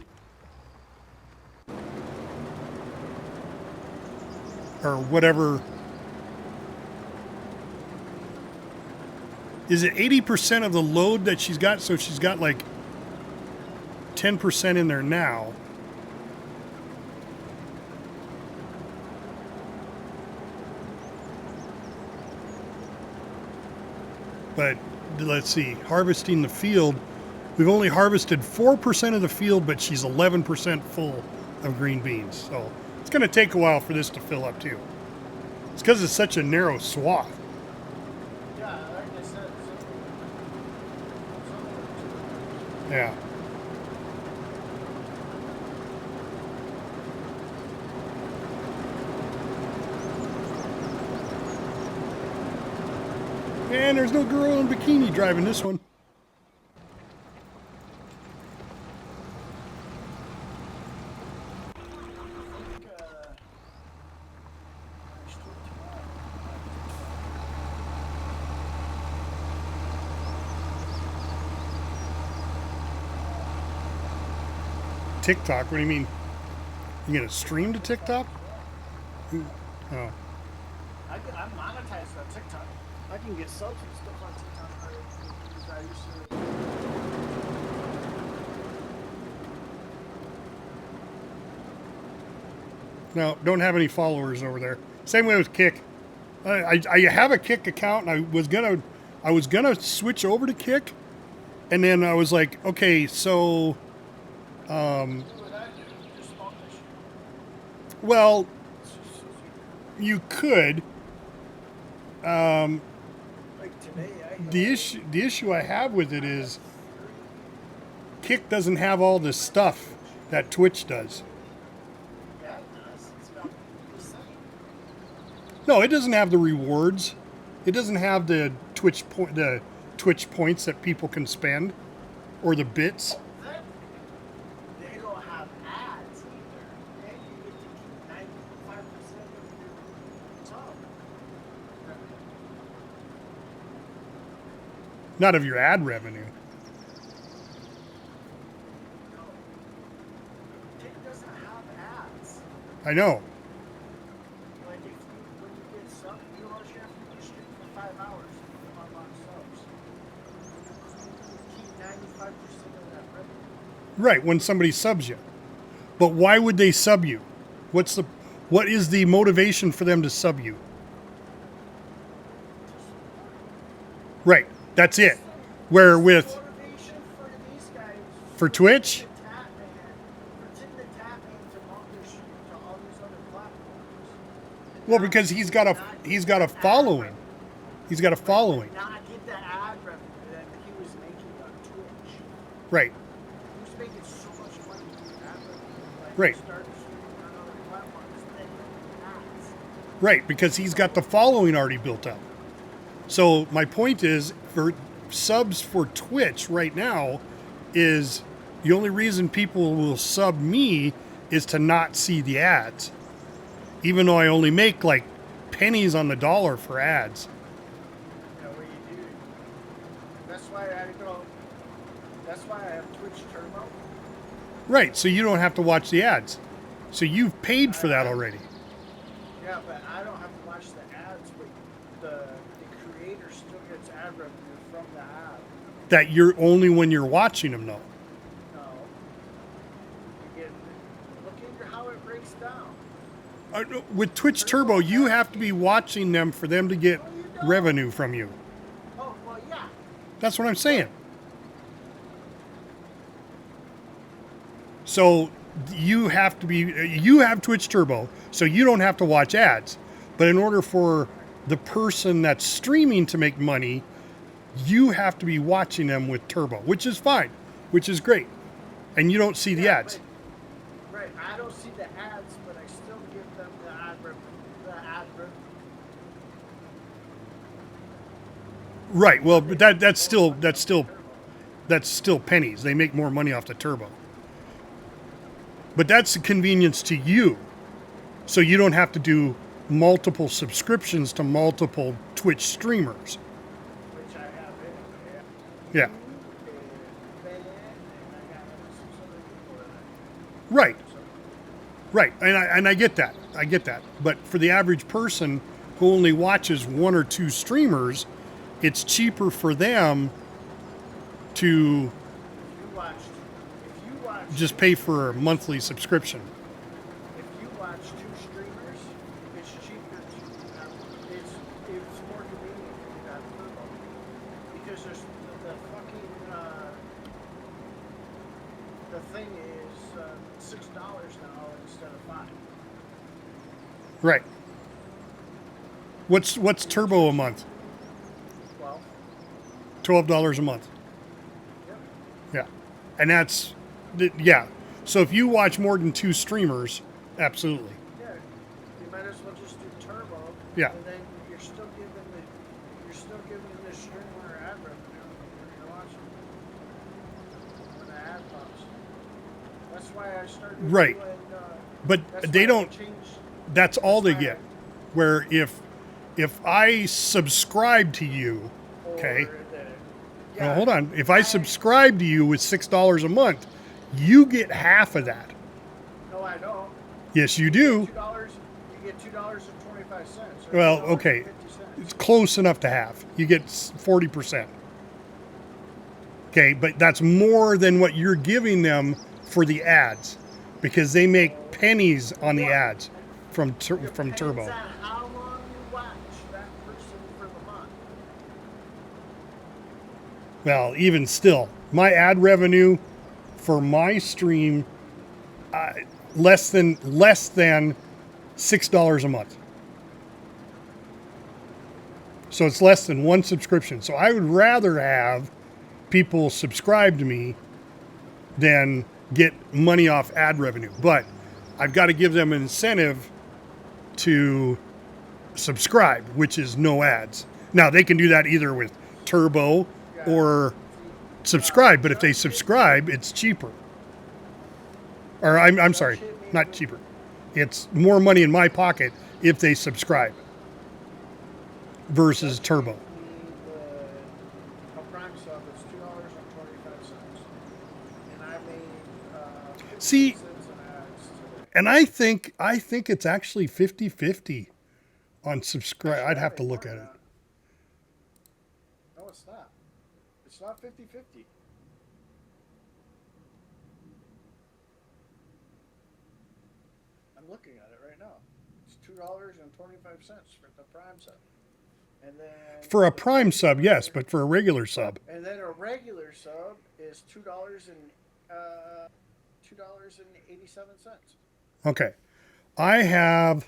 Or whatever. Is it 80% of the load that she's got? So she's got like 10% in there now. But let's see, harvesting the field. We've only harvested 4% of the field, but she's 11% full of green beans. So it's going to take a while for this to fill up too. It's because it's such a narrow swath. Yeah, like I said, Yeah. And there's no girl in a bikini driving this one. TikTok? What do you mean? You gonna stream to TikTok? Oh. I'm monetized on TikTok. I can get subs and stuff on TikTok. I used to. No, don't have any followers over there. Same way with Kick. I have a Kick account, and I was gonna switch over to Kick, and then I was like, okay, so, well, you could. Like today, The issue I have with it is Kick doesn't have all the stuff that Twitch does. No, it doesn't have the rewards. It doesn't have the Twitch points that people can spend, or the bits. They don't have ads either. And you get to keep 95% of your top. Not of your ad revenue. No. It doesn't have ads. I know. Like if you, when you get sub, you know you have to stream for 5 hours to unlock subs. Keep 95% of that revenue. Right, when somebody subs you. But why would they sub you? What is the motivation for them to sub you? Right, that's it. Where with Motivation for these guys. for Twitch? The tap man, pretend the tap man to publish to all these other platforms. Well, because he's got a following. He's got a following. Not get the ad revenue that he was making on Twitch. Right. He was making so much money doing ad revenue. Like Right. He started streaming on other platforms and then ads. Right, because he's got the following already built up. So my point is, for subs for Twitch right now, is the only reason people will sub me is to not see the ads. Even though I only make like pennies on the dollar for ads. You know what you do. That's why I go. That's why I have Twitch Turbo. Right, so you don't have to watch the ads. So you've paid for that already. Yeah, but I don't have to watch the ads. But the creator still gets ad revenue from the ad. That you're only when you're watching them though. No. You get. Look at how it breaks down. With Twitch Turbo, you have to be watching them for them to get revenue from you. Oh well, yeah. That's what I'm saying. So you have Twitch Turbo, so you don't have to watch ads. But in order for the person that's streaming to make money, you have to be watching them with Turbo, which is fine, which is great. And you don't see the ads. Right. I don't see the ads, but I still give them the ad revenue. Right. Well, but that's still pennies. They make more money off the Turbo. But that's a convenience to you. So you don't have to do multiple subscriptions to multiple Twitch streamers. Which I have anyway. Yeah. and Ben, and I got some other people that Right. Right. And I get that. I get that. But for the average person who only watches one or two streamers, it's cheaper for them to if you watch just pay for a monthly subscription. if you watch two streamers, it's cheaper to it's more convenient to do that turbo because there's the fucking the thing is $6 now instead of $5. Right. What's Turbo a month? Well, $12 a month. yep. Yeah. And that's yeah. So if you watch more than two streamers, absolutely. Yeah, you might as well just do turbo. Yeah. And then you're still giving the streamer ad revenue when you're watching when the ad pops. That's why I started Right. doing. But That's they why I don't. changed. That's all they That's why get. Where if I subscribe to you, okay. or the- Now, hold on. If I subscribe to you with $6 a month, you get half of that. No, I don't. Yes, you do. $2. You get $2.25. Well, okay. It's close enough to half. You get 40%. Okay, but that's more than what you're giving them for the ads, because they make pennies on the ads from Turbo. Depends on how long you watch that person for the month. Well, even still, my ad revenue for my stream less than $6 a month. So it's less than one subscription. So I would rather have people subscribe to me than get money off ad revenue. But I've got to give them an incentive to subscribe, which is no ads. Now they can do that either with Turbo or subscribe, but if they subscribe, it's cheaper. Or I'm sorry, not cheaper. It's more money in my pocket if they subscribe versus Turbo. A Prime sub is $2.25, and I made See, 50 cents in ads today. and I think it's actually 50-50 on subscribe. I'd have to look at it. No, it's not. It's not 50-50. I'm looking at it right now. It's $2.25 for the Prime sub, and then For a Prime sub, yes, but for a regular sub, and then a regular sub is $2.87. okay. I have,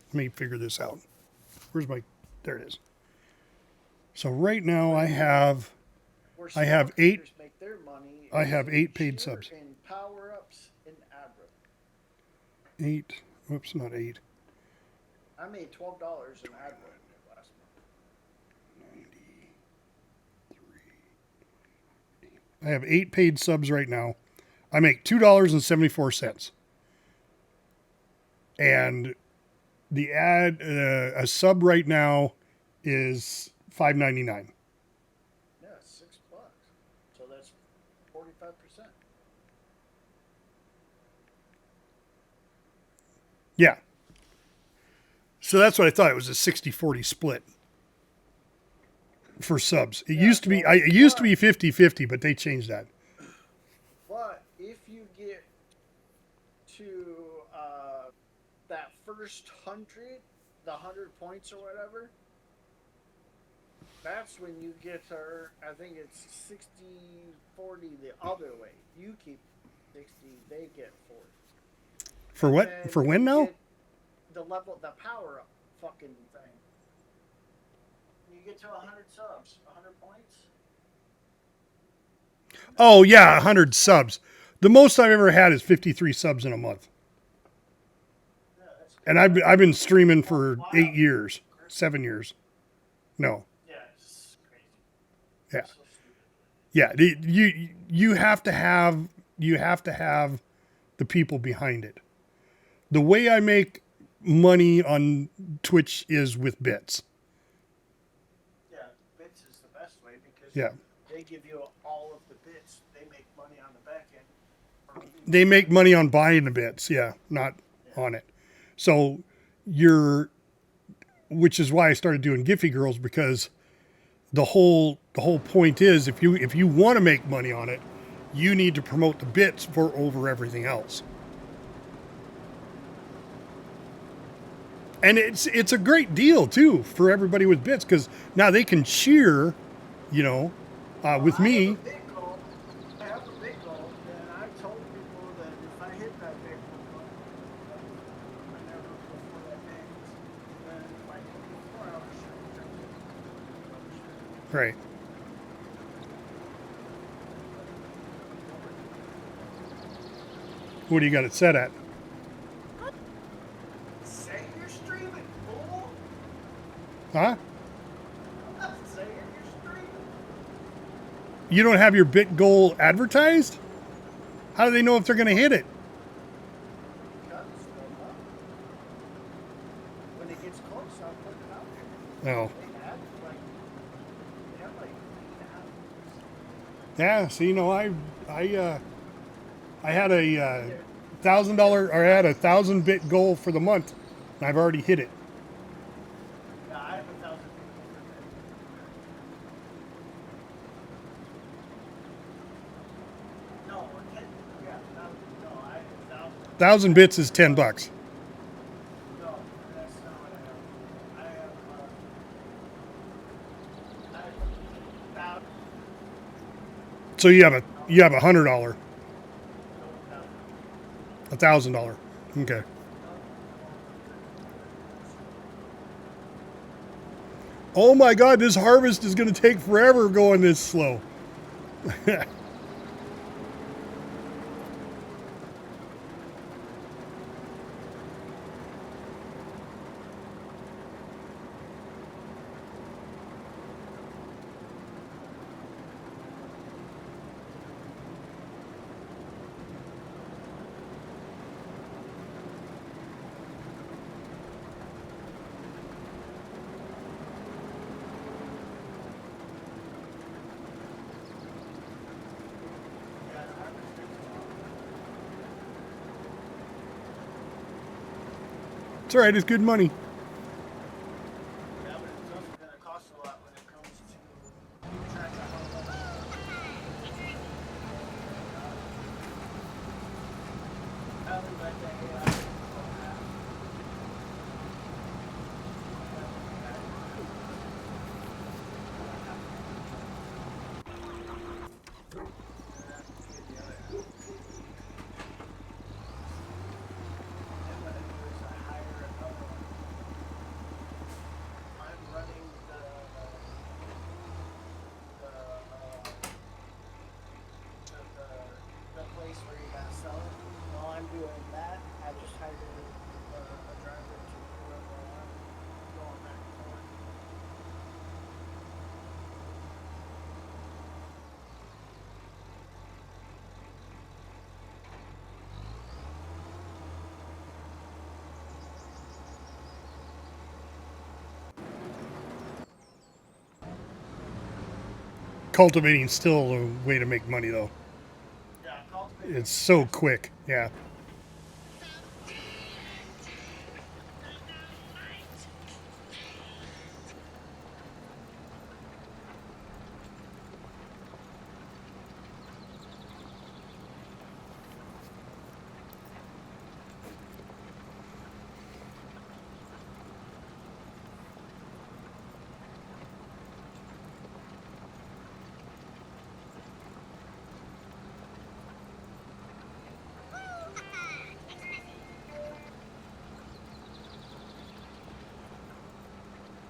let me figure this out. Where's my, there it is. So right now I have Where I have small eight- creators make their money I is have 8 paid sheer subs. in power ups and ad revenue. 8, whoops, not 8. I made $12 in ad revenue last month. I have 8 paid subs right now. I make $2.74. And the ad, a sub right now is $5.99. Yeah, $6. So that's 45%. Yeah. So that's what I thought. It was a 60-40 split for subs. It used to be, it used to be 50-50, but they changed that. But if you get to that first 100, the 100 points or whatever, that's when you get to, I think it's 60-40 the other way. You keep 60, they get 40. For what? And For when you now? get the level, the power up fucking thing. You get to 100 subs, 100 points. Oh, yeah, 100 subs. The most I've ever had is 53 subs in a month. Yeah, that's And I've been streaming for 8 years, 7 years. No. yeah, it's crazy. Yeah. So stupid. Yeah, you have to have the people behind it. The way I make money on Twitch is with bits. Yeah, bits is the best way because Yeah. they give you all of the bits. They make money on the back end. They make money on buying the bits, yeah, not on it. So which is why I started doing Giphy Girls, because the whole point is if you want to make money on it, you need to promote the bits over everything else. And it's a great deal too for everybody with bits, because now they can cheer, with me. I have a big goal, and I've told people that if I hit that big goal, I never before that ends, then if I hit it 4 hours, Right. What do you got it set at? say you're streaming, fool. Huh? Say you're streaming. You don't have your bit goal advertised? How do they know if they're going to hit it? When it gets close, I'll put it out there. Oh. They have like 8 hours. Yeah, so I had a $1,000 or I had a 1,000-bit goal for the month, and I've already hit it. Yeah, I have 1,000 people. No, yeah, no, I have 1,000. 1,000 bits is $10. No, that's not what I have. I have 1,000. So you have a $100, $1,000. Okay. Oh my God, this harvest is going to take forever going this slow. It's all right. It's good money. Yeah, but it's also going to cost a lot when it comes to keeping track of how much. I leave that day, the place where you gotta sell it. While I'm doing that, I just hired a driver to wherever I'm going back and forth. Cultivating's still a way to make money, though. Yeah, cultivate. It's so quick. Yeah.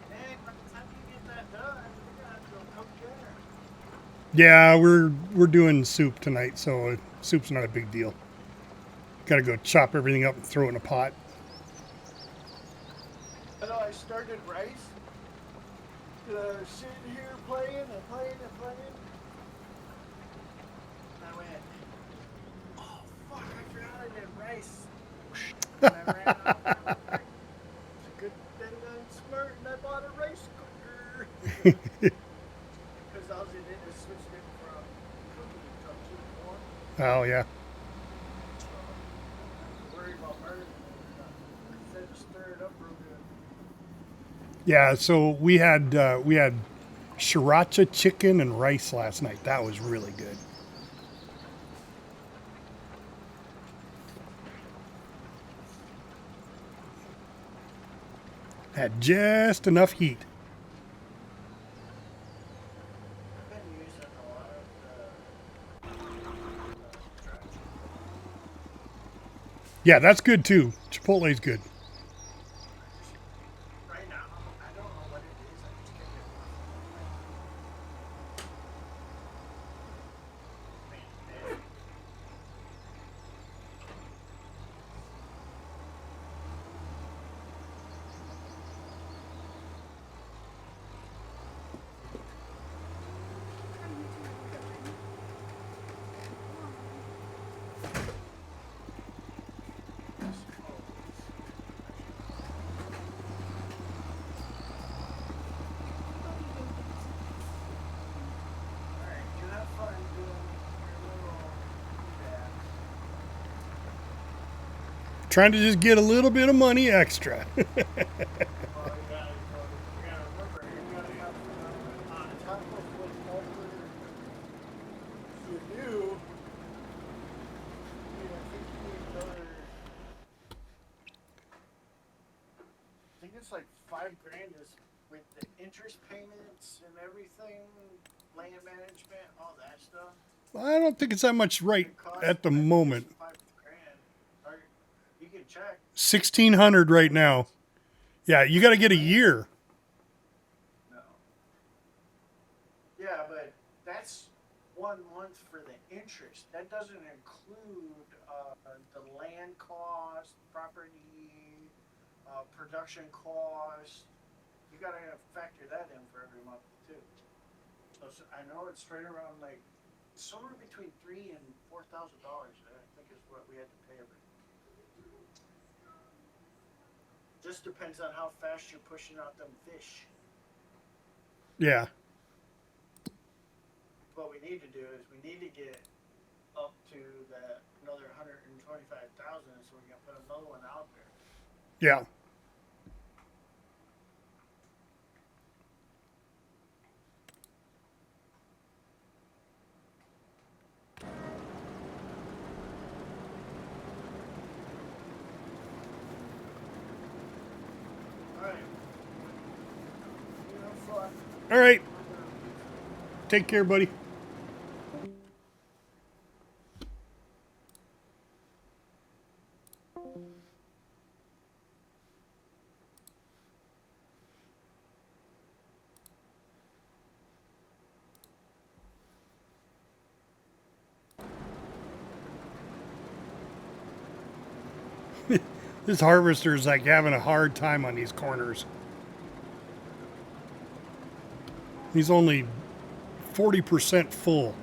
Hey, by the time you get that done, you're gonna have to go cook dinner. Yeah, we're doing soup tonight, so soup's not a big deal. Got to go chop everything up and throw it in a pot. I know I started rice. Sitting here playing and playing and playing. And I went, oh fuck, I forgot I did rice. And I ran out. It's a good thing I'm smart and I bought a rice cooker. Because all they did is switched it while, yeah. Worry about burning it. Instead of stir it up real good. Yeah, so we had sriracha chicken and rice last night. That was really good. Had just enough heat. I've been using a lot of the dry chicken. Yeah, that's good too. Chipotle's good. Right now, I don't know what it is. I just can't get enough of it. Alright, you have fun doing your little dab. Trying to just get a little bit of money extra. Well, you gotta remember, you gotta have on top of whatever you do. I think you need another. I think it's like $5,000 is with the interest payments and everything, land management, all that stuff. I don't think it's that much right It costs, at the I think it's moment. $5,000. Or you can check. 1,600 right now. Yeah, you got to get a year. No. Yeah, but that's 1 month for the interest. That doesn't include the land cost, property, production cost. You gotta factor that in for every month too. So I know it's straight around like somewhere between $3,000 and $4,000. I think is what we had to pay every. Just depends on how fast you're pushing out them fish. Yeah. What we need to do is we need to get up to that another 125,000 so we can put another one out there. Yeah. Alright. You have fun. All right. Take care, buddy. This harvester's like having a hard time on these corners. He's only 40% full.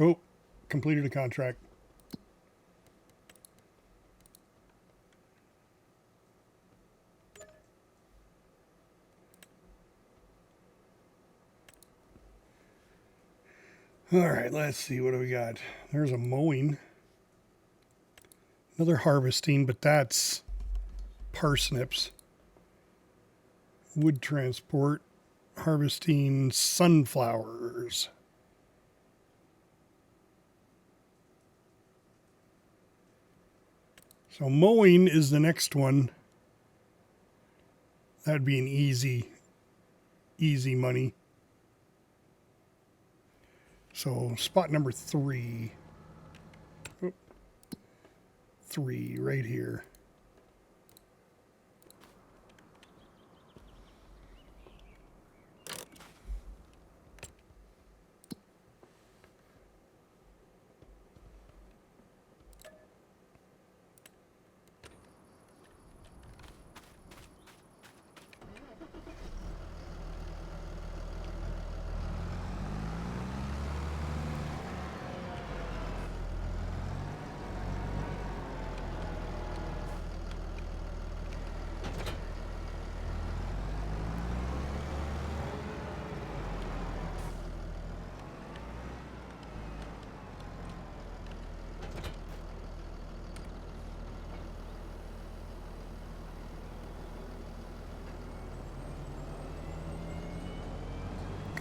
Oh, completed a contract. All right, let's see. What do we got? There's a mowing. Another harvesting, but that's parsnips. Wood transport. Harvesting sunflowers. So mowing is the next one. That'd be an easy money. So spot number 3. Oop. 3 right here.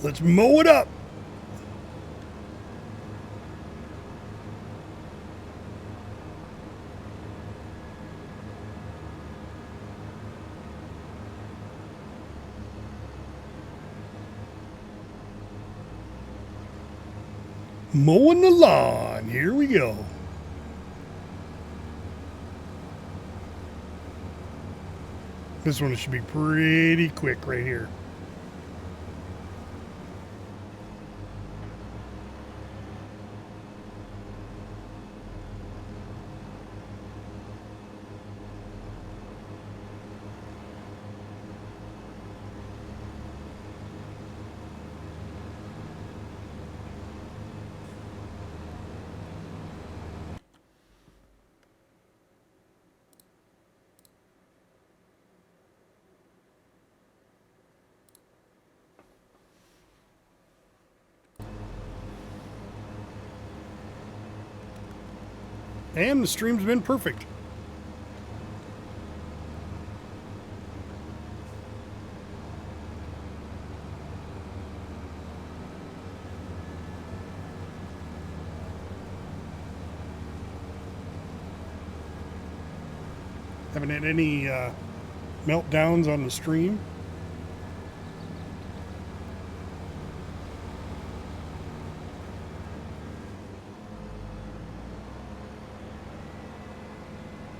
Let's mow it up. Mowing the lawn. Here we go. This one should be pretty quick right here. And the stream's been perfect. Haven't had any meltdowns on the stream.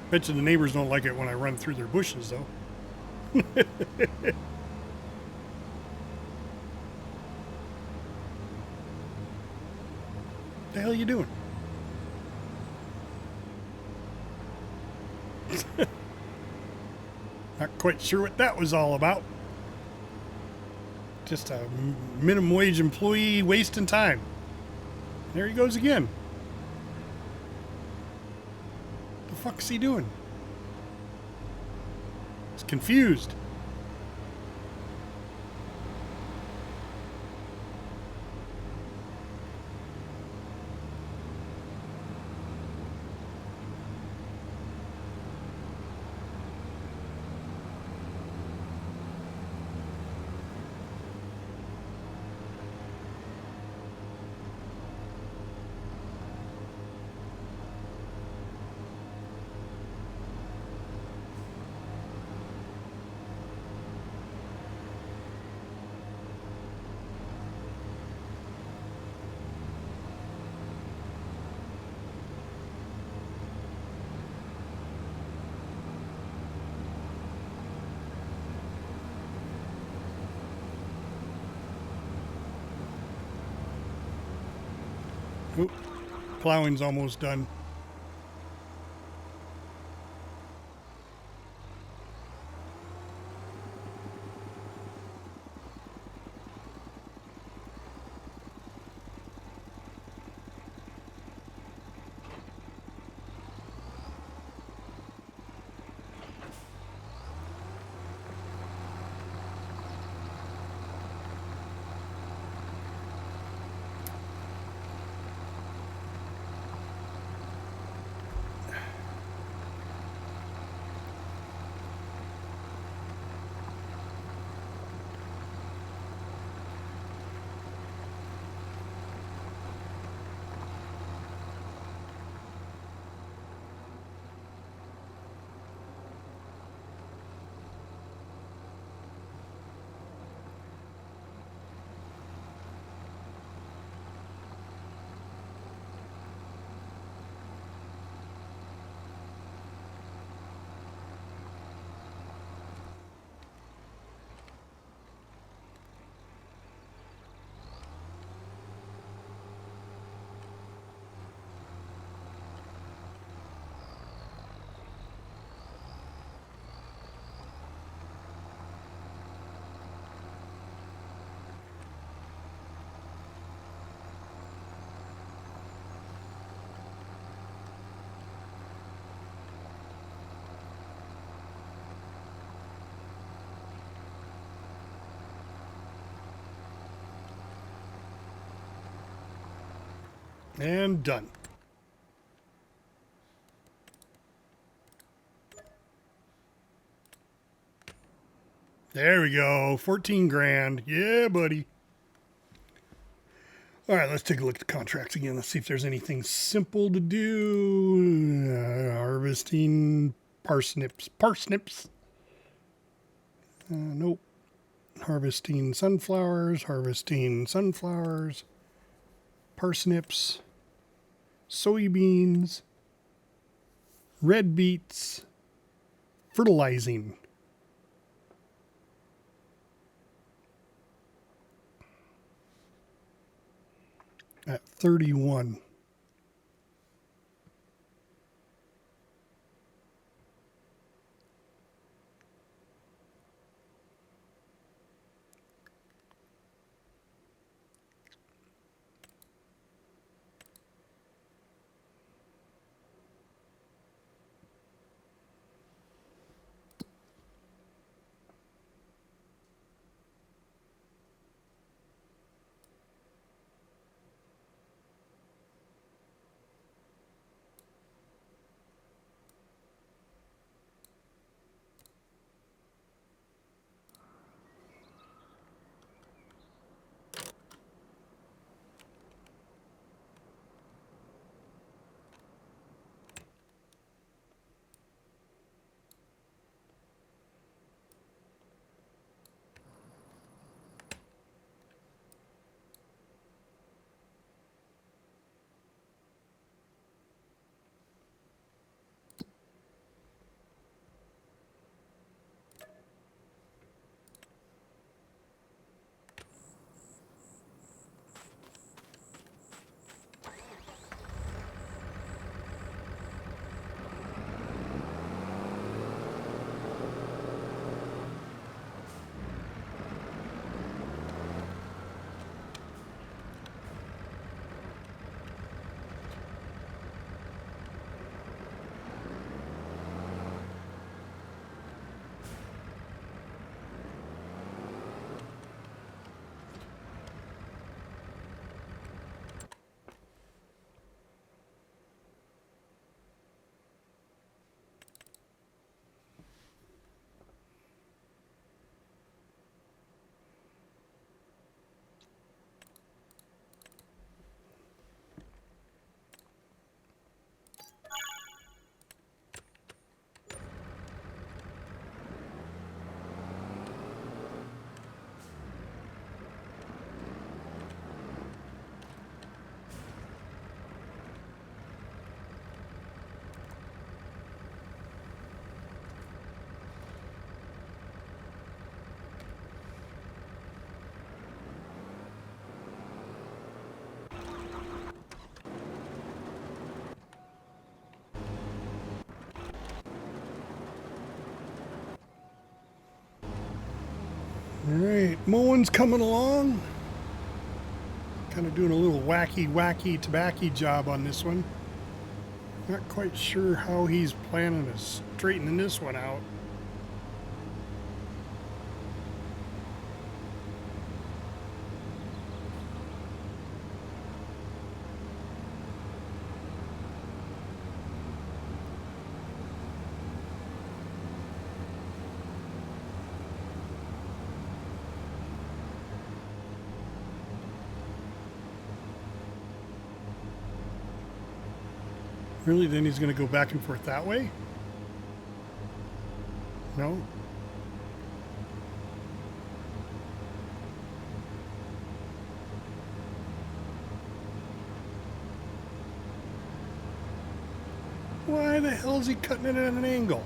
Bet you the neighbors don't like it when I run through their bushes, though. The hell you doing? Not quite sure what that was all about. Just a minimum wage employee wasting time. There he goes again. The fuck's he doing? He's confused. Oop, plowing's almost done. And done. There we go. 14 grand. Yeah, buddy. All right, let's take a look at the contracts again. Let's see if there's anything simple to do. Harvesting parsnips. Parsnips. Nope. Harvesting sunflowers. Harvesting sunflowers. Parsnips. Soybeans. Red beets. Fertilizing. At 31. All right, mowing's coming along. Kind of doing a little wacky tobacco job on this one. Not quite sure how he's planning to straightening this one out. Really? Then he's going to go back and forth that way? No? Why the hell is he cutting it at an angle?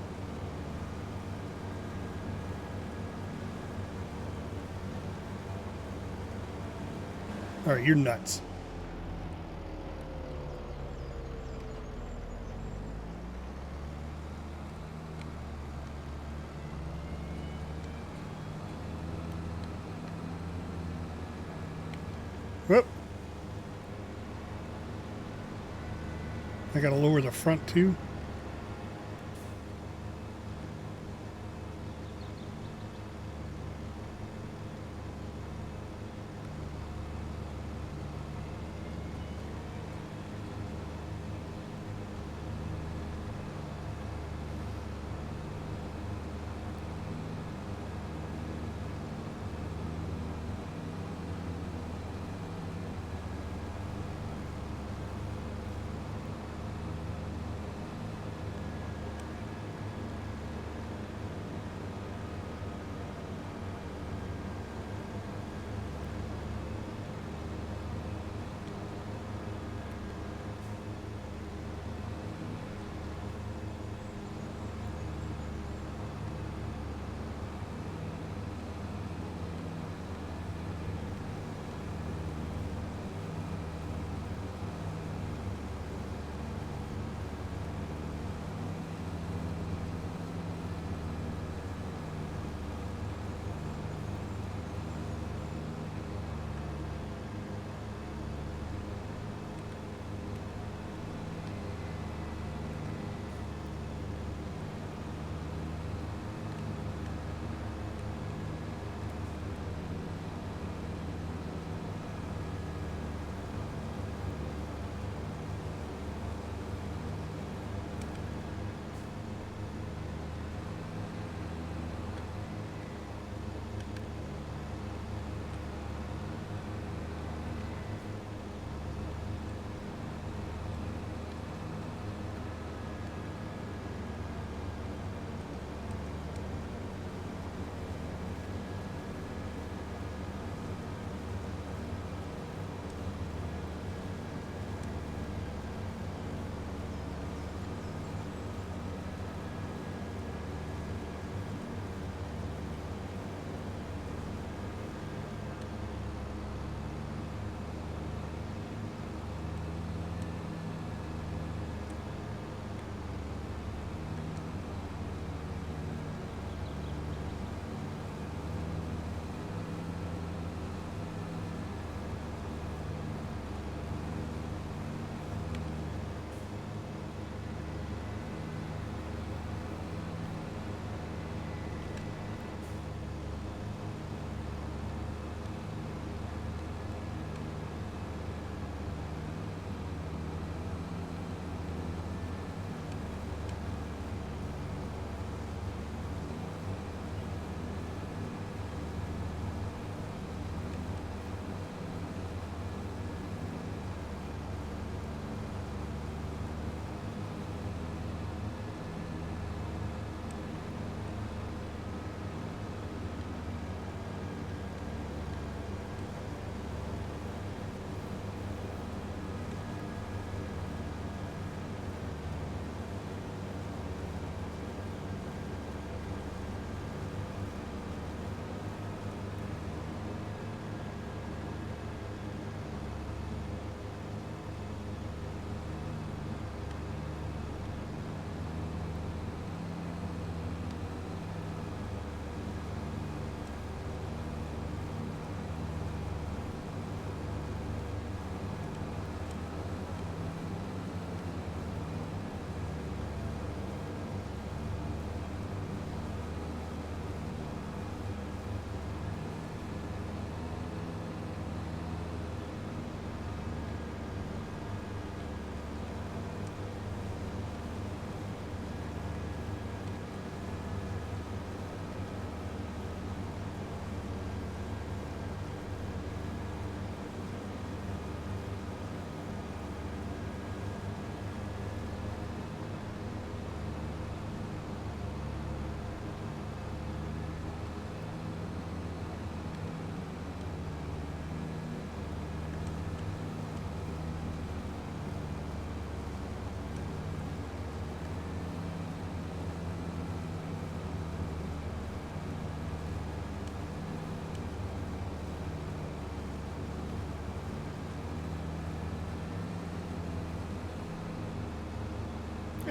All right, you're nuts. Whoop. I gotta lower the front too.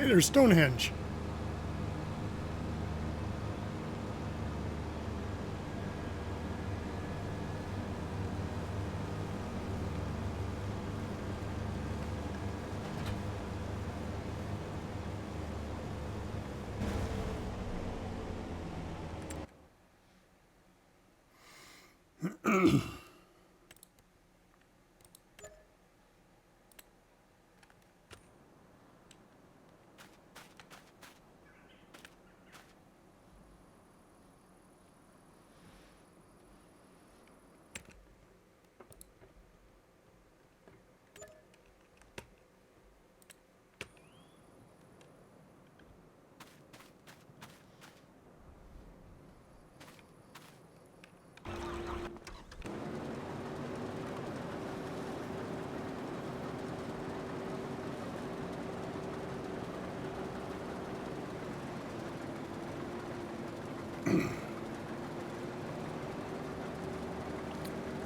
Hey, there's Stonehenge.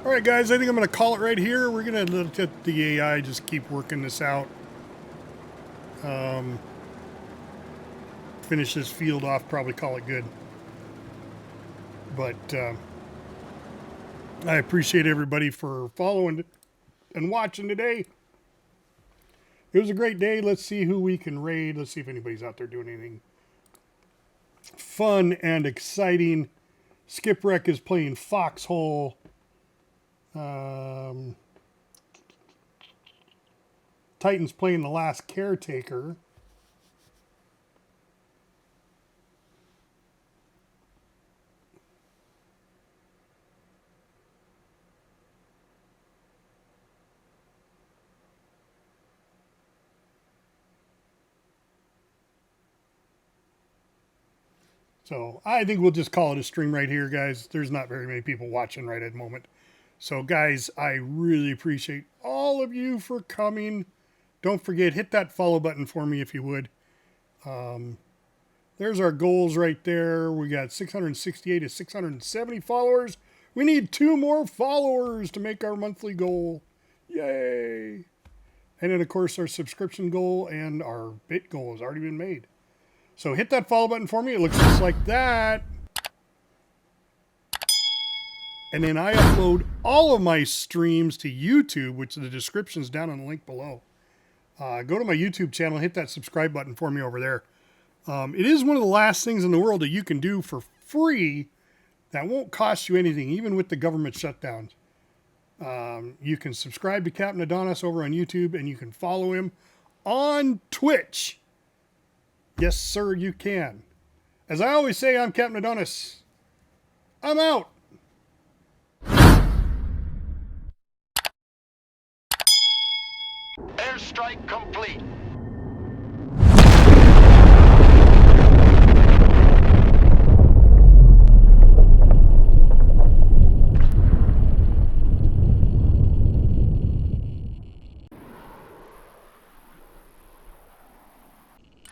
All right, guys, I think I'm going to call it right here. We're going to let the AI just keep working this out. Finish this field off, probably call it good. But I appreciate everybody for following and watching today. It was a great day. Let's see who we can raid. Let's see if anybody's out there doing anything fun and exciting. Skipwreck is playing Foxhole. Titan's playing The Last Caretaker. So I think we'll just call it a stream right here, guys. There's not very many people watching right at the moment. So, guys, I really appreciate all of you for coming. Don't forget, hit that follow button for me if you would. There's our goals right there. We got 668 to 670 followers. We need 2 more followers to make our monthly goal. Yay! And then, of course, our subscription goal and our bit goal has already been made. So hit that follow button for me. It looks just like that. And then I upload all of my streams to YouTube, which the description's down in the link below. Go to my YouTube channel, hit that subscribe button for me over there. It is one of the last things in the world that you can do for free that won't cost you anything, even with the government shutdowns. You can subscribe to Captain Adonis over on YouTube, and you can follow him on Twitch. Yes, sir, you can. As I always say, I'm Captain Adonis. I'm out. Airstrike complete.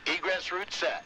Egress route set.